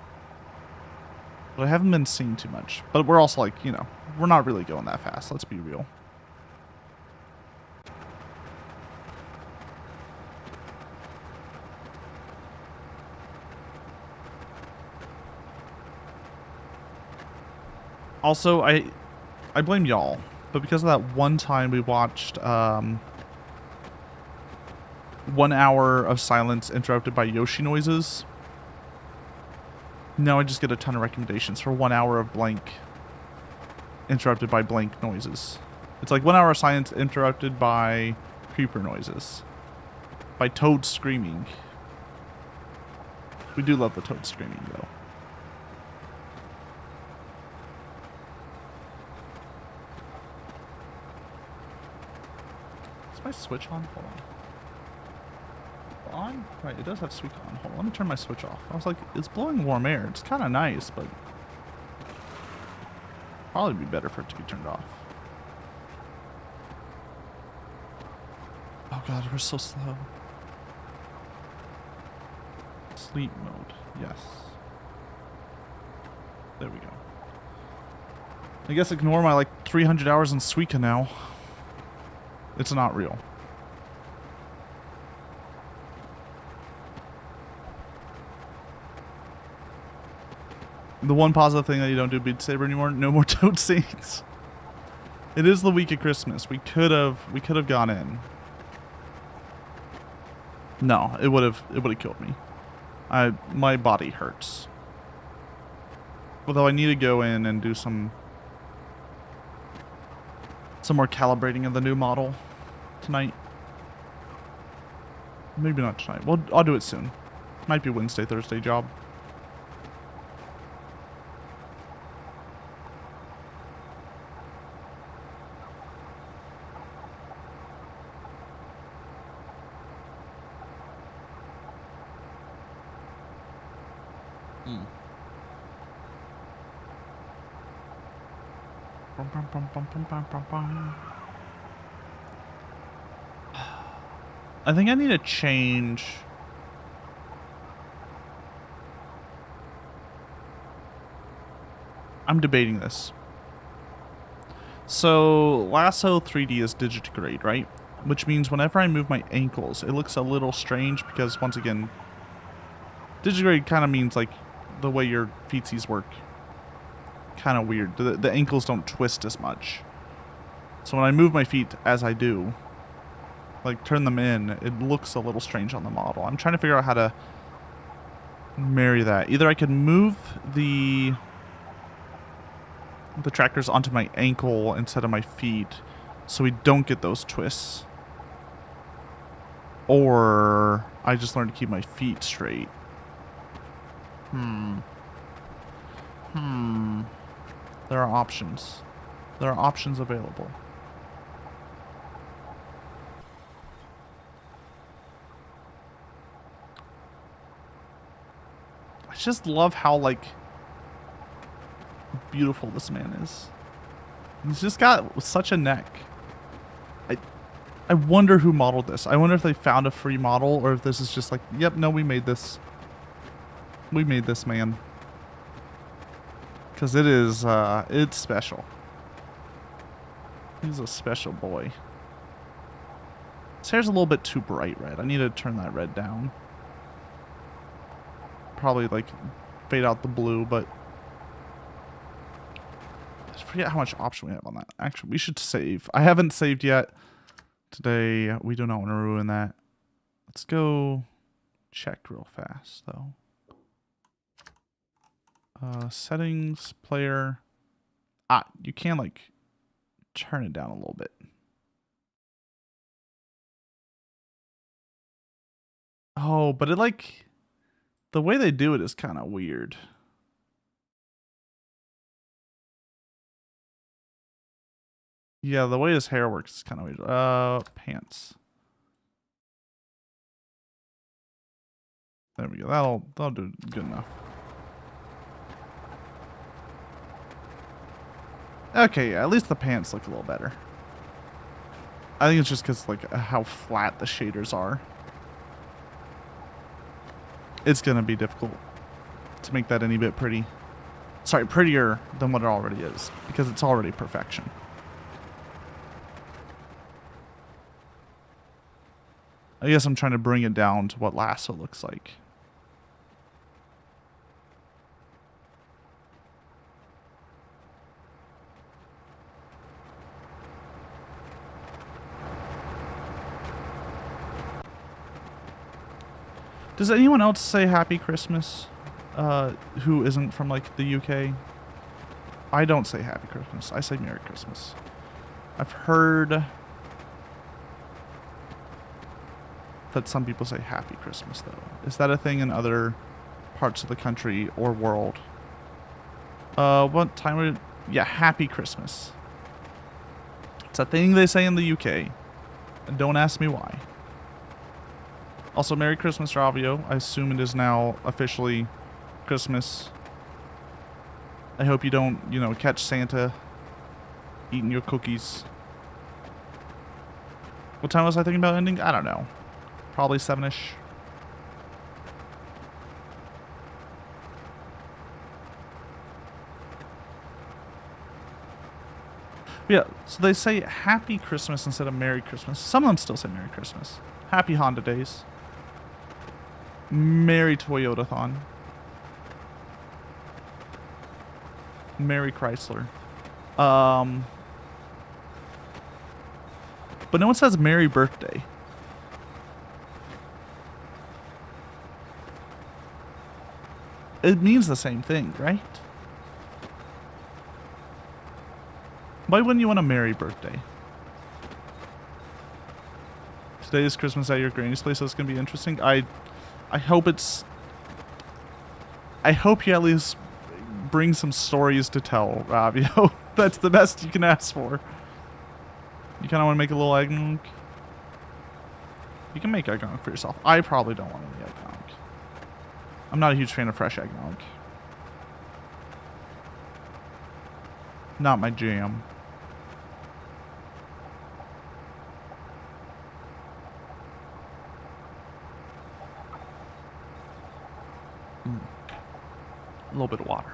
But I haven't been seeing too much. But we're also like, you know, we're not really going that fast. Let's be real. Also, I blame y'all, but because of that one time we watched 1 hour of silence interrupted by Yoshi noises, now I just get a ton of recommendations for 1 hour of blank interrupted by blank noises. It's like 1 hour of silence interrupted by creeper noises, by Toad screaming. We do love the Toad screaming, though. my switch on? Hold on. On? Right, it does have switch on. Hold on, let me turn my switch off. I was like, it's blowing warm air. It's kind of nice, but probably be better for it to be turned off. Oh god, we're so slow. Sleep mode. Yes. There we go. I guess ignore my like 300 hours in Suica now. It's not real. The one positive thing that you don't do Beat Saber anymore, no more toad scenes. It is the week of Christmas. We could have gone in. No, it would have killed me. My body hurts. Although I need to go in and do some more calibrating of the new model tonight. Maybe not tonight. Well, I'll do it soon. Might be Wednesday, Thursday job. I think I need to change. I'm debating this. So, Lasso 3D is digigrade, right? Which means whenever I move my ankles, it looks a little strange because, once again, digigrade kind of means like the way your feetsies work. Kind of weird. The ankles don't twist as much. So when I move my feet as I do, like turn them in, it looks a little strange on the model. I'm trying to figure out how to marry that. Either I can move the trackers onto my ankle instead of my feet so we don't get those twists. Or I just learn to keep my feet straight. There are options. There are options available. I just love how, like, beautiful this man is. He's just got such a neck. I wonder who modeled this. I wonder if they found a free model or if this is just like, yep, no, we made this. We made this man. Because it is, it's special. He's a special boy. His hair's a little bit too bright red. I need to turn that red down. Probably, like, fade out the blue, but I forget how much option we have on that. Actually, we should save. I haven't saved yet. Today, we do not want to ruin that. Let's go check real fast, though. Settings, player. You can, like, turn it down a little bit. Oh, but it, like, the way they do it is kind of weird. Yeah, the way his hair works is kind of weird. Pants. There we go. That'll do good enough. Okay, yeah, at least the pants look a little better. I think it's just because, like, how flat the shaders are. It's gonna be difficult to make that any bit pretty. Sorry, prettier than what it already is, because it's already perfection. I guess I'm trying to bring it down to what Lasso looks like. Does anyone else say Happy Christmas? Who isn't from, like, the UK? I don't say Happy Christmas. I say Merry Christmas. I've heard that some people say Happy Christmas, though. Is that a thing in other parts of the country or world? What time would it? Yeah, Happy Christmas. It's a thing they say in the UK. And don't ask me why. Also, Merry Christmas, Ravio. I assume it is now officially Christmas. I hope you don't, you know, catch Santa eating your cookies. What time was I thinking about ending? I don't know. Probably 7-ish. Yeah, so they say Happy Christmas instead of Merry Christmas. Some of them still say Merry Christmas. Happy Honda Days. Merry Toyotathon. Merry Chrysler. But no one says Merry Birthday. It means the same thing, right? Why wouldn't you want a merry birthday? Today is Christmas at your granny's place, so it's gonna be interesting. I hope it's... I hope you at least bring some stories to tell, Ravio. That's the best you can ask for. You kinda wanna make a little eggnog? You can make eggnog for yourself. I probably don't want any eggnog. I'm not a huge fan of fresh eggnog. Not my jam. A little bit of water.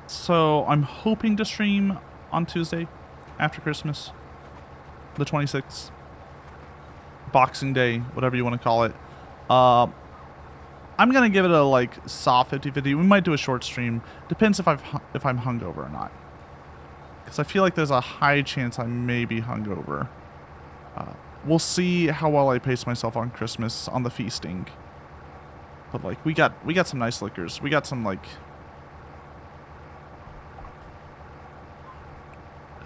So I'm hoping to stream on Tuesday after Christmas, the 26th, Boxing Day, whatever you want to call it. I'm gonna give it a like soft 50-50. We might do a short stream. Depends if I'm hungover or not, because I feel like there's a high chance I may be hungover. We'll see how well I pace myself on Christmas on the feasting. But like we got some nice liquors. We got some like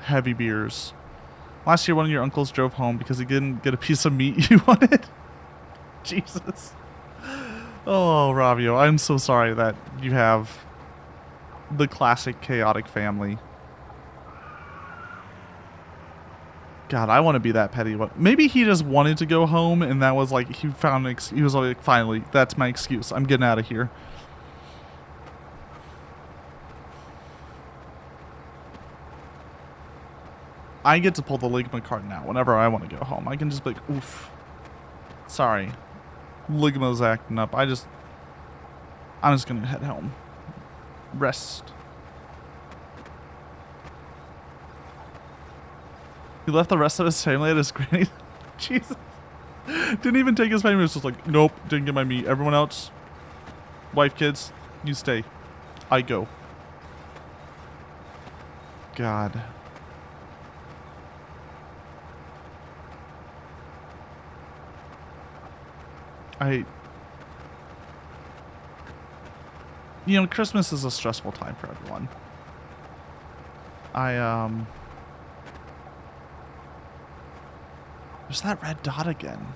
heavy beers. Last year one of your uncles drove home because he didn't get a piece of meat you wanted. Jesus. Oh, Ravio, I'm so sorry that you have the classic chaotic family. God, I want to be that petty. Maybe he just wanted to go home, and that was like, he found he was like, finally, that's my excuse. I'm getting out of here. I get to pull the Ligma card now whenever I want to go home. I can just be like, oof. Sorry. Ligma's acting up. I'm just going to head home. Rest. He left the rest of his family at his granny. Jesus. Didn't even take his family. He was just like, nope, didn't get my meat. Everyone else, wife, kids, you stay. I go. God. You know, Christmas is a stressful time for everyone. There's that red dot again.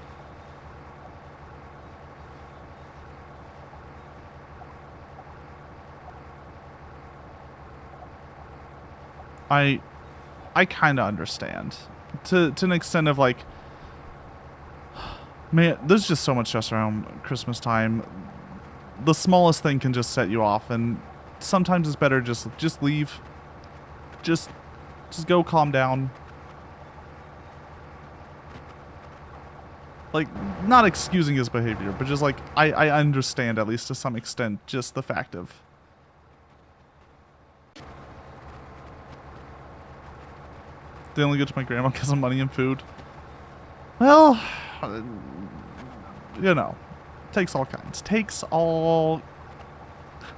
I kind of understand. To an extent of like, man, there's just so much stress around Christmas time. The smallest thing can just set you off, and sometimes it's better just leave. Just go calm down. Like, not excusing his behavior, but just like, I understand, at least to some extent, just the fact of... They only go to my grandma because of money and food. Well, you know, takes all kinds. Takes all...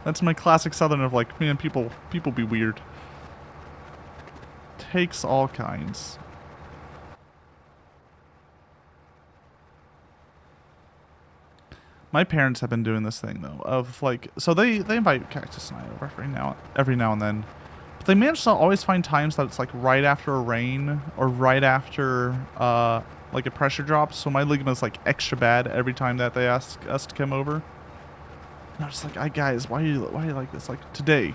That's my classic Southern of like, man, people be weird. Takes all kinds. My parents have been doing this thing though, of like, so they invite Cactus and I over every now and then, but they manage to always find times that it's like right after a rain or right after like a pressure drop. So my ligament is like extra bad every time that they ask us to come over. And I'm just like, guys, why are you like this? Like today,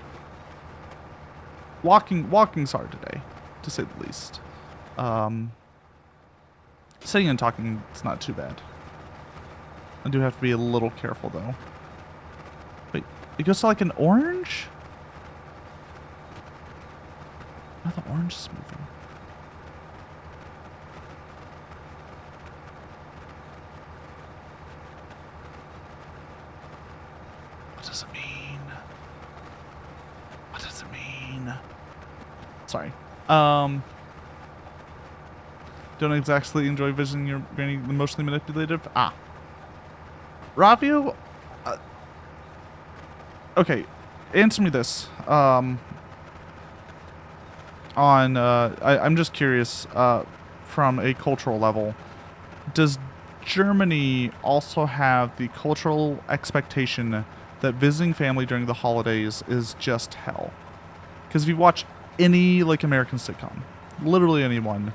walking's hard today, to say the least. Sitting and talking, it's not too bad. I do have to be a little careful though. Wait, it goes to like an orange? Oh, the orange is moving. What does it mean? What does it mean? Sorry. Don't exactly enjoy visiting your granny emotionally manipulative. Ah. Ravio? Okay. Answer me this. I'm just curious, from a cultural level, does Germany also have the cultural expectation that visiting family during the holidays is just hell? Because if you watch any, like, American sitcom, literally anyone,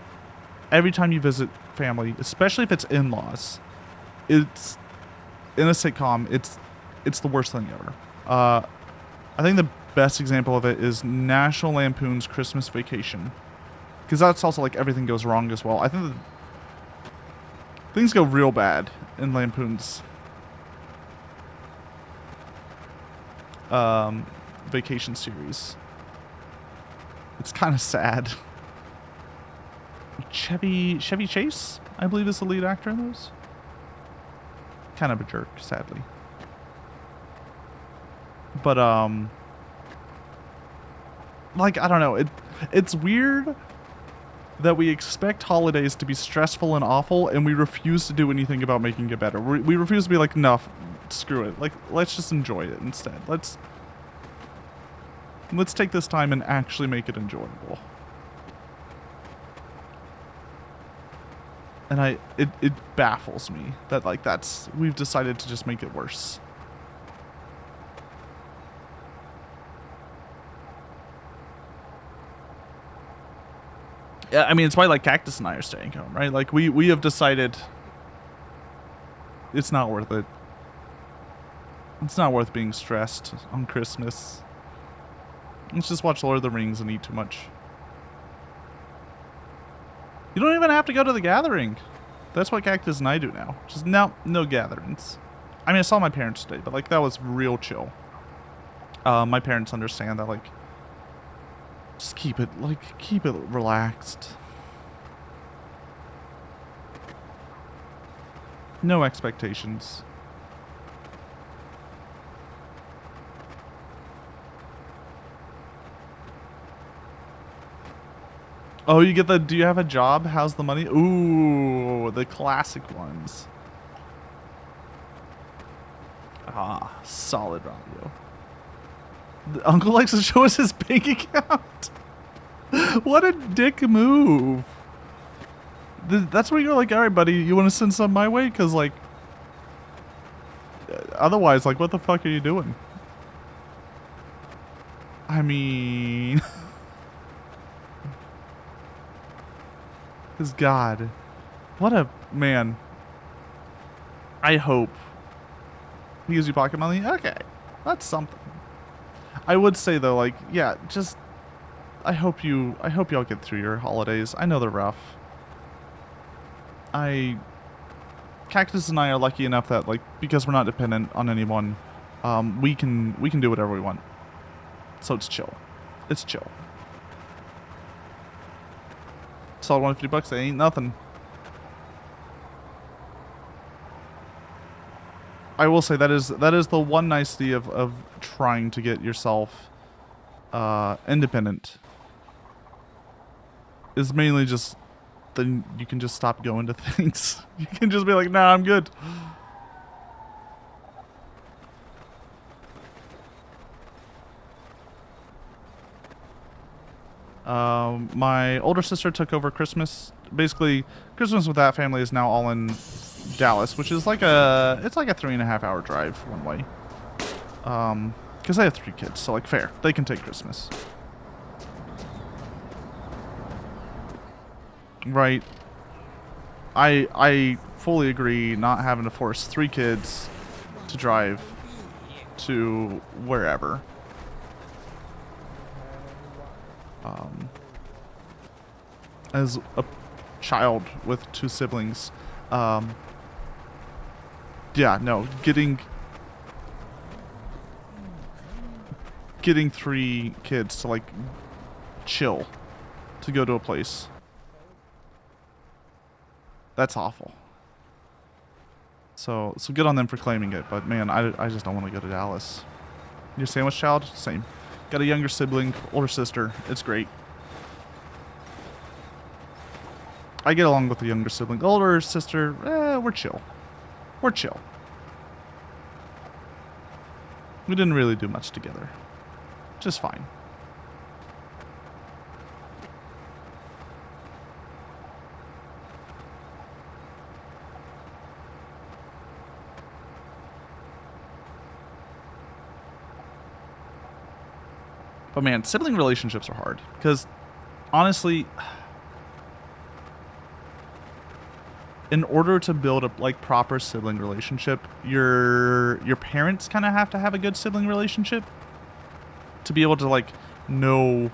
every time you visit family, especially if it's in-laws, it's, in a sitcom, it's the worst thing ever. I think the best example of it is National Lampoon's Christmas Vacation, because that's also like everything goes wrong as well. I think things go real bad in Lampoon's vacation series. It's kind of sad. Chevy Chase, I believe, is the lead actor in those. Kind of a jerk, sadly. But like, I don't know, it's weird that we expect holidays to be stressful and awful, and we refuse to do anything about making it better. We refuse to be like, no, screw it. Like, let's just enjoy it instead. Let's take this time and actually make it enjoyable. And it baffles me that, like, we've decided to just make it worse. Yeah, I mean, it's why, like, Cactus and I are staying home, right? Like, we have decided it's not worth it. It's not worth being stressed on Christmas. Let's just watch Lord of the Rings and eat too much. You don't even have to go to the gathering. That's what Cactus and I do now. Just no gatherings. I mean, I saw my parents today, but, like, that was real chill. My parents understand that, like, just keep it relaxed. No expectations. Oh, you get the, do you have a job? How's the money? Ooh, the classic ones. Ah, solid radio. Uncle likes to show us his bank account. What a dick move. That's where you're like, all right, buddy, you want to send some my way? Because, like, otherwise, like, what the fuck are you doing? I mean, because God, what a man. I hope he gives you pocket money. Okay, that's something. I would say though, like, yeah, just I hope y'all get through your holidays. I know they're rough. Cactus and I are lucky enough that, like, because we're not dependent on anyone, we can do whatever we want. So it's chill. It's chill. Solid $150. They ain't nothing. I will say that is the one nicety of trying to get yourself independent. Is mainly just then you can just stop going to things. You can just be like, nah, I'm good. My older sister took over Christmas. Basically, Christmas with that family is now all in Dallas, which is like it's like a 3.5 hour drive one way. Because I have 3 kids, so, like, fair. They can take Christmas. Right. I fully agree not having to force 3 kids to drive to wherever. as a child with 2 siblings, yeah, no, getting 3 kids to like chill to go to a place, that's awful. So good on them for claiming it, but man, I just don't want to go to Dallas. Your sandwich child? Same. Got a younger sibling, older sister. It's great. I get along with the younger sibling. Older sister, we're chill. We're chill. We didn't really do much together. Just fine. But man, sibling relationships are hard. Because, honestly, in order to build a like proper sibling relationship, your parents kind of have to have a good sibling relationship to be able to like know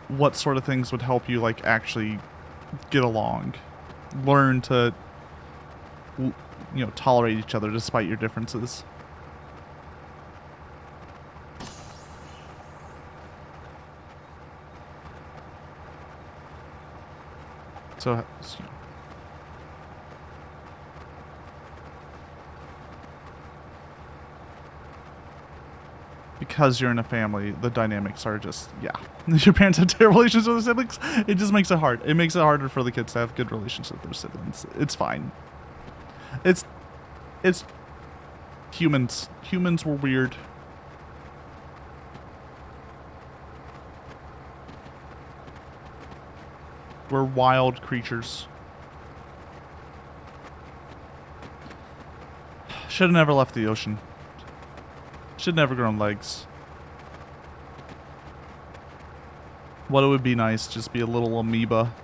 what sort of things would help you like actually get along, learn to, you know, tolerate each other despite your differences. So because you're in a family, the dynamics are just, yeah. Your parents have terrible relationships with their siblings. It just makes it hard. It makes it harder for the kids to have good relationships with their siblings. It's fine. It's humans. Humans were weird. We're wild creatures. Should have never left the ocean. Should never grown legs. What it would be nice, just be a little amoeba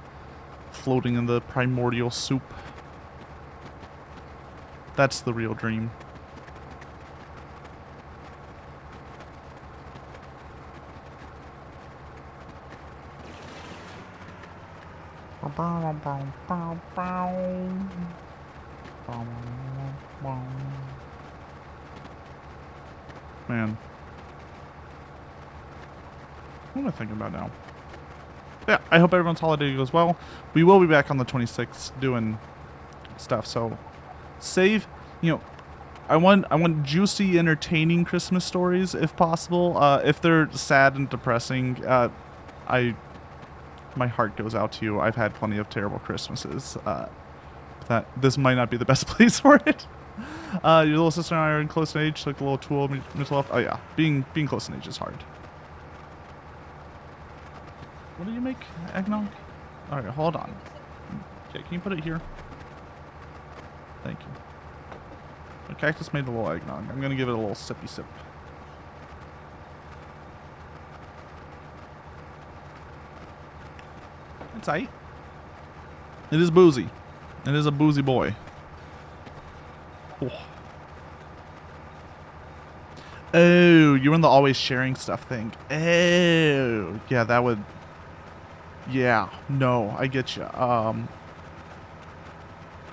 floating in the primordial soup. That's the real dream. Man. What am I thinking about now? Yeah, I hope everyone's holiday goes well. We will be back on the 26th doing stuff, so save, you know, I want juicy, entertaining Christmas stories if possible. If they're sad and depressing, my heart goes out to you. I've had plenty of terrible Christmases. That this might not be the best place for it. Your little sister and I are in close in age, like a little tool mental health. Oh yeah, being close in age is hard. What do you make? Eggnog? Alright, hold on. Okay, can you put it here? Thank you. The cactus made a little eggnog. I'm gonna give it a little sippy sip. It's aight. It is boozy. It is a boozy boy. Oh, you're in the always sharing stuff thing. Oh, yeah, that would. Yeah, no, I get you.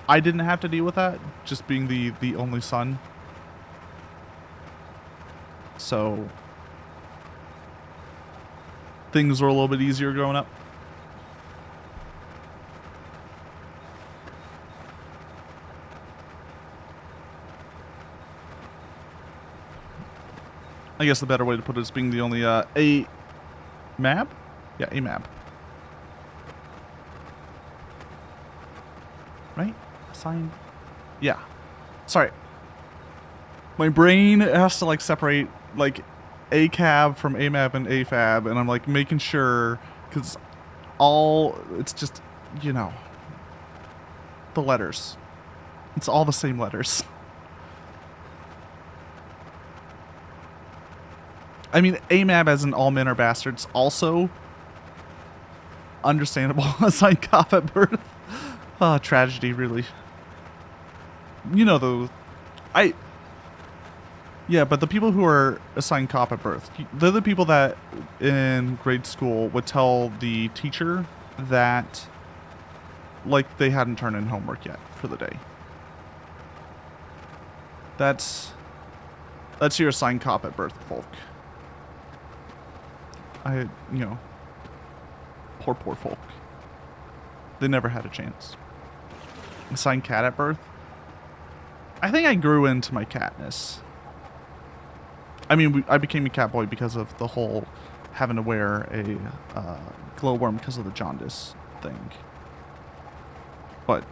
I didn't have to deal with that, just being the only son. So things were a little bit easier growing up. I guess the better way to put it is being the only A-mab? Yeah, A-mab. Right? Sign? Yeah. Sorry. My brain has to like separate like A-cab from A-mab and A-fab, and I'm like making sure, because it's just, you know, the letters. It's all the same letters. I mean, AMAB as in all men are bastards, also understandable. Assigned cop at birth. tragedy, really. You know, though, Yeah, but the people who are assigned cop at birth, they're the people that in grade school would tell the teacher that, like, they hadn't turned in homework yet for the day. That's your assigned cop at birth, folk. You know, poor folk. They never had a chance. Assigned cat at birth? I think I grew into my catness. I mean, I became a cat boy because of the whole having to wear a glowworm because of the jaundice thing. But,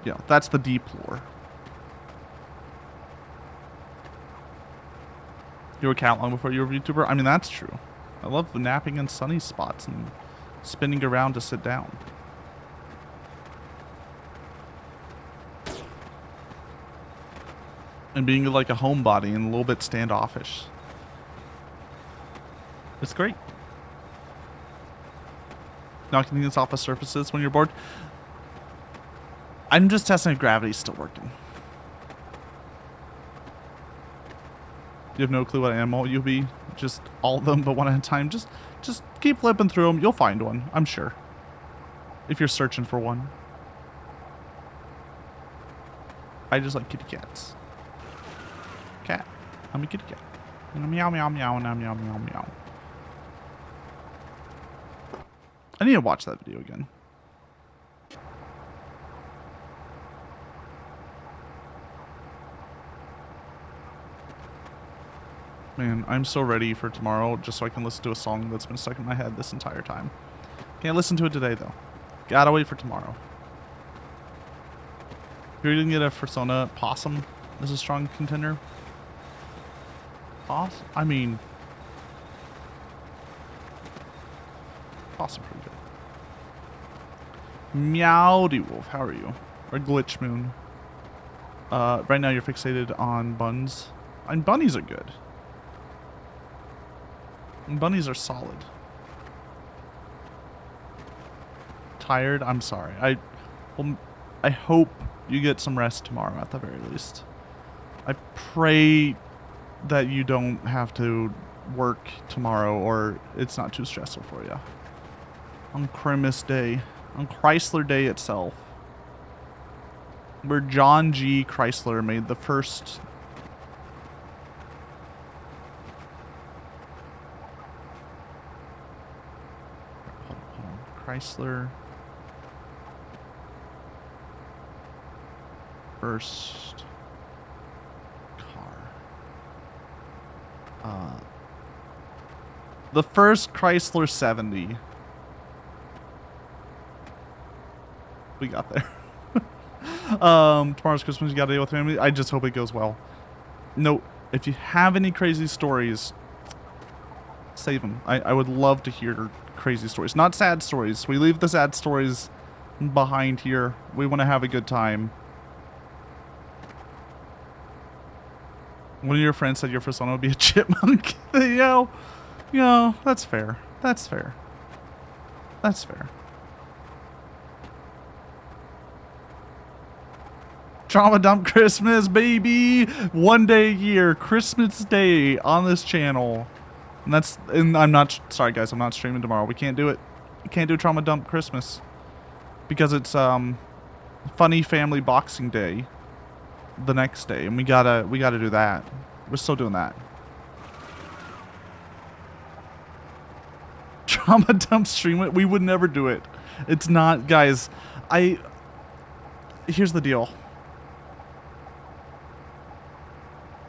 yeah, that's the deep lore. You were a cat long before you were a VTuber? I mean, that's true. I love napping in sunny spots and spinning around to sit down. And being like a homebody and a little bit standoffish. It's great. Knocking things off of surfaces when you're bored. I'm just testing if gravity's still working. You have no clue what animal you'll be. Just all of them, but one at a time. Just keep flipping through them. You'll find one, I'm sure. If you're searching for one. I just like kitty cats. Cat. I'm a kitty cat. Meow, meow, meow, meow, meow, meow, meow. I need to watch that video again. Man, I'm so ready for tomorrow just so I can listen to a song that's been stuck in my head this entire time. Can't listen to it today, though. Gotta wait for tomorrow. You're gonna get a Persona Possum as a strong contender. Possum? I mean... Possum pretty good. Meowdy Wolf, how are you? Or Glitch Moon. Right now you're fixated on buns. And bunnies are good. And bunnies are solid. Tired? I'm sorry. I hope you get some rest tomorrow at the very least. I pray that you don't have to work tomorrow or it's not too stressful for you. On Christmas Day. On Chrysler Day itself. Where John G. Chrysler made the first... Hold on. Chrysler... First... car. The first Chrysler 70. We got there. Tomorrow's Christmas, you got to deal with family. I just hope it goes well. No, if you have any crazy stories, save them. I would love to hear crazy stories. Not sad stories. We leave the sad stories behind here. We want to have a good time. One of your friends said your persona would be a chipmunk. Yo, that's fair. That's fair. That's fair. Trauma Dump Christmas, baby! One day a year, Christmas Day on this channel. And I'm not, sorry guys, I'm not streaming tomorrow. We can't do it. We can't do Trauma Dump Christmas. Because it's, Funny Family Boxing Day. The next day, and we gotta do that. We're still doing that. Trauma Dump stream it? We would never do it. It's not, guys. Here's the deal.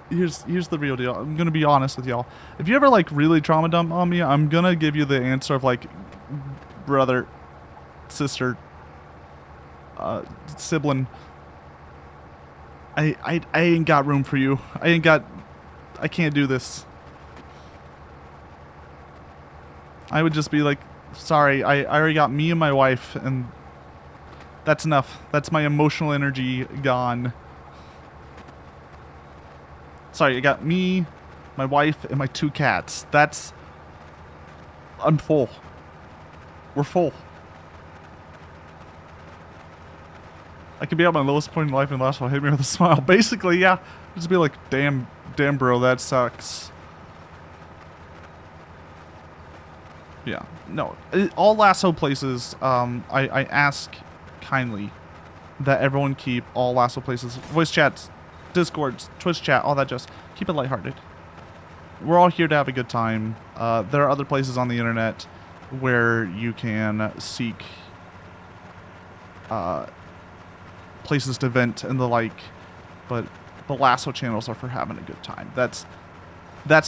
Here's the real deal. I'm gonna be honest with y'all. If you ever like really trauma dump on me, I'm gonna give you the answer of like brother, sister, sibling. I ain't got room for you. I can't do this. I would just be like, sorry, I already got me and my wife, and that's enough. That's my emotional energy gone. Sorry, I got me, my wife, and my 2 cats. I'm full. We're full. I could be at my lowest point in life and last will hit me with a smile. Basically, yeah. Just be like, damn, Damn, bro, that sucks. Yeah, no. All lasso places, I ask kindly that everyone keep all lasso places, voice chats, discords, Twitch chat, all that, just keep it lighthearted. We're all here to have a good time. There are other places on the internet where you can seek places to vent and the like, but the lasso channels are for having a good time. That's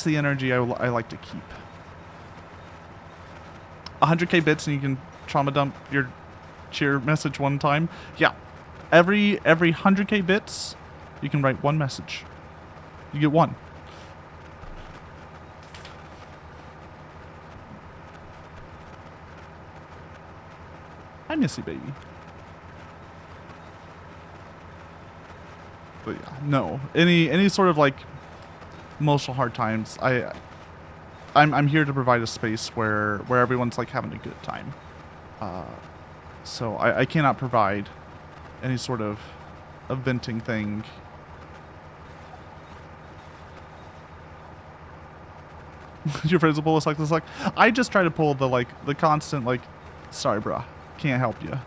the energy I like to keep. 100k bits and you can trauma dump your cheer message one time. Yeah, every 100k bits you can write one message. You get one. I miss you, baby. But yeah, no. Any sort of like emotional hard times, I'm here to provide a space where everyone's like having a good time. So I cannot provide any sort of a venting thing. Your friends will pull us like this, like I just try to pull the constant like, sorry, bruh, can't help you.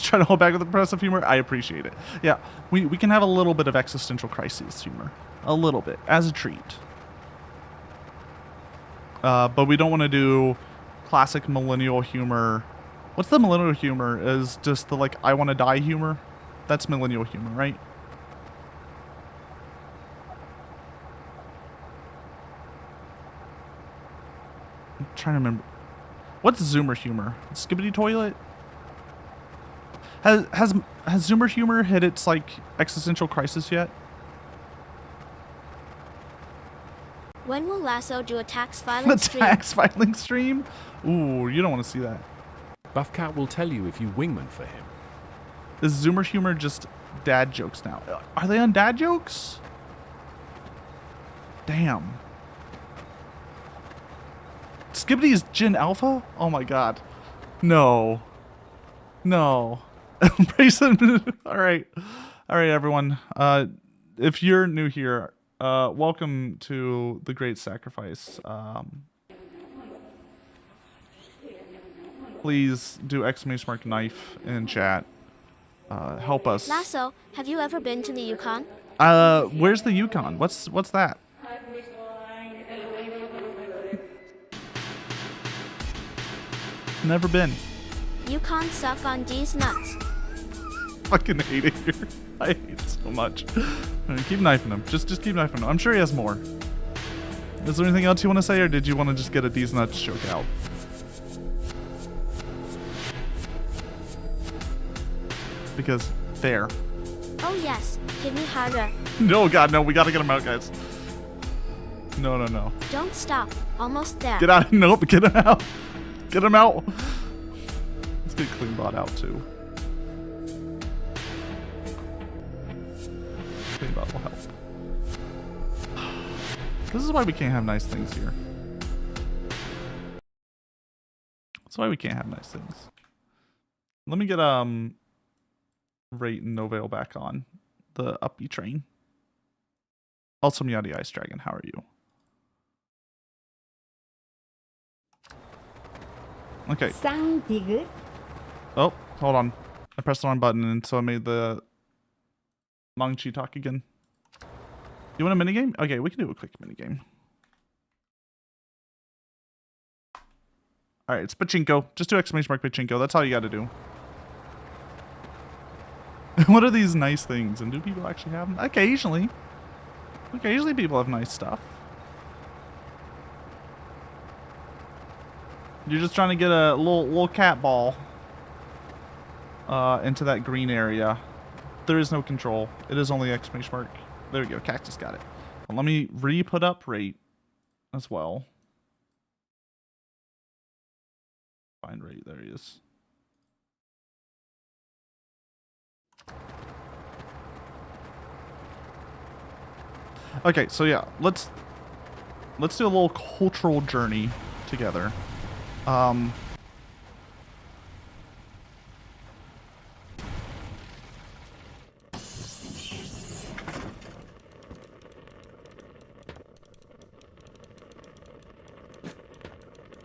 Try to hold back with the progressive humor. I appreciate it. Yeah, we can have a little bit of existential crisis humor, a little bit as a treat. But we don't want to do classic millennial humor. What's the millennial humor? Is just the like I want to die humor. That's millennial humor, right? I'm trying to remember. What's Zoomer humor? Skibbity toilet? Has Zoomer humor hit its like existential crisis yet? When will Lasso do a tax filing stream? A tax filing stream? Ooh, you don't want to see that. Buffcat will tell you if you wingman for him. Is Zoomer humor just dad jokes now? Are they on dad jokes? Damn. Skibbity is Gen Alpha? Oh my god. No. No. Alright. Alright, everyone. If you're new here, welcome to the Great Sacrifice. Please do !knife in chat. Help us. Lasso, have you ever been to the Yukon? Where's the Yukon? What's that? Never been. Yukon suck on D's nuts. Fucking hate it here. I hate it so much. Keep knifing him. Just keep knifing him. I'm sure he has more. Is there anything else you want to say, or did you want to just get a D's nuts joke out? Because there. Oh yes, hit me harder. No, God, no. We gotta get him out, guys. No, no, no. Don't stop. Almost there. Get out. Nope, get him out. Get him out. Let's get Clean Bot out, too. Clean Bot will help. This is why we can't have nice things here. That's why we can't have nice things. Let me get, Rate and Novale back on the uppy train. Also, Meowdy Ice Dragon, how are you? Okay. Sound good. Oh, hold on. I pressed the wrong button, and so I made the Mangchi talk again. You want a minigame? Okay, we can do a quick minigame. Alright, it's Pachinko. Just do ! Pachinko. That's all you gotta do. What are these nice things? And do people actually have them? Occasionally. Occasionally people have nice stuff. You're just trying to get a little cat ball into that green area. There is no control. It is only ! There we go. Cactus got it. Well, let me re-put up rate as well. Find rate. There he is. Okay, so yeah, let's do a little cultural journey together.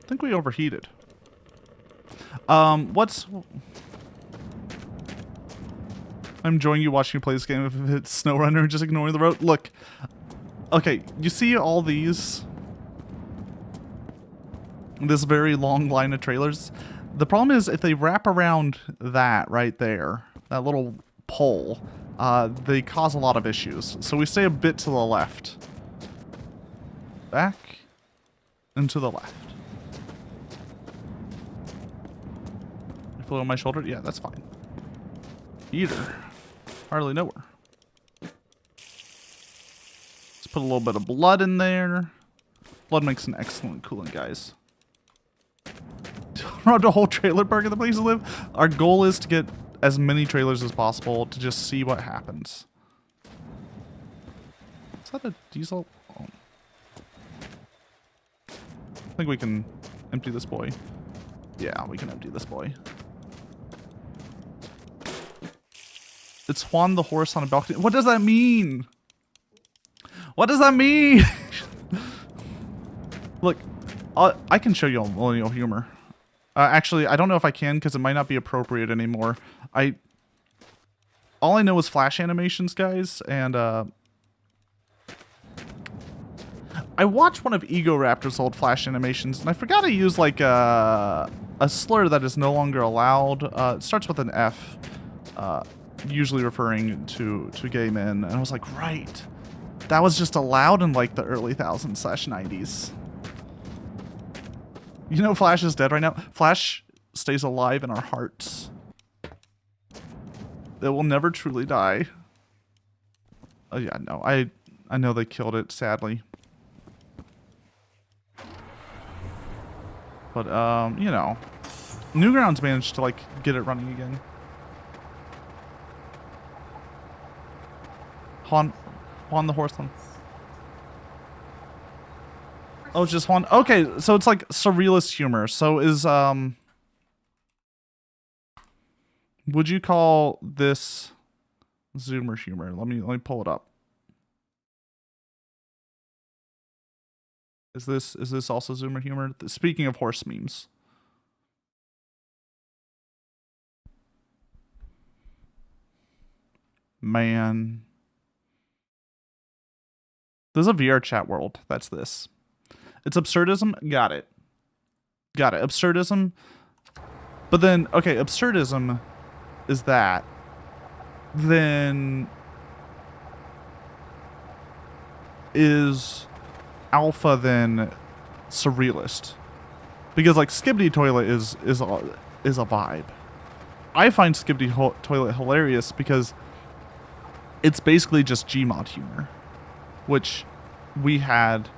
think we overheated. What's... I'm enjoying you watching you play this game if it's SnowRunner and just ignoring the road. Look. Okay, you see all these? This very long line of trailers? The problem is if they wrap around that right there, that little pole, they cause a lot of issues. So we stay a bit to the left. Back and to the left. You feel it on my shoulder? Yeah, that's fine. Heater. Hardly know her. Let's put a little bit of blood in there. Blood makes an excellent coolant, guys. Robbed a whole trailer park in the place to live. Our goal is to get as many trailers as possible to just see what happens. Is that a diesel? Oh. I think we can empty this boy. Yeah, we can empty this boy. It's Juan the horse on a balcony. What does that mean? What does that mean? Look, I can show you all millennial humor. Actually, I don't know if I can because it might not be appropriate anymore. All I know is Flash animations, guys, and I watched one of Ego Raptor's old Flash animations, and I forgot to use like a slur that is no longer allowed. It starts with an F, usually referring to gay men, and I was like, right, that was just allowed in like the early 2000s/90s. You know Flash is dead right now? Flash stays alive in our hearts. It will never truly die. Oh yeah, no, I know they killed it, sadly. But, you know, Newgrounds managed to, like, get it running again. Juan the horse one. Oh, it's just Juan. Okay, so it's like surrealist humor. So is, would you call this Zoomer humor? Let me pull it up. Is this also Zoomer humor? Speaking of horse memes. Man. There's a VR chat world. That's this. It's absurdism. Got it. Got it. Absurdism. But then, okay, absurdism is that. Then is alpha then surrealist? Because like Skibidi Toilet is a vibe. I find Skibidi Toilet hilarious because it's basically just Gmod humor, which we had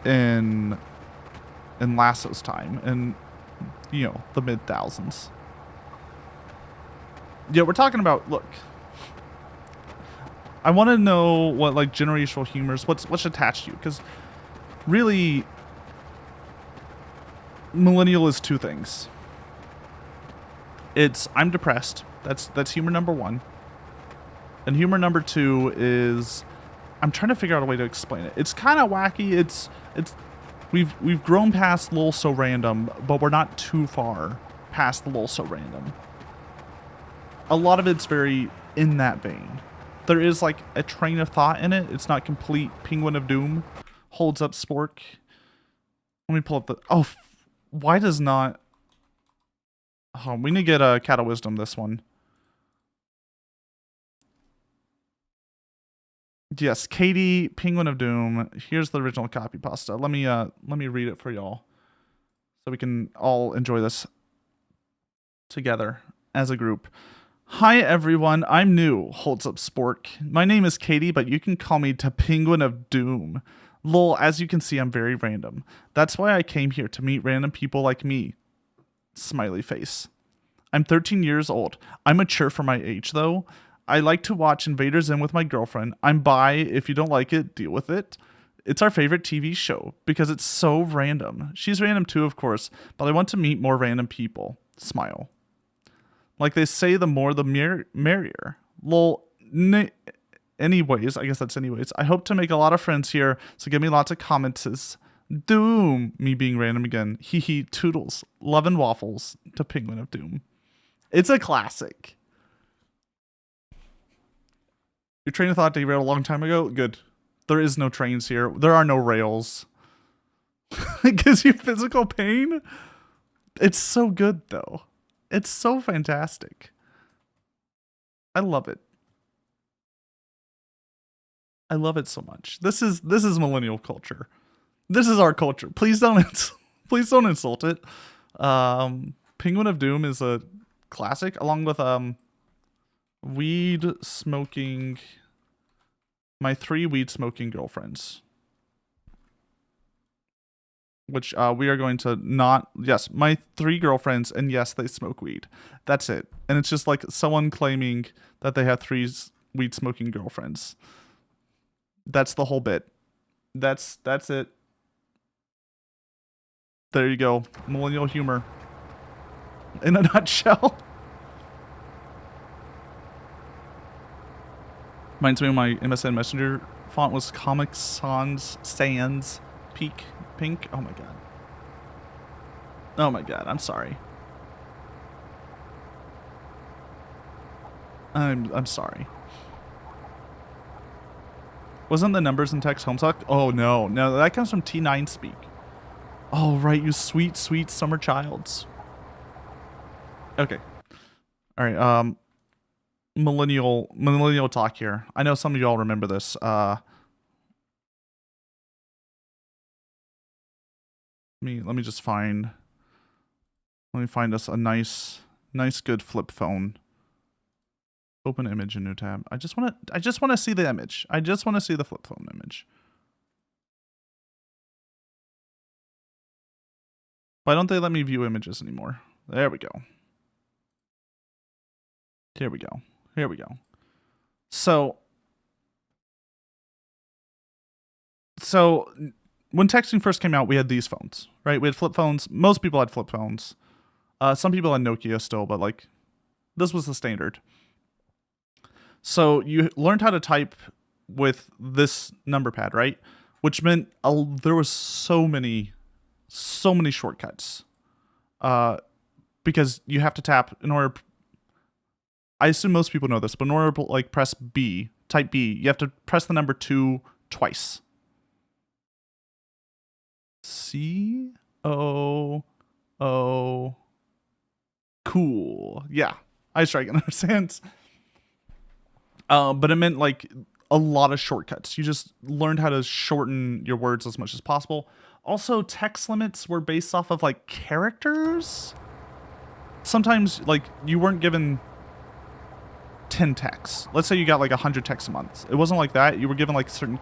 in Lasso's time, in, you know, the mid-thousands. Yeah, we're talking about, look, I want to know what like generational humors, what's attached to you, because really millennial is two things. It's I'm depressed. That's humor number one. And humor number two is I'm trying to figure out a way to explain it. It's kind of wacky. It's we've grown past lol so random, but we're not too far past the lol so random. A lot of it's very in that vein. There is like a train of thought in it. It's not complete. Penguin of Doom holds up spork. Let me pull up the... Oh, why does not... Oh, we need to get a Cat of Wisdom this one. Yes, Katie, Penguin of Doom. Here's the original copy pasta. Let me read it for y'all, so we can all enjoy this together as a group. Hi everyone, I'm new. Holds up spork. My name is Katie, but you can call me the Penguin of Doom. Lol, as you can see, I'm very random. That's why I came here, to meet random people like me. Smiley face. I'm 13 years old. I'm mature for my age, though. I like to watch Invader Zim with my girlfriend. I'm bi. If you don't like it, deal with it. It's our favorite TV show because it's so random. She's random too, of course, but I want to meet more random people. Smile. Like they say, the more the merrier. Lol, Anyways, I guess that's anyways. I hope to make a lot of friends here, so give me lots of comments. Doom, me being random again. Hee hee, toodles. Love and waffles to Penguin of Doom. It's a classic. Your train of thought derailed a long time ago? Good. There is no trains here. There are no rails. It gives you physical pain? It's so good, though. It's so fantastic. I love it. I love it so much. This is millennial culture. This is our culture. Please don't insult it. Penguin of Doom is a classic, along with weed smoking. My 3 weed smoking girlfriends, which we are going to not. Yes, my 3 girlfriends, and yes, they smoke weed. That's it. And it's just like someone claiming that they have 3 weed smoking girlfriends. That's the whole bit. That's it. There you go. Millennial humor. In a nutshell. Reminds me of my MSN Messenger font was Comic Sans Pink. Oh my god. Oh my god, I'm sorry. I'm sorry. Wasn't the numbers in text homestuck? Oh no, that comes from T9 speak. Oh right, you sweet summer childs. Okay. All right. Millennial talk here. I know some of y'all remember this. Let me just find. Let me find us a nice good flip phone. Open image in new tab. I just want to see the image. I just want to see the flip phone image. Why don't they let me view images anymore? There we go. Here we go. Here we go. So when texting first came out, we had these phones, right? We had flip phones. Most people had flip phones. Some people had Nokia still, but like this was the standard. So you learned how to type with this number pad, right? Which meant there was so many shortcuts. Because you have to tap in order. I assume most people know this, but in order to like press B, type B, you have to press the number 2 twice. C-O-O. Cool. Yeah. I strike and understands. But it meant like a lot of shortcuts. You just learned how to shorten your words as much as possible. Also, text limits were based off of like characters. Sometimes like you weren't given 10 texts. Let's say you got like 100 texts a month. It wasn't like that. You were given like a certain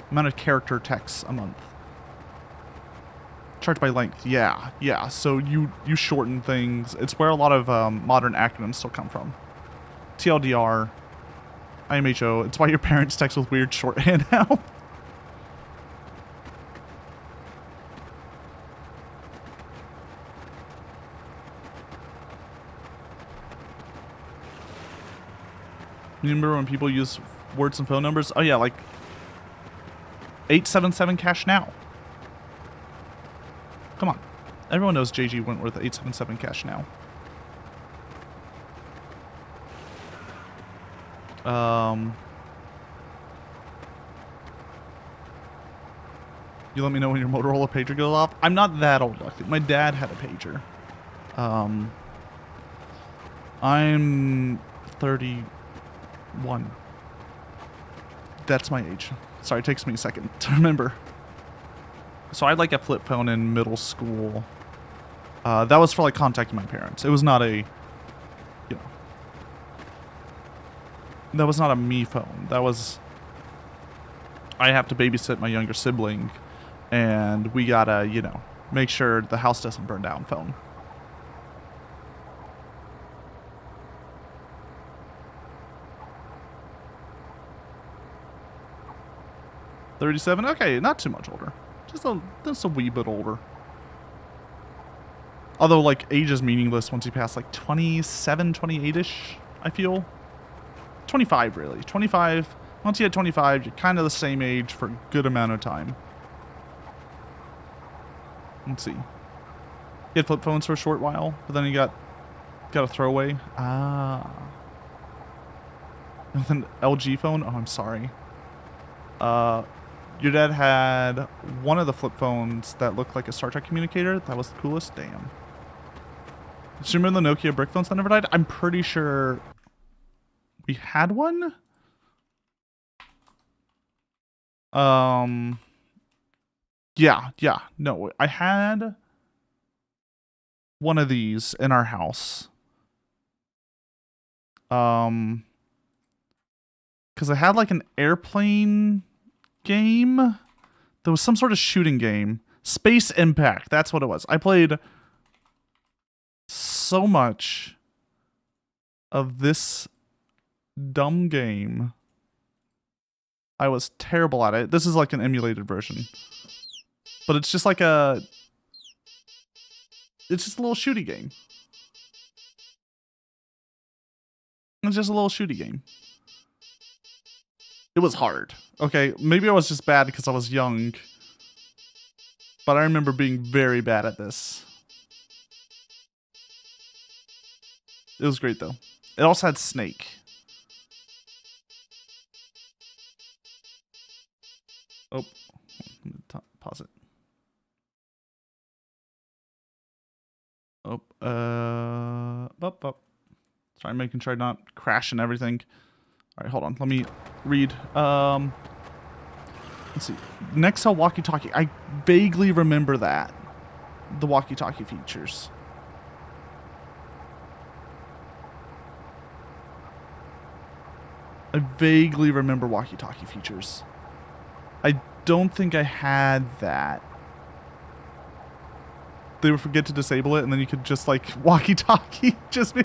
amount of character texts a month. Charged by length. Yeah. So you shorten things. It's where a lot of modern acronyms still come from. TLDR, IMHO. It's why your parents text with weird shorthand now. You remember when people use words and phone numbers? Oh yeah, like 877 cash now. Come on. Everyone knows JG Wentworth 877 cash now. You let me know when your Motorola pager goes off. I'm not that old, luckily. My dad had a pager. I'm 31. That's my age. Sorry, it takes me a second to remember. So I had like a flip phone in middle school. That was for like contacting my parents. It was not a, that was not a me phone. That was, I have to babysit my younger sibling, and we gotta, make sure the house doesn't burn down phone. $37? Okay, not too much older. Just a wee bit older. Although, like, age is meaningless once you pass, like, 27, 28-ish, I feel. 25 really. 25. Once you hit 25, you're kind of the same age for a good amount of time. Let's see. You had flip phones for a short while, but then you got a throwaway. Ah. With an LG phone? Oh, I'm sorry. Your dad had one of the flip phones that looked like a Star Trek communicator. That was the coolest. Damn. Do you remember the Nokia brick phones that never died? I'm pretty sure we had one. Yeah. No, I had one of these in our house. Because I had like an airplane game. There was some sort of shooting game. Space Impact. That's what it was. I played so much of this dumb game. I was terrible at it. This is like an emulated version. But it's just like a... It's just a little shooty game. It's just a little shooty game. It was hard. Okay, maybe I was just bad because I was young. But I remember being very bad at this. It was great though. It also had Snake. Oh, let me pause it. Oh, sorry, making sure I'm not crashing everything. All right, hold on. Let me read. Let's see. Nextel walkie-talkie. I vaguely remember that. The walkie-talkie features. I vaguely remember walkie-talkie features. I don't think I had that. They would forget to disable it, and then you could just like walkie-talkie, just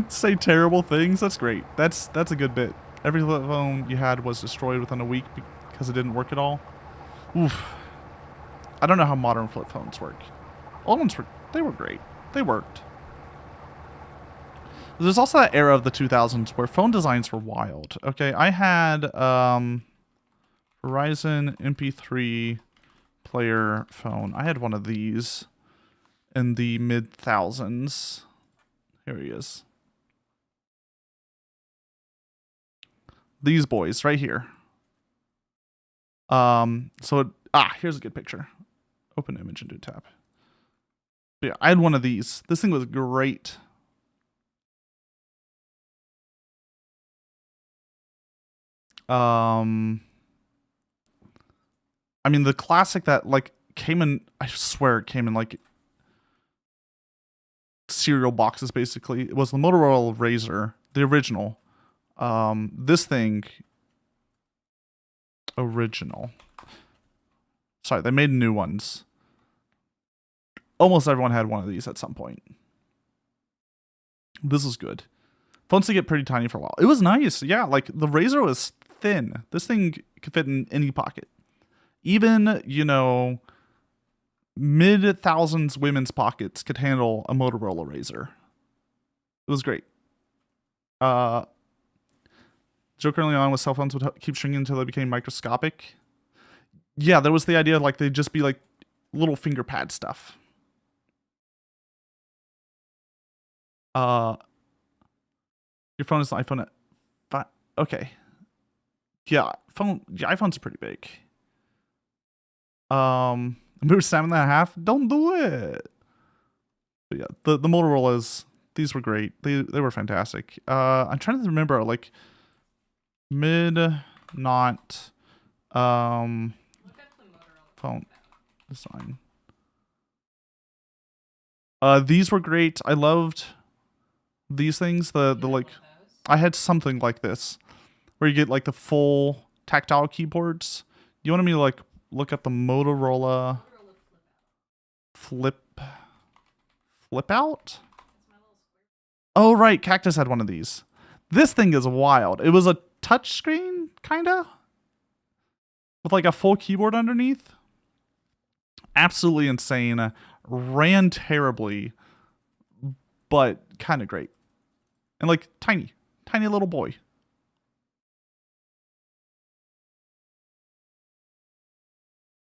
say terrible things. That's great. That's a good bit. Every phone you had was destroyed within a week because it didn't work at all. Oof. I don't know how modern flip phones work. Old ones they were great. They worked. There's also that era of the 2000s where phone designs were wild. Okay, I had Verizon MP3 player phone. I had one of these in the mid-thousands. Here he is. These boys right here. Here's a good picture. Open image and do tap. But yeah, I had one of these. This thing was great. I mean, the classic that like came in, I swear it came in like cereal boxes basically. It was the Motorola Razr, the original. This thing, original. Sorry, they made new ones. Almost everyone had one of these at some point. This was good. Phones to get pretty tiny for a while. It was nice. Yeah, like the Razr was thin. This thing could fit in any pocket. Even, you know, mid-thousands women's pockets could handle a Motorola Razr. It was great. Joke early on with cell phones would keep shrinking until they became microscopic. Yeah, there was the idea like they'd just be like little finger pad stuff. Your phone is an iPhone at 5. Okay. Yeah, iPhones are pretty big. Maybe 7.5. Don't do it. But yeah, the Motorola's, these were great. They were fantastic. I'm trying to remember like not phone design. These were great. I loved these things. The like, I had something like this where you get like the full tactile keyboards. You wanted me to like look up the Motorola flip out? Oh right, Cactus had one of these. This thing is wild. It was a touch screen, kinda, with like a full keyboard underneath. Absolutely insane. Ran terribly, but kind of great. And like tiny little boy.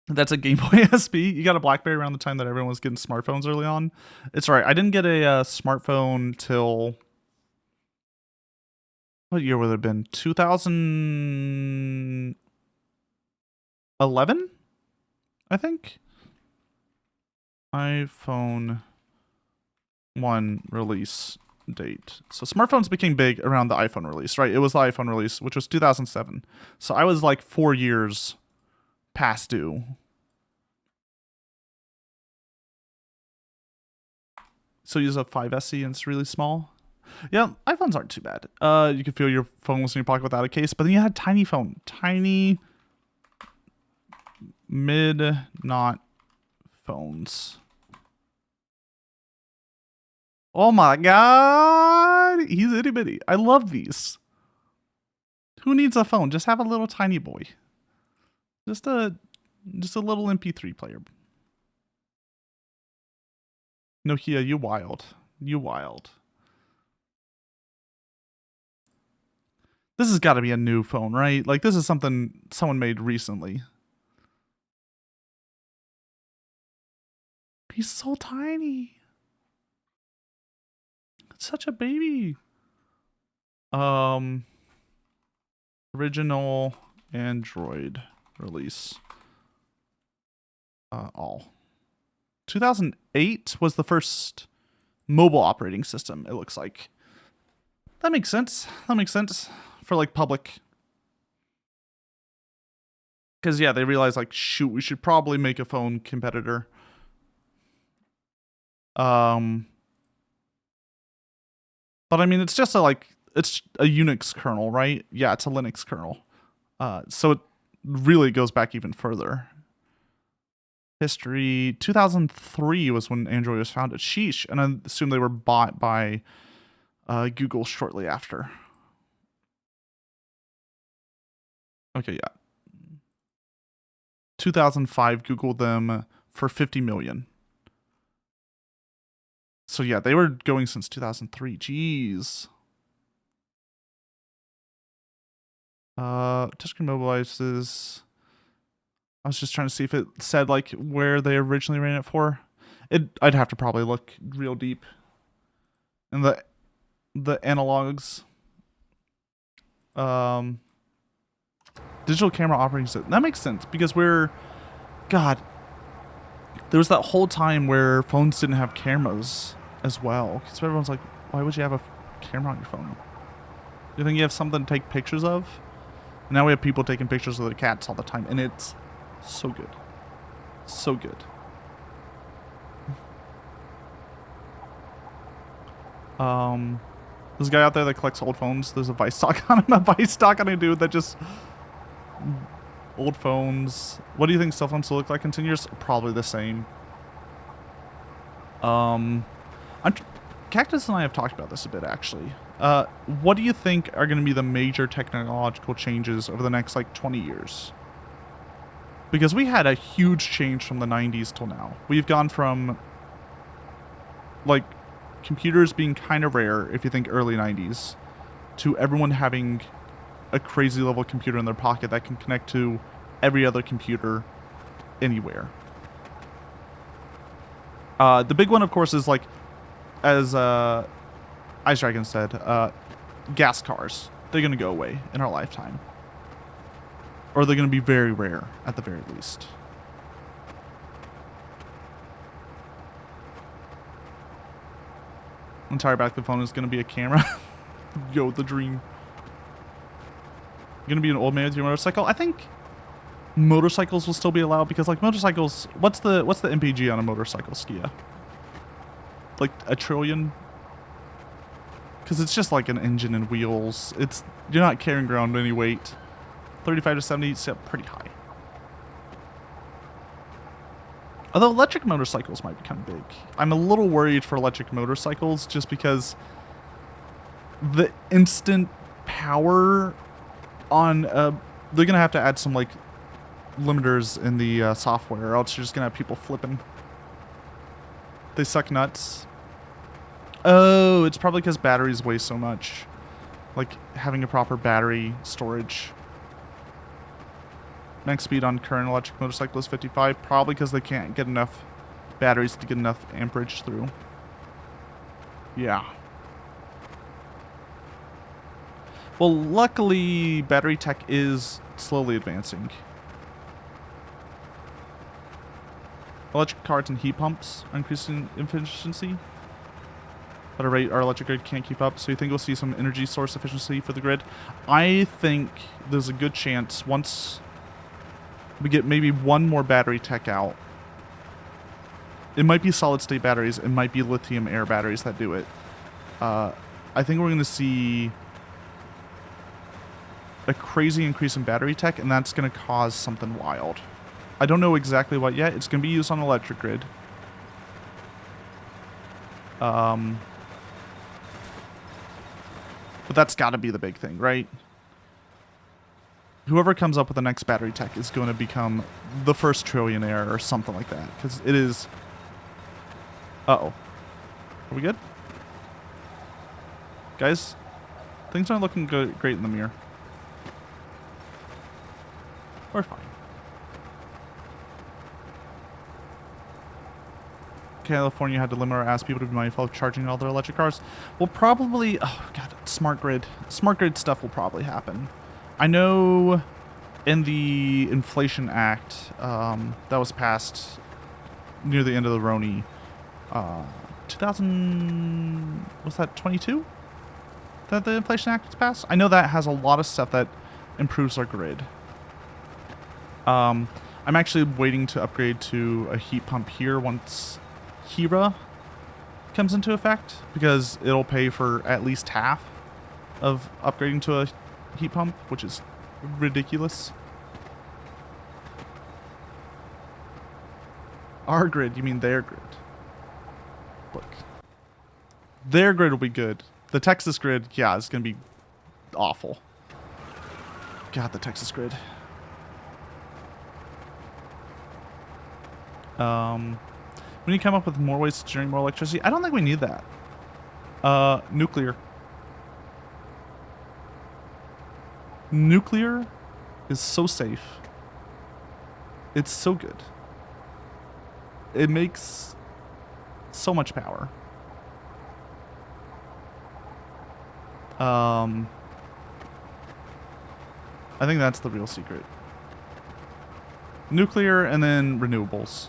That's a Game Boy SP. You got a BlackBerry around the time that everyone was getting smartphones early on. It's all right. I didn't get a smartphone till... What year would it have been? 2011? I think? iPhone 1 release date. So smartphones became big around the iPhone release, right? It was the iPhone release, which was 2007. So I was like 4 years past due. So you use a 5SE and it's really small. Yeah, iPhones aren't too bad. You could feel your phone was in your pocket without a case, but then you had tiny phone. Tiny mid-not phones. Oh my god! He's itty bitty. I love these. Who needs a phone? Just have a little tiny boy. Just a little MP3 player. Nokia, you wild. You wild. This has got to be a new phone, right? Like, this is something someone made recently. He's so tiny. It's such a baby. Original Android release. All. 2008 was the first mobile operating system, it looks like. That makes sense. That makes sense for like public. Because yeah, they realized like, shoot, we should probably make a phone competitor. But I mean, it's just it's a Unix kernel, right? Yeah, it's a Linux kernel. So it really goes back even further. History, 2003 was when Android was founded. Sheesh. And I assume they were bought by Google shortly after. Okay, yeah. 2005, Googled them for 50 million. So yeah, they were going since 2003. Jeez. Touchscreen mobile devices. I was just trying to see if it said like where they originally ran it for. I'd have to probably look real deep in the analogs. Digital camera operating system. That makes sense because God, there was that whole time where phones didn't have cameras as well. Because everyone's like, why would you have a camera on your phone? Do you think you have something to take pictures of? And now we have people taking pictures of their cats all the time, and it's so good. So good. This guy out there that collects old phones, there's a Vice stock on him. A Vice stock on a dude that just... Old phones. What do you think cell phones will look like in 10 years? Probably the same. Cactus and I have talked about this a bit, actually. What do you think are going to be the major technological changes over the next, like, 20 years? Because we had a huge change from the 90s till now. We've gone from, like, computers being kind of rare, if you think early 90s, to everyone having a crazy level computer in their pocket that can connect to every other computer anywhere. The big one, of course, is like, as Ice Dragon said, gas cars. They're going to go away in our lifetime. Or they're going to be very rare, at the very least. Entire back of the phone is going to be a camera. Yo, the dream. Going to be an old man with your motorcycle? I think motorcycles will still be allowed because, like, motorcycles... What's the MPG on a motorcycle, Skia? Like, a trillion? Because it's just like an engine and wheels. You're not carrying around any weight. 35 to 70 is pretty high. Although electric motorcycles might become big. I'm a little worried for electric motorcycles just because the instant power on... they're going to have to add some, like, limiters in the software, or else you're just going to have people flipping. They suck nuts. Oh, it's probably because batteries weigh so much. Like, having a proper battery storage. Max speed on current electric motorcycle is 55, probably because they can't get enough batteries to get enough amperage through. Yeah. Well, luckily, battery tech is slowly advancing. Electric cars and heat pumps are increasing efficiency at a rate our electric grid can't keep up. So you think we'll see some energy source efficiency for the grid? I think there's a good chance once we get maybe one more battery tech out. It might be solid state batteries. It might be lithium air batteries that do it. I think we're going to see a crazy increase in battery tech, and that's going to cause something wild. I don't know exactly what yet. It's going to be used on the electric grid. But that's got to be the big thing, right? Whoever comes up with the next battery tech is going to become the first trillionaire or something like that. Because it is... Uh-oh. Are we good? Guys, things aren't looking good, great in the mirror. We're fine. California had to limit or ask people to be mindful of charging all their electric cars. Well, probably... Oh, God. Smart grid. Smart grid stuff will probably happen. I know in the Inflation Act that was passed near the end of the Roni, 2000... Was that 22? That the Inflation Act was passed? I know that has a lot of stuff that improves our grid. I'm actually waiting to upgrade to a heat pump here once HERA comes into effect, because it'll pay for at least half of upgrading to a heat pump, which is ridiculous. Our grid, you mean their grid? Look. Their grid will be good. The Texas grid, yeah, is going to be awful. God, the Texas grid. We need to come up with more ways to generate more electricity. I don't think we need that. Nuclear. Nuclear is so safe. It's so good. It makes so much power. I think that's the real secret. Nuclear and then renewables.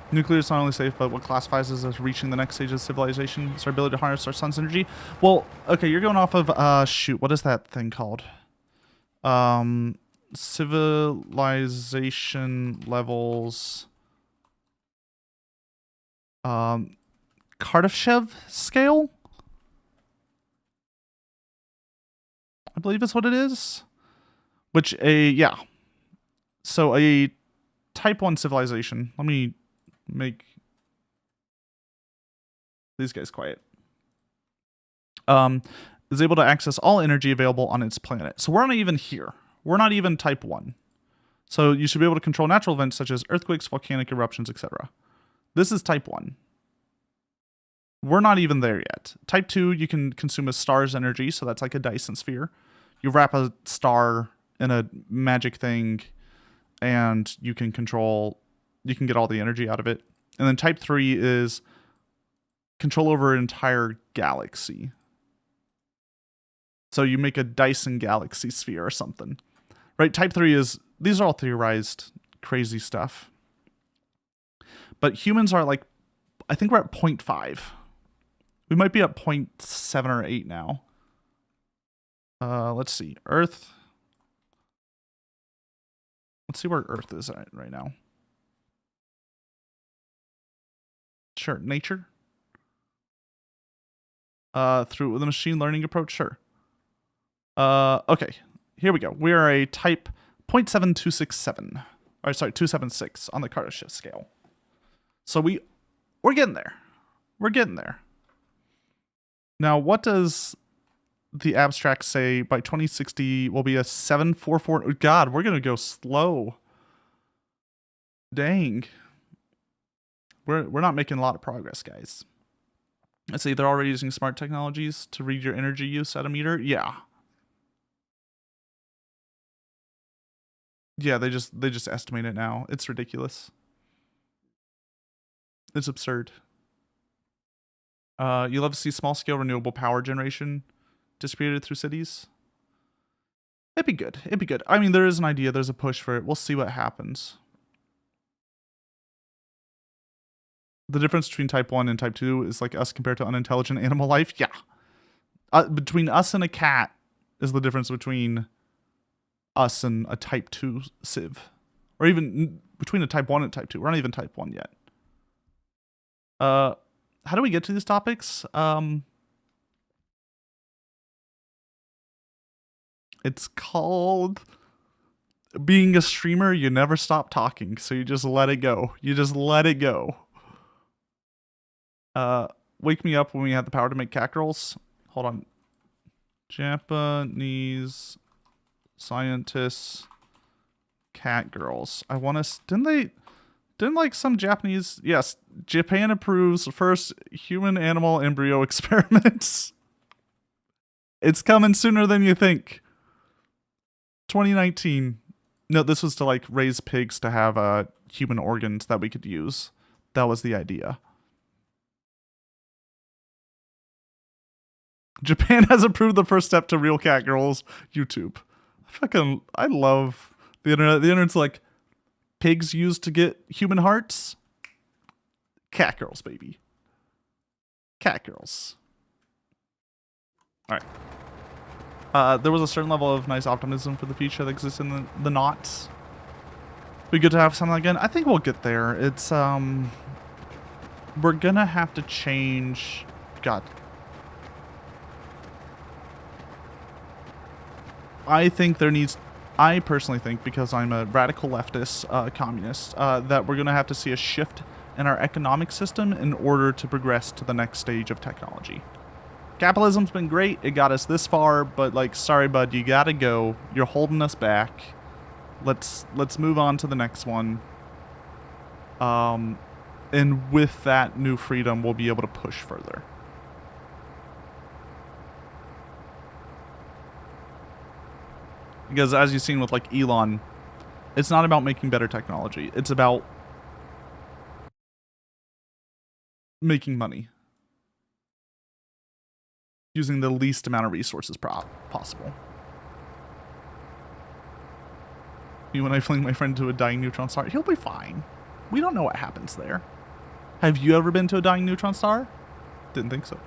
Nuclear is not only safe, but what classifies as reaching the next stage of civilization is our ability to harness our sun's energy. Well, okay, you're going off of, shoot, what is that thing called? Civilization levels. Kardashev scale? I believe is what it is. Which yeah. So a type 1 civilization. Let me make these guys quiet. Is able to access all energy available on its planet. So we're not even here. We're not even type 1. So you should be able to control natural events such as earthquakes, volcanic eruptions, etc. This is type 1. We're not even there yet. Type 2, you can consume a star's energy, so that's like a Dyson sphere. You wrap a star in a magic thing, and you can get all the energy out of it. And then type 3 is control over an entire galaxy. So you make a Dyson galaxy sphere or something. Right? Type 3 is, these are all theorized crazy stuff. But humans are like, I think we're at 0.5. We might be at 0.7 or 8 now. Let's see. Earth. Let's see where Earth is at right now. Sure. Nature. Through the machine learning approach, sure. Okay. Here we go. We are a type 0.7267. Or sorry, 276 on the Kardashev scale. So we're getting there. We're getting there. Now, what does the abstract say by 2060 will be a 744? God, we're going to go slow. Dang. we're not making a lot of progress, guys. Let's see, they're already using smart technologies to read your energy use at a meter. Yeah. Yeah, they just estimate it now. It's ridiculous. It's absurd. You love to see small scale renewable power generation distributed through cities. It'd be good. It'd be good. I mean, there is an idea. There's a push for it. We'll see what happens. The difference between type 1 and type 2 is like us compared to unintelligent animal life. Yeah. Between us and a cat is the difference between us and a type 2 civ. Or even between a type 1 and type 2. We're not even type 1 yet. How do we get to these topics? It's called being a streamer. You never stop talking, so you just let it go. You just let it go. Wake me up when we have the power to make cat girls. Hold on. Japanese scientists cat girls. I want to. Didn't like some Japanese. Yes, Japan approves first human animal embryo experiments. It's coming sooner than you think. 2019. No, this was to like raise pigs to have human organs that we could use. That was the idea. Japan has approved the first step to real cat girls. YouTube. I love the internet. The internet's like, pigs used to get human hearts. Cat girls, baby. Cat girls. All right. There was a certain level of nice optimism for the future that exists in the knots. Be good to have something again. I think we'll get there. It's we're gonna have to change. God. I personally think, because I'm a radical leftist communist, that we're going to have to see a shift in our economic system in order to progress to the next stage of technology. Capitalism's been great. It got us this far, but like, sorry, bud, you gotta go. You're holding us back. Let's move on to the next one. And with that new freedom, we'll be able to push further. Because as you've seen with like Elon, it's not about making better technology. It's about making money. Using the least amount of resources possible. When I fling my friend to a dying neutron star, he'll be fine. We don't know what happens there. Have you ever been to a dying neutron star? Didn't think so.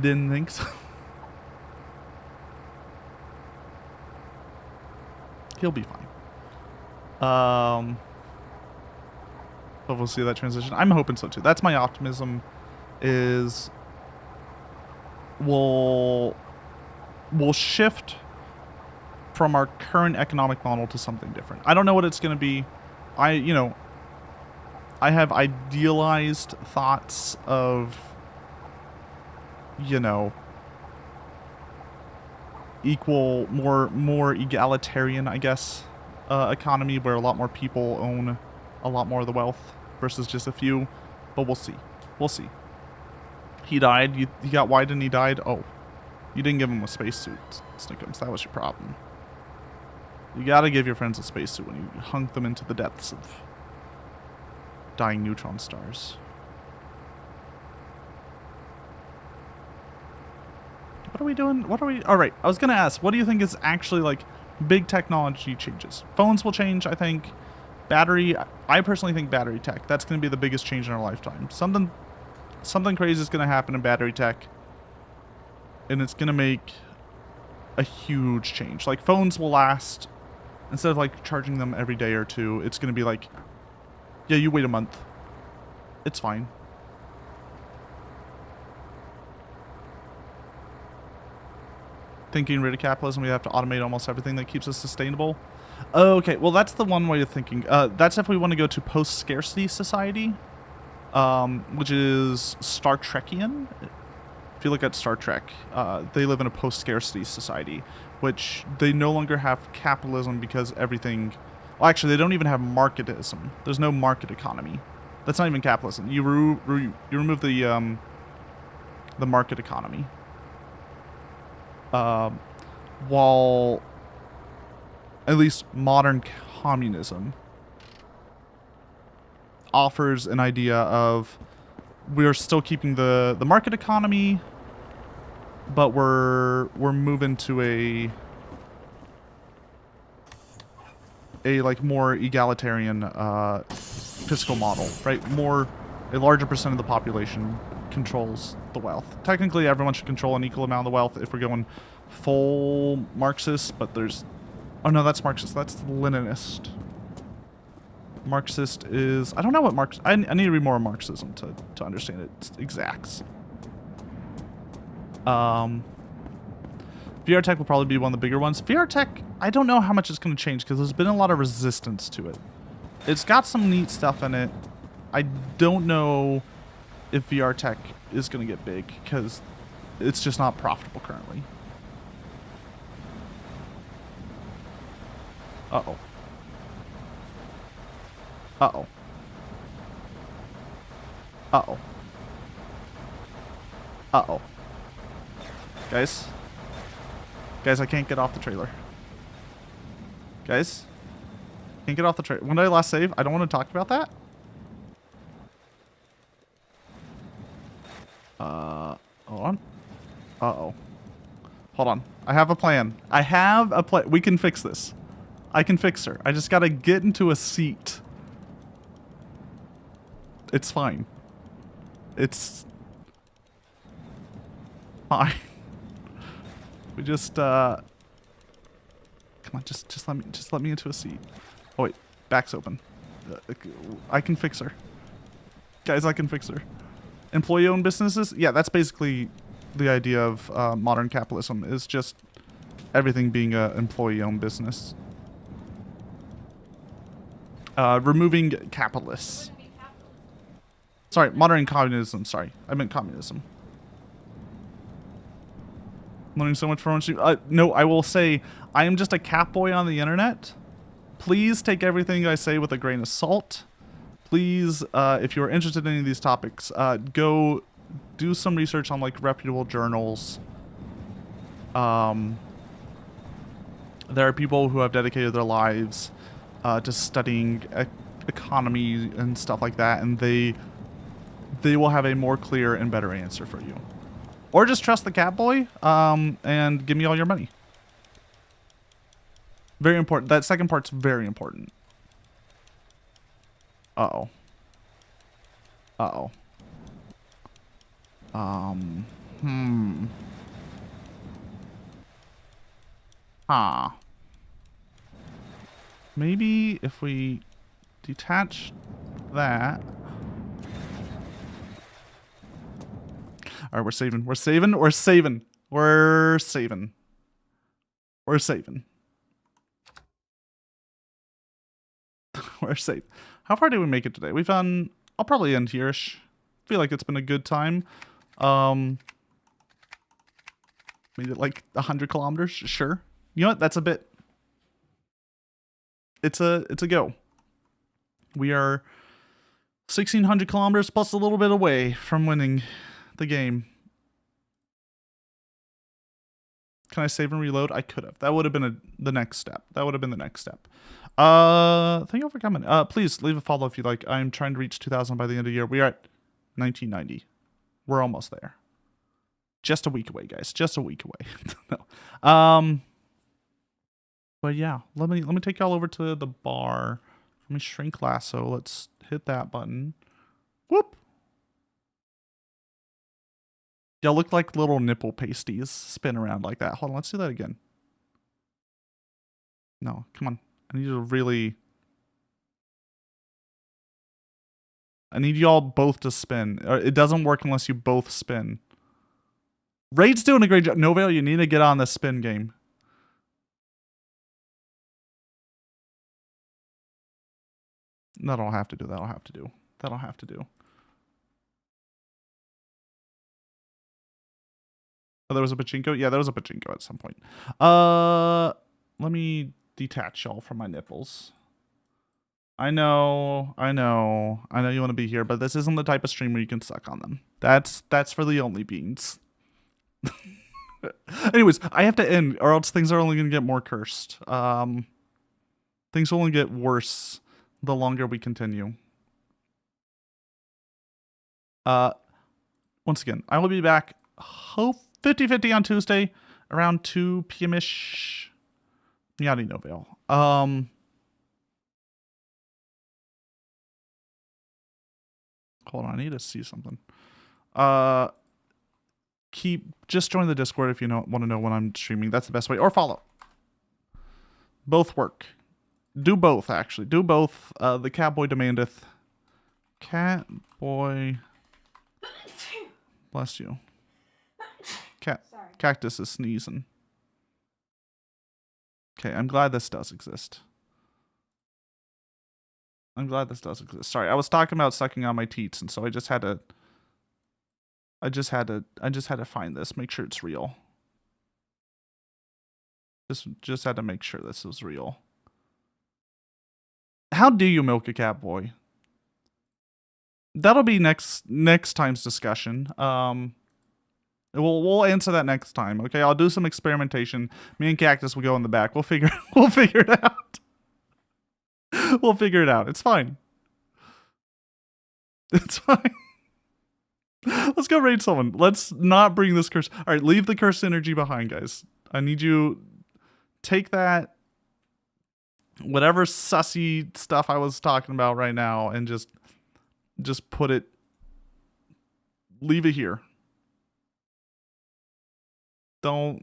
Didn't think so. He'll be fine. But we'll see that transition. I'm hoping so too. That's my optimism. Is we'll shift from our current economic model to something different. I don't know what it's going to be. I have idealized thoughts of, equal, more egalitarian, I guess, economy where a lot more people own a lot more of the wealth versus just a few. But we'll see. We'll see. He died. He got wide and he died. Oh, you didn't give him a spacesuit, Snickums. That was your problem. You gotta give your friends a spacesuit when you hunk them into the depths of dying neutron stars. What are we doing? Alright, I was gonna ask, what do you think is actually like big technology changes? Phones will change, I think. Battery, I personally think battery tech, that's gonna be the biggest change in our lifetime. Something crazy is gonna happen in battery tech. And it's gonna make a huge change. Like, phones will last, instead of like charging them every day or two, it's gonna be like, yeah, you wait a month. It's fine. Thinking rid of capitalism, we have to automate almost everything that keeps us sustainable. Okay, well, that's the one way of thinking. That's if we want to go to post-scarcity society, which is Star Trekian. If you look at Star Trek, they live in a post-scarcity society, which they no longer have capitalism because everything... Well, actually, they don't even have marketism. There's no market economy. That's not even capitalism. You remove the market economy. While at least modern communism offers an idea of we're still keeping the market economy, but we're moving to a like more egalitarian fiscal model, right? A larger percent of the population controls the wealth. Technically, everyone should control an equal amount of the wealth if we're going full Marxist, but there's... Oh, no, that's Marxist. That's Leninist. Marxist is... I don't know what Marx... I need to read more Marxism to understand its exacts. VR Tech will probably be one of the bigger ones. VR Tech, I don't know how much it's going to change because there's been a lot of resistance to it. It's got some neat stuff in it. I don't know if VR Tech is going to get big because it's just not profitable currently. Uh-oh. Uh-oh. Uh-oh. Uh-oh. Guys? Guys, I can't get off the trailer. Guys? Can't get off the trailer. When did I last save? I don't want to talk about that. Hold on. Uh-oh. Hold on. I have a plan. I have a plan. We can fix this. I can fix her. I just gotta get into a seat. It's fine. It's fine. We just come on, just let me into a seat. Oh wait, back's open. I can fix her. Guys, I can fix her. Employee-owned businesses? Yeah, that's basically the idea of modern capitalism, is just everything being an employee-owned business. Removing capitalists. Sorry, modern communism. Sorry, I meant communism. Learning so much from no, I will say, I am just a cat boy on the internet. Please take everything I say with a grain of salt. Please, if you're interested in any of these topics, go do some research on like reputable journals. There are people who have dedicated their lives to studying economy and stuff like that, and they will have a more clear and better answer for you. Or just trust the cat boy and give me all your money. Very important. That second part's very important. Uh-oh. Uh-oh. Maybe if we detach that. All right, we're saving. We're saving. We're saving. We're saving. We're saving. We're safe. How far did we make it today? We've done... I'll probably end here-ish. Feel like it's been a good time. Made it like 100 kilometers. Sure. You know what? That's a bit... It's a go. We are 1,600 kilometers plus a little bit away from winning the game. Can I save and reload? I could have. That would have been the next step. That would have been the next step. Thank you for coming. Please leave a follow if you like. I'm trying to reach 2,000 by the end of the year. We are at 1990. We're almost there. Just a week away, guys. Just a week away. No. But yeah, let me take y'all over to the bar. Let me shrink lasso. Let's hit that button. Whoop. Y'all look like little nipple pasties spin around like that. Hold on, let's do that again. No, come on. I need you to really... I need y'all both to spin. It doesn't work unless you both spin. Raid's doing a great job. Novale, you need to get on this spin game. That'll have to do. That'll have to do. That'll have to do. Oh, there was a pachinko? Yeah, there was a pachinko at some point. Let me detach y'all from my nipples. I know you want to be here, but this isn't the type of stream where you can suck on them. That's for the only beings. Anyways, I have to end, or else things are only going to get more cursed. Things will only get worse the longer we continue. Once again, I will be back 50-50 on Tuesday around 2 p.m.ish. Meowdy no veil. Hold on, I need to see something. Just join the Discord if you want to know when I'm streaming. That's the best way. Or follow. Both work. Do both, actually. Do both. The Catboy demandeth. Catboy. Bless you. Cactus is sneezing. Okay, I'm glad this does exist. Sorry, I was talking about sucking on my teats, and so I just had to find this, make sure it's real. Just had to make sure this was real. How do you milk a cat boy? That'll be next time's discussion. We'll answer that next time. Okay, I'll do some experimentation. Me and Cactus will go in the back. We'll figure it out. We'll figure it out. It's fine. It's fine. Let's go raid someone. Let's not bring this curse. All right, leave the curse energy behind, guys. I need you take that whatever sussy stuff I was talking about right now and just put it, leave it here. Nope,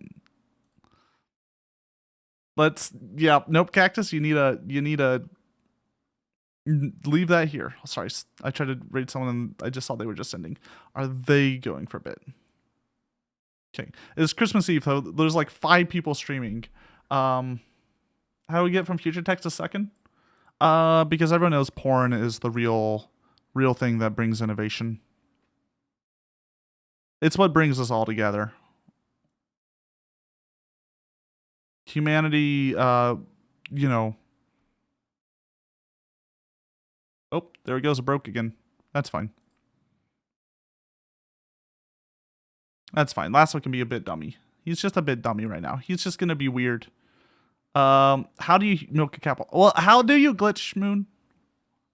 Cactus, you need a leave that here. Sorry, I tried to raid someone and I just saw they were just sending. Are they going for a bit? Okay, it's Christmas Eve though. There's like 5 people streaming. How do we get from future text to second? Because everyone knows porn is the real thing that brings innovation. It's what brings us all together. Humanity, Oh, there it goes. It broke again. That's fine. That's fine. Lasso can be a bit dummy. He's just a bit dummy right now. He's just gonna be weird. How do you milk a cat? Well, how do you glitch, Moon?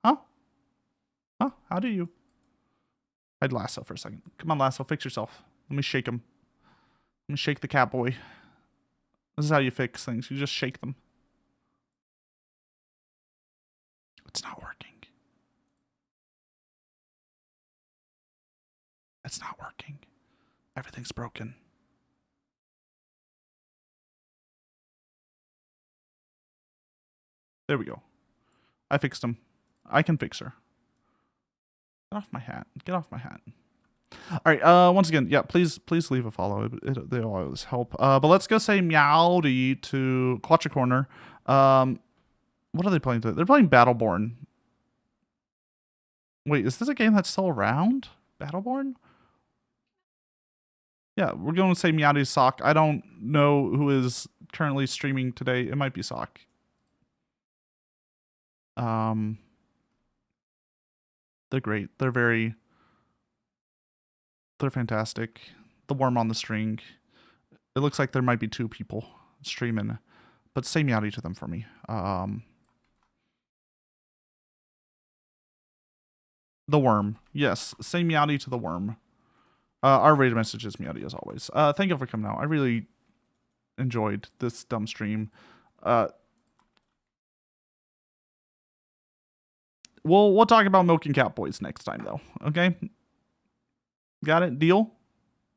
Huh? How do you? I'd Lasso for a second. Come on, Lasso, fix yourself. Let me shake him. Let me shake the cat boy. This is how you fix things. You just shake them. It's not working. It's not working. Everything's broken. There we go. I fixed him. I can fix her. Get off my hat. Get off my hat. All right. Once again, yeah. Please leave a follow. They always help. But let's go say Meowdy to Quacha Corner. What are they playing today? They're playing Battleborn. Wait, is this a game that's still around? Battleborn? Yeah, we're going to say Meowdy's Sock. I don't know who is currently streaming today. It might be Sock. They're great. They're fantastic. The worm on the string. It looks like there might be 2 people streaming, but say Meowdy to them for me. The worm. Yes, say Meowdy to the worm. Our rated message is Meowdy as always. Thank you for coming out. I really enjoyed this dumb stream. We'll talk about milking cat boys next time though. Okay? Got it? Deal?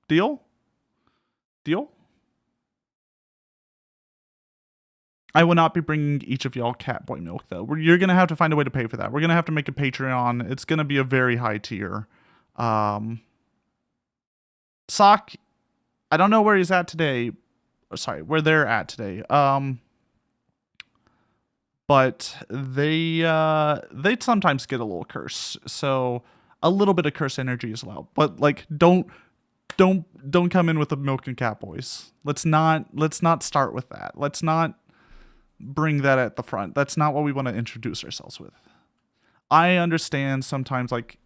Deal? Deal? I will not be bringing each of y'all cat boy milk though. You're gonna have to find a way to pay for that. We're gonna have to make a Patreon. It's gonna be a very high tier. Sock, I don't know where he's at today. Sorry, where they're at today. But they sometimes get a little curse. So a little bit of curse energy is allowed. But like don't come in with the milk and cat boys. Let's not start with that. Let's not bring that at the front. That's not what we want to introduce ourselves with. I understand sometimes, like,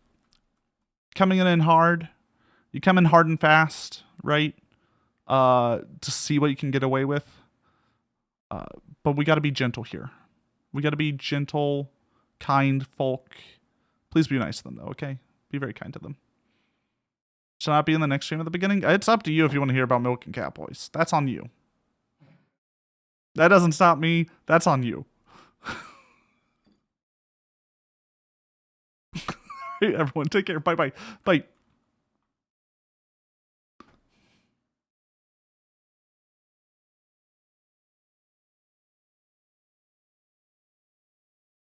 coming in hard. You come in hard and fast, right? To see what you can get away with. But we got to be gentle here. We got to be gentle, kind folk. Please be nice to them, though, okay? Be very kind to them. Should not be in the next stream at the beginning? It's up to you if you want to hear about Milk and Cat Boys. That's on you. That doesn't stop me. That's on you. Hey, everyone, take care. Bye-bye. Bye.